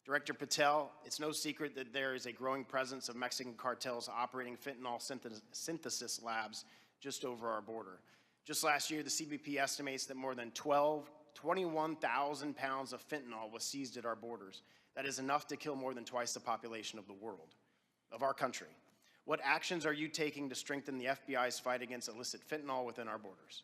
Director Patel, it's no secret that there is a growing presence of Mexican cartels operating fentanyl synthesis labs just over our border. Just last year, the CBP estimates that more than 21,000 pounds of fentanyl was seized at our borders. That is enough to kill more than twice the population of the world, of our country. What actions are you taking to strengthen the FBI's fight against illicit fentanyl within our borders?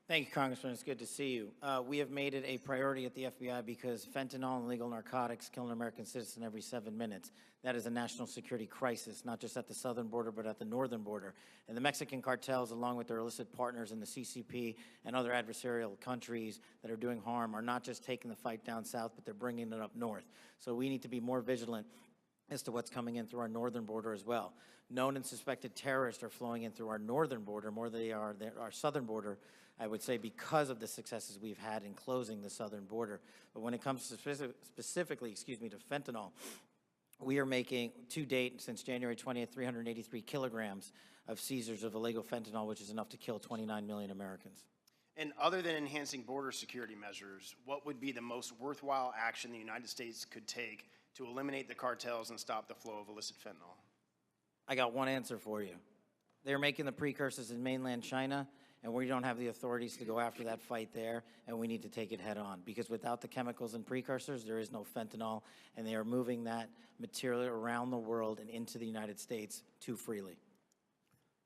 Thank you, Congressman. It's good to see you. We have made it a priority at the FBI because fentanyl and illegal narcotics kill an American citizen every 7 minutes. That is a national security crisis, not just at the southern border, but at the northern border. And the Mexican cartels, along with their illicit partners in the CCP and other adversarial countries that are doing harm, are not just taking the fight down south, but they're bringing it up north. So we need to be more vigilant as to what's coming in through our northern border as well. Known and suspected terrorists are flowing in through our northern border more than they are our southern border, I would say, because of the successes we've had in closing the southern border. But when it comes to specifically to fentanyl, we are making, to date, since January 20th, 383 kilograms of seizures of illegal fentanyl, which is enough to kill 29 million Americans. And other than enhancing border security measures, what would be the most worthwhile action the United States could take to eliminate the cartels and stop the flow of illicit fentanyl? I got one answer for you. They're making the precursors in mainland China, and we don't have the authorities to go after that fight there, and we need to take it head on, because without the chemicals and precursors, there is no fentanyl, and they are moving that material around the world and into the United States too freely.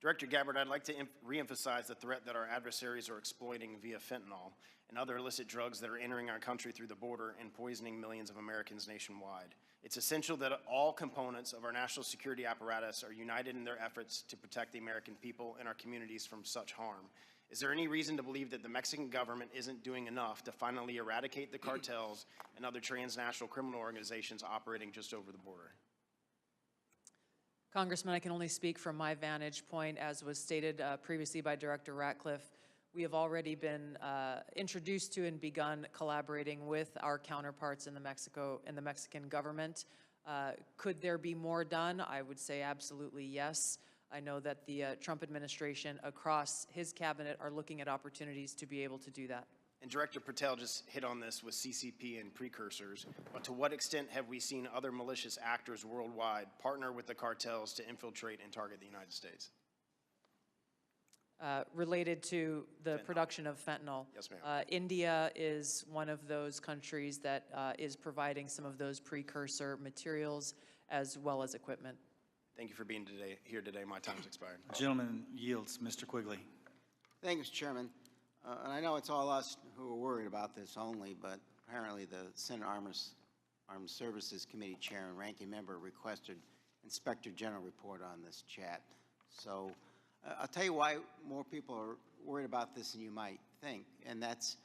Director Gabbard, I'd like to reemphasize the threat that our adversaries are exploiting via fentanyl and other illicit drugs that are entering our country through the border and poisoning millions of Americans nationwide. It's essential that all components of our national security apparatus are united in their efforts to protect the American people and our communities from such harm. Is there any reason to believe that the Mexican government isn't doing enough to finally eradicate the cartels and other transnational criminal organizations operating just over the border? Congressman, I can only speak from my vantage point. As was stated previously by Director Ratcliffe, we have already been introduced to and begun collaborating with our counterparts in the Mexican government. Could there be more done? I would say absolutely yes. I know that the Trump administration across his cabinet are looking at opportunities to be able to do that. And Director Patel just hit on this with CCP and precursors, but to what extent have we seen other malicious actors worldwide partner with the cartels to infiltrate and target the United States? Related to the production of fentanyl. Yes, ma'am. India is one of those countries that is providing some of those precursor materials as well as equipment. Thank you for being here today. My time's expired. Gentleman yields. Mr. Quigley. Thank you, Mr. Chairman. And I know it's all us who are worried about this only, but apparently the Senate Armed Services Committee Chair and Ranking Member requested Inspector General report on this chat. So I'll tell you why more people are worried about this than you might think, and that's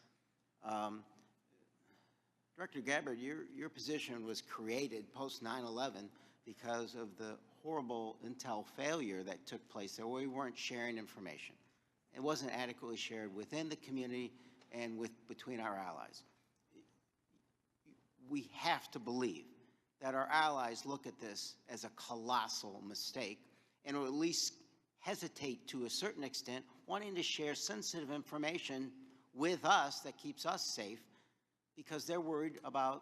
Director Gabbard, your position was created post 9/11 because of the horrible intel failure that took place there where we weren't sharing information. It wasn't adequately shared within the community and between our allies. We have to believe that our allies look at this as a colossal mistake and or at least hesitate to a certain extent, wanting to share sensitive information with us that keeps us safe because they're worried about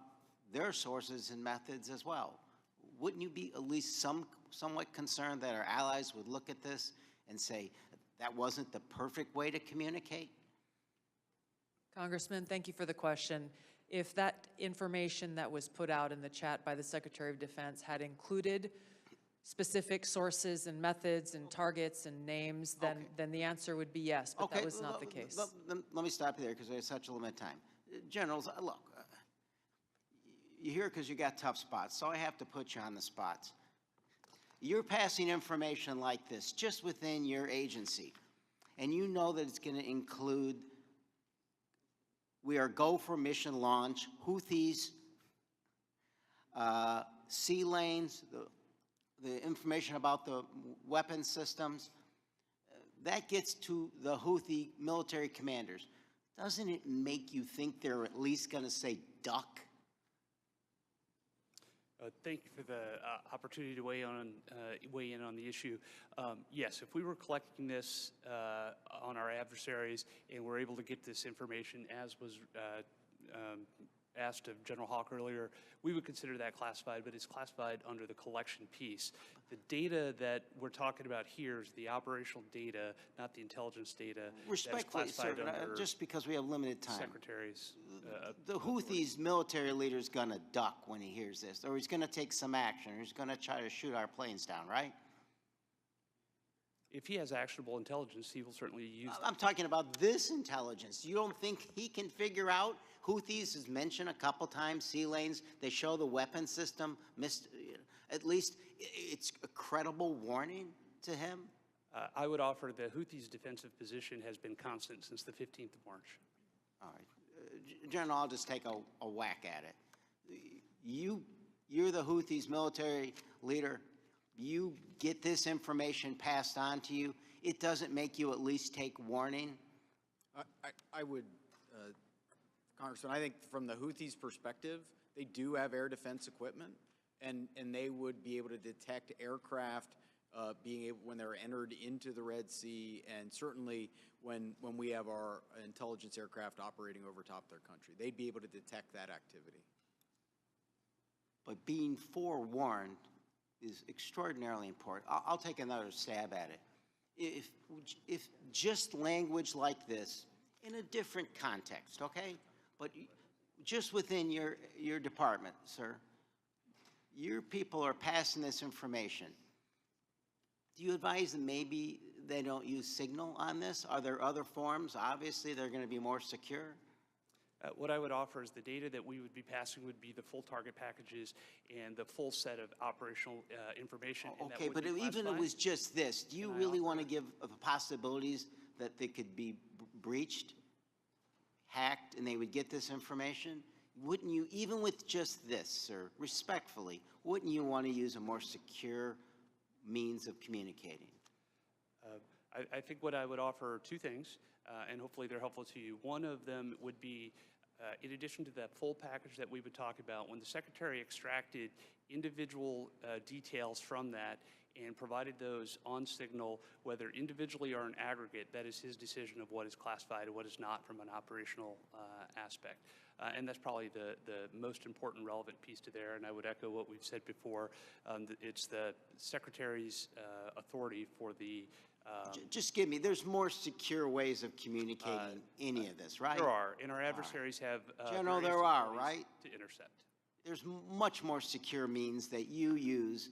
their sources and methods as well. Wouldn't you be at least somewhat concerned that our allies would look at this and say, that wasn't the perfect way to communicate? Congressman, thank you for the question. If that information that was put out in the chat by the Secretary of Defense had included specific sources and methods and targets and names, then the answer would be yes, but that was not the case. Let me stop you there because there's such a limited time. Generals, look, you're here because you got tough spots, so I have to put you on the spots. You're passing information like this just within your agency, and you know that it's going to include, we are go for mission launch, Houthis, sea lanes, the information about the weapon systems. That gets to the Houthi military commanders. Doesn't it make you think they're at least going to say duck? Thank you for the opportunity to weigh in on the issue. Yes, if we were collecting this on our adversaries and we're able to get this information as was asked of General Hawk earlier, we would consider that classified, but it's classified under the collection piece. The data that we're talking about here is the operational data, not the intelligence data. Respectfully, sir, just because we have limited time. Secretaries. The Houthis military leader is going to duck when he hears this, or he's going to take some action, or he's going to try to shoot our planes down, right? If he has actionable intelligence, he will certainly use that. I'm talking about this intelligence. You don't think he can figure out? Houthis is mentioned a couple times, sea lanes. They show the weapon system. At least it's a credible warning to him. I would offer the Houthis' defensive position has been constant since the 15th of March. All right. General, I'll just take a whack at it. You're the Houthis' military leader. You get this information passed on to you. It doesn't make you at least take warning? I would, Congressman, I think from the Houthis' perspective, they do have air defense equipment, and they would be able to detect aircraft when they're entered into the Red Sea, and certainly when we have our intelligence aircraft operating over top their country. They'd be able to detect that activity. But being forewarned is extraordinarily important. I'll take another stab at it. If just language like this in a different context, okay? But just within your department, sir, your people are passing this information. Do you advise them maybe they don't use Signal on this? Are there other forms? Obviously, they're going to be more secure. What I would offer is the data that we would be passing would be the full target packages and the full set of operational information. Okay, but even if it was just this, do you really want to give the possibilities that they could be breached, hacked, and they would get this information? Wouldn't you, even with just this, sir, respectfully, wouldn't you want to use a more secure means of communicating? I think what I would offer are two things, and hopefully they're helpful to you. One of them would be, in addition to that full package that we would talk about, when the Secretary extracted individual details from that and provided those on Signal, whether individually or in aggregate, that is his decision of what is classified and what is not from an operational aspect. And that's probably the most important relevant piece to there, and I would echo what we've said before. It's the Secretary's authority for the just give me, there's more secure ways of communicating any of this, right? There are, and our adversaries have General, there are, right? To intercept. There's much more secure means that you use,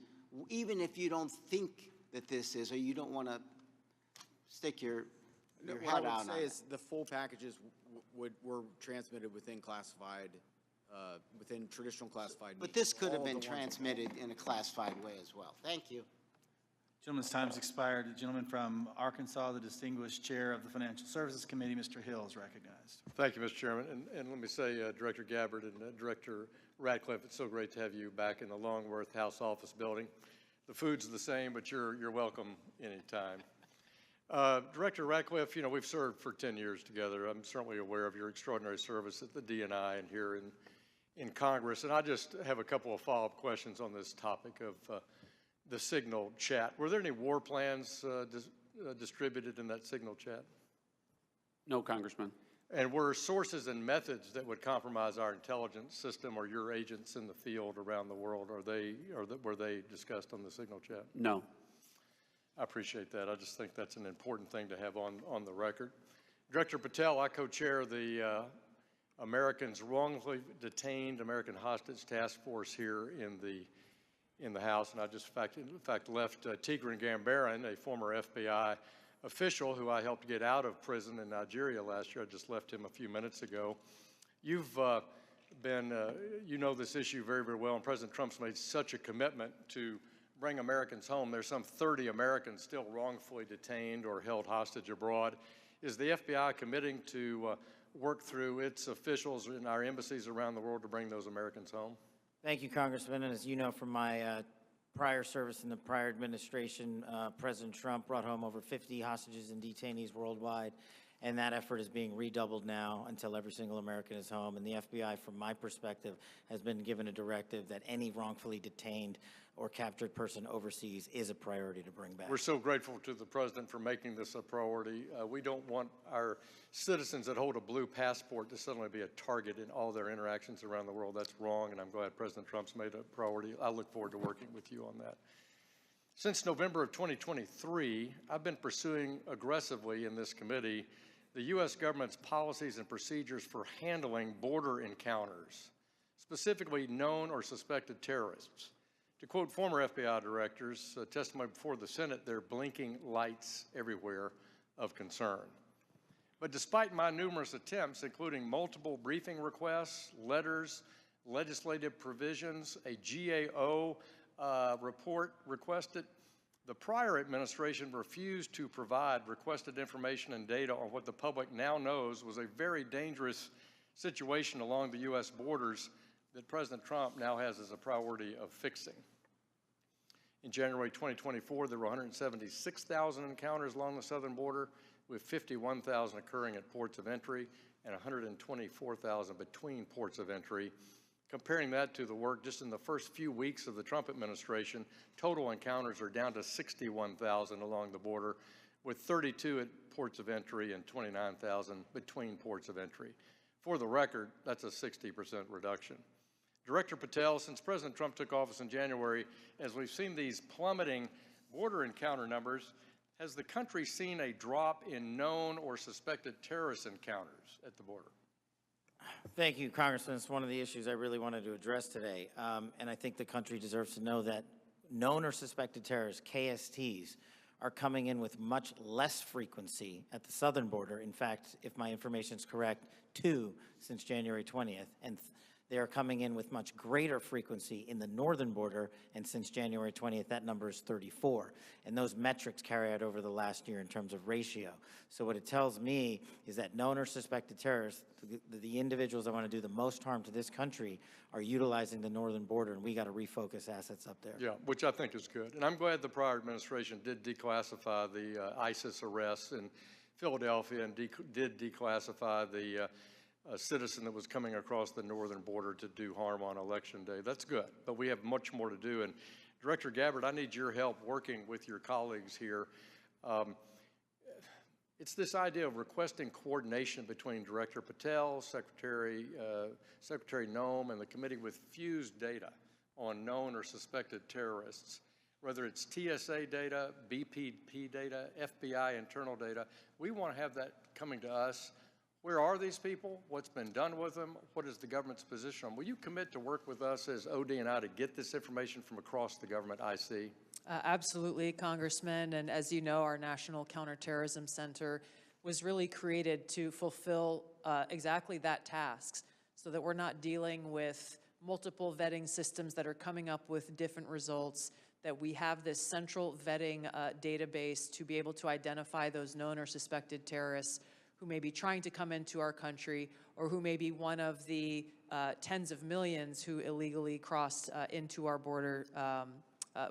even if you don't think that this is, or you don't want to stick your head out on it. What I would say is the full packages were transmitted within classified, within traditional classified. But this could have been transmitted in a classified way as well. Thank you. Gentleman's time has expired. The gentleman from Arkansas, the distinguished chair of the Financial Services Committee, Mr. Hill, is recognized. Thank you, Mr. Chairman. And let me say, Director Gabbard and Director Radcliffe, it's so great to have you back in the Longworth House Office building. The food's the same, but you're welcome anytime. Director Ratcliffe, you know, we've served for 10 years together. I'm certainly aware of your extraordinary service at the DNI and here in Congress. And I just have a couple of follow-up questions on this topic of the Signal chat. Were there any war plans distributed in that Signal chat? No, Congressman. And were sources and methods that would compromise our intelligence system or your agents in the field around the world, were they discussed on the Signal chat? No. I appreciate that. I just think that's an important thing to have on the record. Director Patel, I co-chair the Americans Wrongfully Detained American Hostage Task Force here in the House, and I just in fact left Tigran Gambaryan, a former FBI official who I helped get out of prison in Nigeria last year. I just left him a few minutes ago. You've you know this issue very, very well, and President Trump's made such a commitment to bring Americans home. There's some 30 Americans still wrongfully detained or held hostage abroad. Is the FBI committing to work through its officials in our embassies around the world to bring those Americans home? Thank you, Congressman. And as you know from my prior service in the prior administration, President Trump brought home over 50 hostages and detainees worldwide, and that effort is being redoubled now until every single American is home. And the FBI, from my perspective, has been given a directive that any wrongfully detained or captured person overseas is a priority to bring back. We're so grateful to the President for making this a priority. We don't want our citizens that hold a blue passport to suddenly be a target in all their interactions around the world. That's wrong, and I'm glad President Trump's made it a priority. I look forward to working with you on that. Since November of 2023, I've been pursuing aggressively in this committee the U.S. government's policies and procedures for handling border encounters, specifically known or suspected terrorists. To quote former FBI directors, testimony before the Senate, they're blinking lights everywhere of concern. But despite my numerous attempts, including multiple briefing requests, letters, legislative provisions, a GAO report requested, the prior administration refused to provide requested information and data on what the public now knows was a very dangerous situation along the U.S. borders that President Trump now has as a priority of fixing. In January 2024, there were 176,000 encounters along the southern border, with 51,000 occurring at ports of entry and 124,000 between ports of entry. Comparing that to the work just in the first few weeks of the Trump administration, total encounters are down to 61,000 along the border, with 32 at ports of entry and 29,000 between ports of entry. For the record, that's a 60% reduction. Director Patel, since President Trump took office in January, as we've seen these plummeting border encounter numbers, has the country seen a drop in known or suspected terrorist encounters at the border? Thank you, Congressman. It's one of the issues I really wanted to address today. And I think the country deserves to know that known or suspected terrorists, KSTs, are coming in with much less frequency at the southern border. In fact, if my information is correct, 2 since January 20th. And they are coming in with much greater frequency in the northern border, and since January 20th, that number is 34. And those metrics carry out over the last year in terms of ratio. So what it tells me is that known or suspected terrorists, the individuals that want to do the most harm to this country, are utilizing the northern border, and we got to refocus assets up there. Yeah, which I think is good. And I'm glad the prior administration did declassify the ISIS arrests in Philadelphia and did declassify the a citizen that was coming across the northern border to do harm on Election Day. That's good, but we have much more to do. And Director Gabbard, I need your help working with your colleagues here. It's this idea of requesting coordination between Director Patel, Secretary Noem, and the committee with fused data on known or suspected terrorists. Whether it's TSA data, BPP data, FBI internal data, we want to have that coming to us. Where are these people? What's been done with them? What is the government's position on? Will you commit to work with us as OD&I to get this information from across the government IC? Absolutely, Congressman. And as you know, our National Counterterrorism Center was really created to fulfill exactly that task, so that we're not dealing with multiple vetting systems that are coming up with different results, that we have this central vetting database to be able to identify those known or suspected terrorists who may be trying to come into our country, or who may be one of the tens of millions who illegally crossed into our border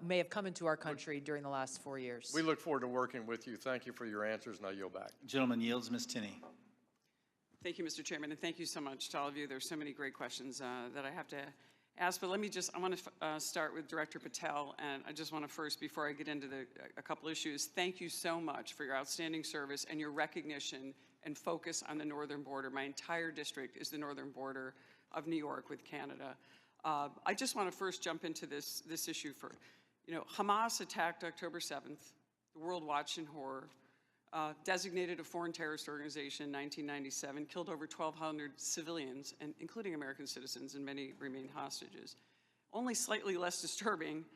may have come into our country during the last 4 years. We look forward to working with you. Thank you for your answers, and I yield back. Gentleman yields. Ms. Tinney. Thank you, Mr. Chairman, and thank you so much to all of you. There's so many great questions that I have to ask, but I want to start with Director Patel, and I just want to first, before I get into a couple issues, thank you so much for your outstanding service and your recognition and focus on the northern border. My entire district is the northern border of New York with Canada. I just want to first jump into this issue for, Hamas attacked October 7th. The world watched in horror. Designated a foreign terrorist organization in 1997, killed over 1,200 civilians, and including American citizens, and many remain hostages. Only slightly less disturbing,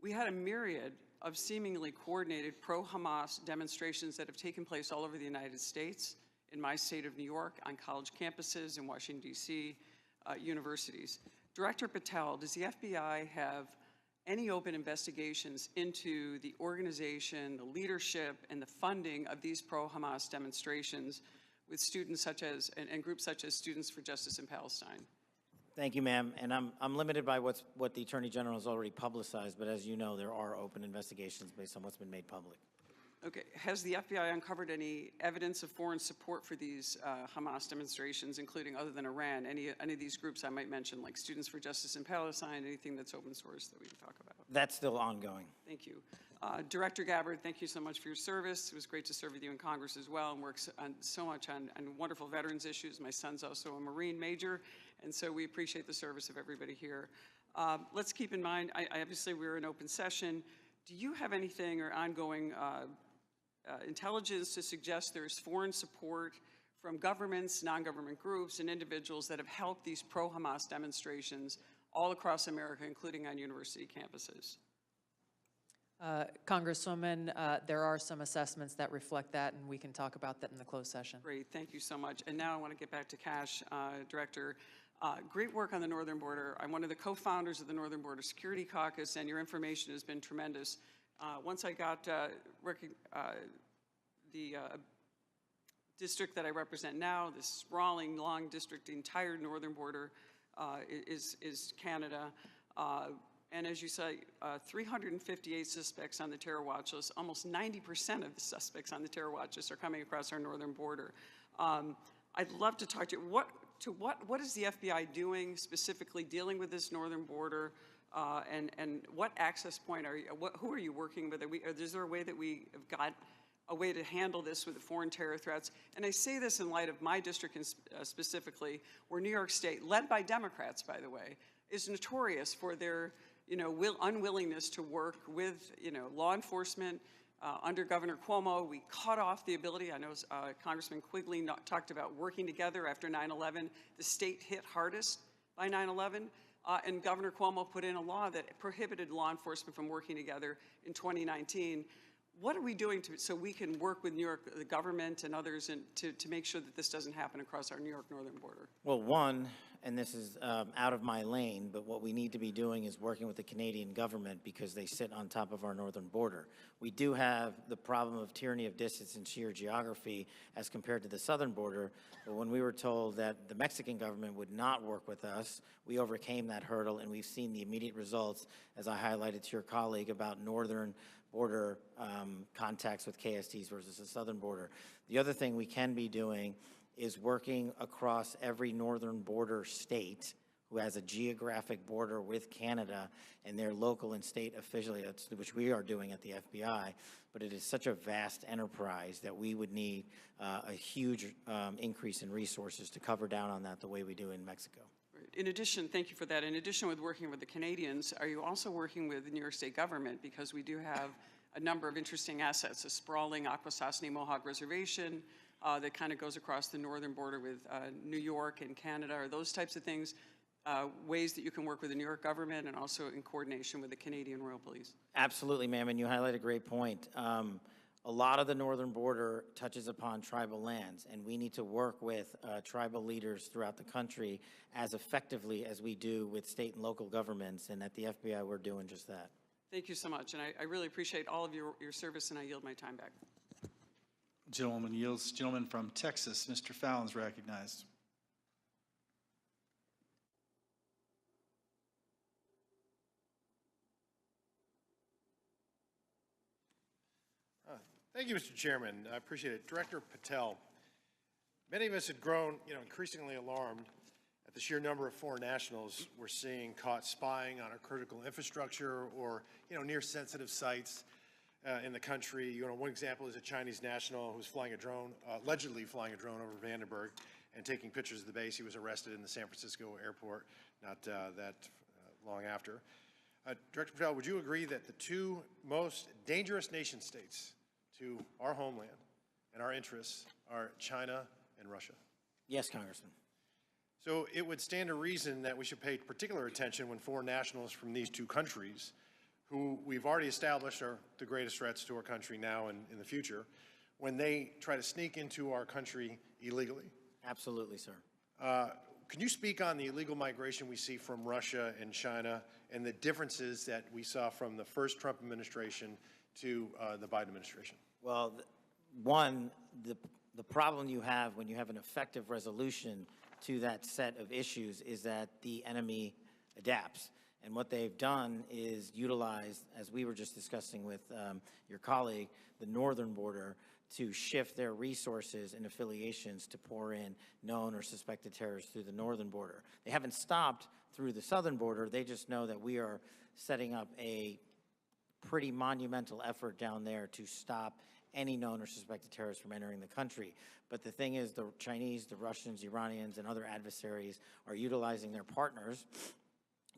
we had a myriad of seemingly coordinated pro-Hamas demonstrations that have taken place all over the United States, in my state of New York, on college campuses, in Washington, D.C., universities. Director Patel, does the FBI have any open investigations into the organization, the leadership, and the funding of these pro-Hamas demonstrations with students such as, and groups such as Students for Justice in Palestine? Thank you, ma'am. And I'm limited by what the Attorney General has already publicized, but as you know, there are open investigations based on what's been made public. Okay, has the FBI uncovered any evidence of foreign support for these Hamas demonstrations, including, other than Iran, any of these groups I might mention, like Students for Justice in Palestine, anything that's open source that we can talk about? That's still ongoing. Thank you. Director Gabbard, thank you so much for your service. It was great to serve with you in Congress as well, and work so much on wonderful veterans issues. My son's also a Marine major, and so we appreciate the service of everybody here. Let's keep in mind, obviously we're in open session. Do you have anything or ongoing intelligence to suggest there's foreign support from governments, non-government groups, and individuals that have helped these pro-Hamas demonstrations all across America, including on university campuses? Congresswoman, there are some assessments that reflect that, and we can talk about that in the closed session. Great, thank you so much. And now I want to get back to Cash, Director. Great work on the northern border. I'm one of the co-founders of the Northern Border Security Caucus, and your information has been tremendous. Once I got the district that I represent now, this sprawling, long district, the entire northern border is Canada. And as you say, 358 suspects on the terror watch list. Almost 90% of the suspects on the terror watch list are coming across our northern border. I'd love to talk to you. What is the FBI doing specifically dealing with this northern border? And what access point are you, who are you working with? Is there a way that we have got a way to handle this with the foreign terror threats? And I say this in light of my district specifically, where New York State, led by Democrats, by the way, is notorious for their unwillingness to work with law enforcement. Under Governor Cuomo, we cut off the ability. I know Congressman Quigley talked about working together after 9/11. The state hit hardest by 9/11. And Governor Cuomo put in a law that prohibited law enforcement from working together in 2019. What are we doing so we can work with New York, the government and others, to make sure that this doesn't happen across our New York northern border? Well, one, and this is out of my lane, but what we need to be doing is working with the Canadian government because they sit on top of our northern border. We do have the problem of tyranny of distance and sheer geography as compared to the southern border, but when we were told that the Mexican government would not work with us, we overcame that hurdle, and we've seen the immediate results, as I highlighted to your colleague, about northern border contacts with KSTs versus the southern border. The other thing we can be doing is working across every northern border state who has a geographic border with Canada and their local and state affiliates, which we are doing at the FBI, but it is such a vast enterprise that we would need a huge increase in resources to cover down on that the way we do in Mexico. In addition, thank you for that. In addition with working with the Canadians, are you also working with the New York State government? Because we do have a number of interesting assets, a sprawling Akwesasne Mohawk Reservation that kind of goes across the northern border with New York and Canada. Are those types of things ways that you can work with the New York government and also in coordination with the Canadian Royal Police? Absolutely, ma'am, and you highlight a great point. A lot of the northern border touches upon tribal lands, and we need to work with tribal leaders throughout the country as effectively as we do with state and local governments, and at the FBI, we're doing just that. Thank you so much, and I really appreciate all of your service, and I yield my time back. Gentleman yields. Gentleman from Texas, Mr. Fallon's recognized. Thank you, Mr. Chairman. I appreciate it. Director Patel, many of us had grown, increasingly alarmed at the sheer number of foreign nationals we're seeing caught spying on our critical infrastructure or, near sensitive sites in the country. One example is a Chinese national who was flying a drone, allegedly flying a drone over Vandenberg and taking pictures of the base. He was arrested in the San Francisco airport not that long after. Director Patel, would you agree that the two most dangerous nation states to our homeland and our interests are China and Russia? Yes, Congressman. So it would stand to reason that we should pay particular attention when foreign nationals from these two countries, who we've already established are the greatest threats to our country now and in the future, when they try to sneak into our country illegally. Absolutely, sir. Can you speak on the illegal migration we see from Russia and China and the differences that we saw from the first Trump administration to the Biden administration? Well, one, the problem you have when you have an effective resolution to that set of issues is that the enemy adapts. And what they've done is utilize, as we were just discussing with your colleague, the northern border to shift their resources and affiliations to pour in known or suspected terrorists through the northern border. They haven't stopped through the southern border. They just know that we are setting up a pretty monumental effort down there to stop any known or suspected terrorists from entering the country. But the thing is, the Chinese, the Russians, Iranians, and other adversaries are utilizing their partners,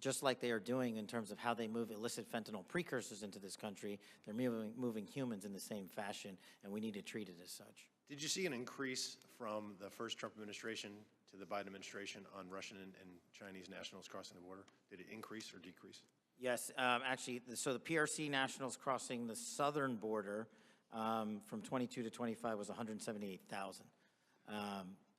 just like they are doing in terms of how they move illicit fentanyl precursors into this country. They're moving humans in the same fashion, and we need to treat it as such. Did you see an increase from the first Trump administration to the Biden administration on Russian and Chinese nationals crossing the border? Did it increase or decrease? Yes, actually, so the PRC nationals crossing the southern border from 22 to 25 was 178,000.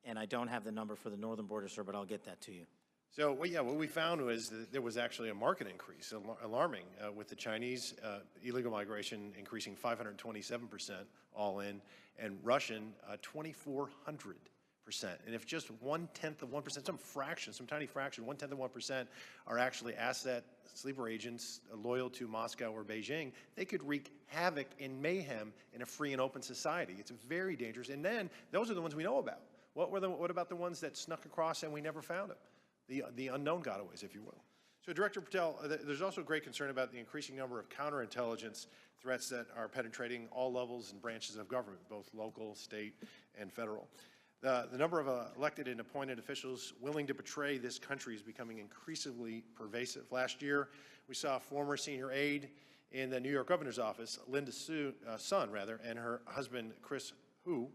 And I don't have the number for the northern border, sir, but I'll get that to you. So, what we found was that there was actually a market increase, alarming, with the Chinese illegal migration increasing 527% all in, and Russian 2,400%. And if just 1/10 of 1%, some tiny fraction, 1/10 of 1% are actually asset sleeper agents loyal to Moscow or Beijing, they could wreak havoc and mayhem in a free and open society. It's very dangerous. And then those are the ones we know about. What about the ones that snuck across and we never found them? The unknown gotaways, if you will. So, Director Patel, there's also great concern about the increasing number of counterintelligence threats that are penetrating all levels and branches of government, both local, state, and federal. The number of elected and appointed officials willing to betray this country is becoming increasingly pervasive. Last year, we saw a former senior aide in the New York governor's office, Linda Sun, and her husband, Chris Hu,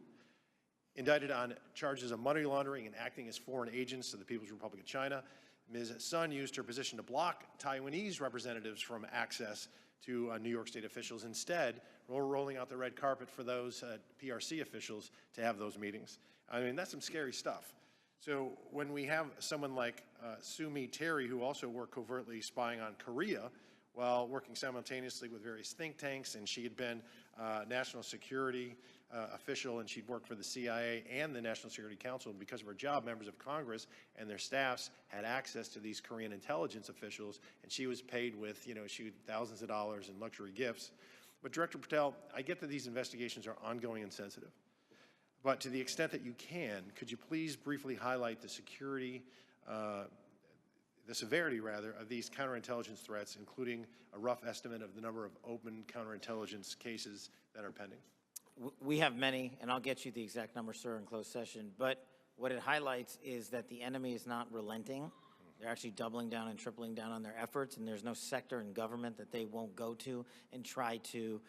indicted on charges of money laundering and acting as foreign agents to the People's Republic of China. Ms. Sun used her position to block Taiwanese representatives from access to New York State officials. Instead, we're rolling out the red carpet for those PRC officials to have those meetings. I mean, that's some scary stuff. So when we have someone like Sue Terry, who also worked covertly spying on Korea while working simultaneously with various think tanks, and she had been national security official, and she'd worked for the CIA and the National Security Council. And because of her job, members of Congress and their staffs had access to these Korean intelligence officials, and she was paid with, thousands of dollars in luxury gifts. But Director Patel, I get that these investigations are ongoing and sensitive. But to the extent that you can, could you please briefly highlight the severity of these counterintelligence threats, including a rough estimate of the number of open counterintelligence cases that are pending? We have many, and I'll get you the exact number, sir, in closed session. But what it highlights is that the enemy is not relenting. They're actually doubling down and tripling down on their efforts, and there's no sector in government that they won't go to and try to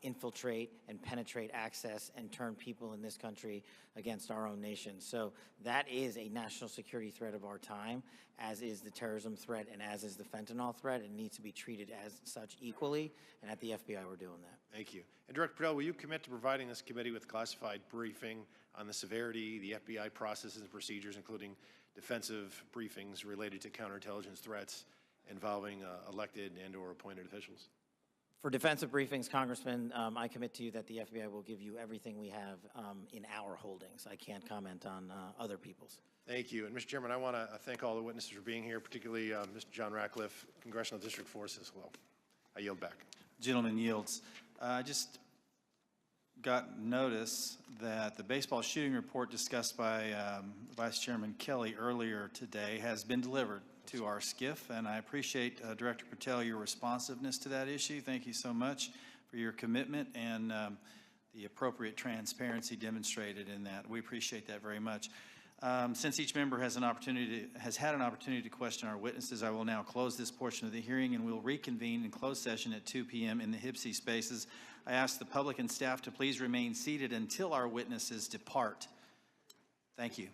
infiltrate and penetrate access and turn people in this country against our own nation. So that is a national security threat of our time, as is the terrorism threat and as is the fentanyl threat. It needs to be treated as such equally, and at the FBI we're doing that. Thank you. And Director Patel, will you commit to providing this committee with classified briefing on the severity, the FBI processes and procedures, including defensive briefings related to counterintelligence threats involving elected and or appointed officials? For defensive briefings, Congressman, I commit to you that the FBI will give you everything we have in our holdings. I can't comment on other people's. Thank you. And Mr. Chairman, I want to thank all the witnesses for being here, particularly Mr. John Ratcliffe, Congressional District Force as well. I yield back. Gentleman yields. got notice that the baseball shooting report discussed by Vice Chairman Kelly earlier today has been delivered to our SCIF, and I appreciate, Director Patel, your responsiveness to that issue. Thank you so much for your commitment and the appropriate transparency demonstrated in that. We appreciate that very much. Since each member has had an opportunity to question our witnesses, I will now close this portion of the hearing, and we'll reconvene in closed session at 2 p.m. in the HIPSI spaces. I ask the public and staff to please remain seated until our witnesses depart. Thank you.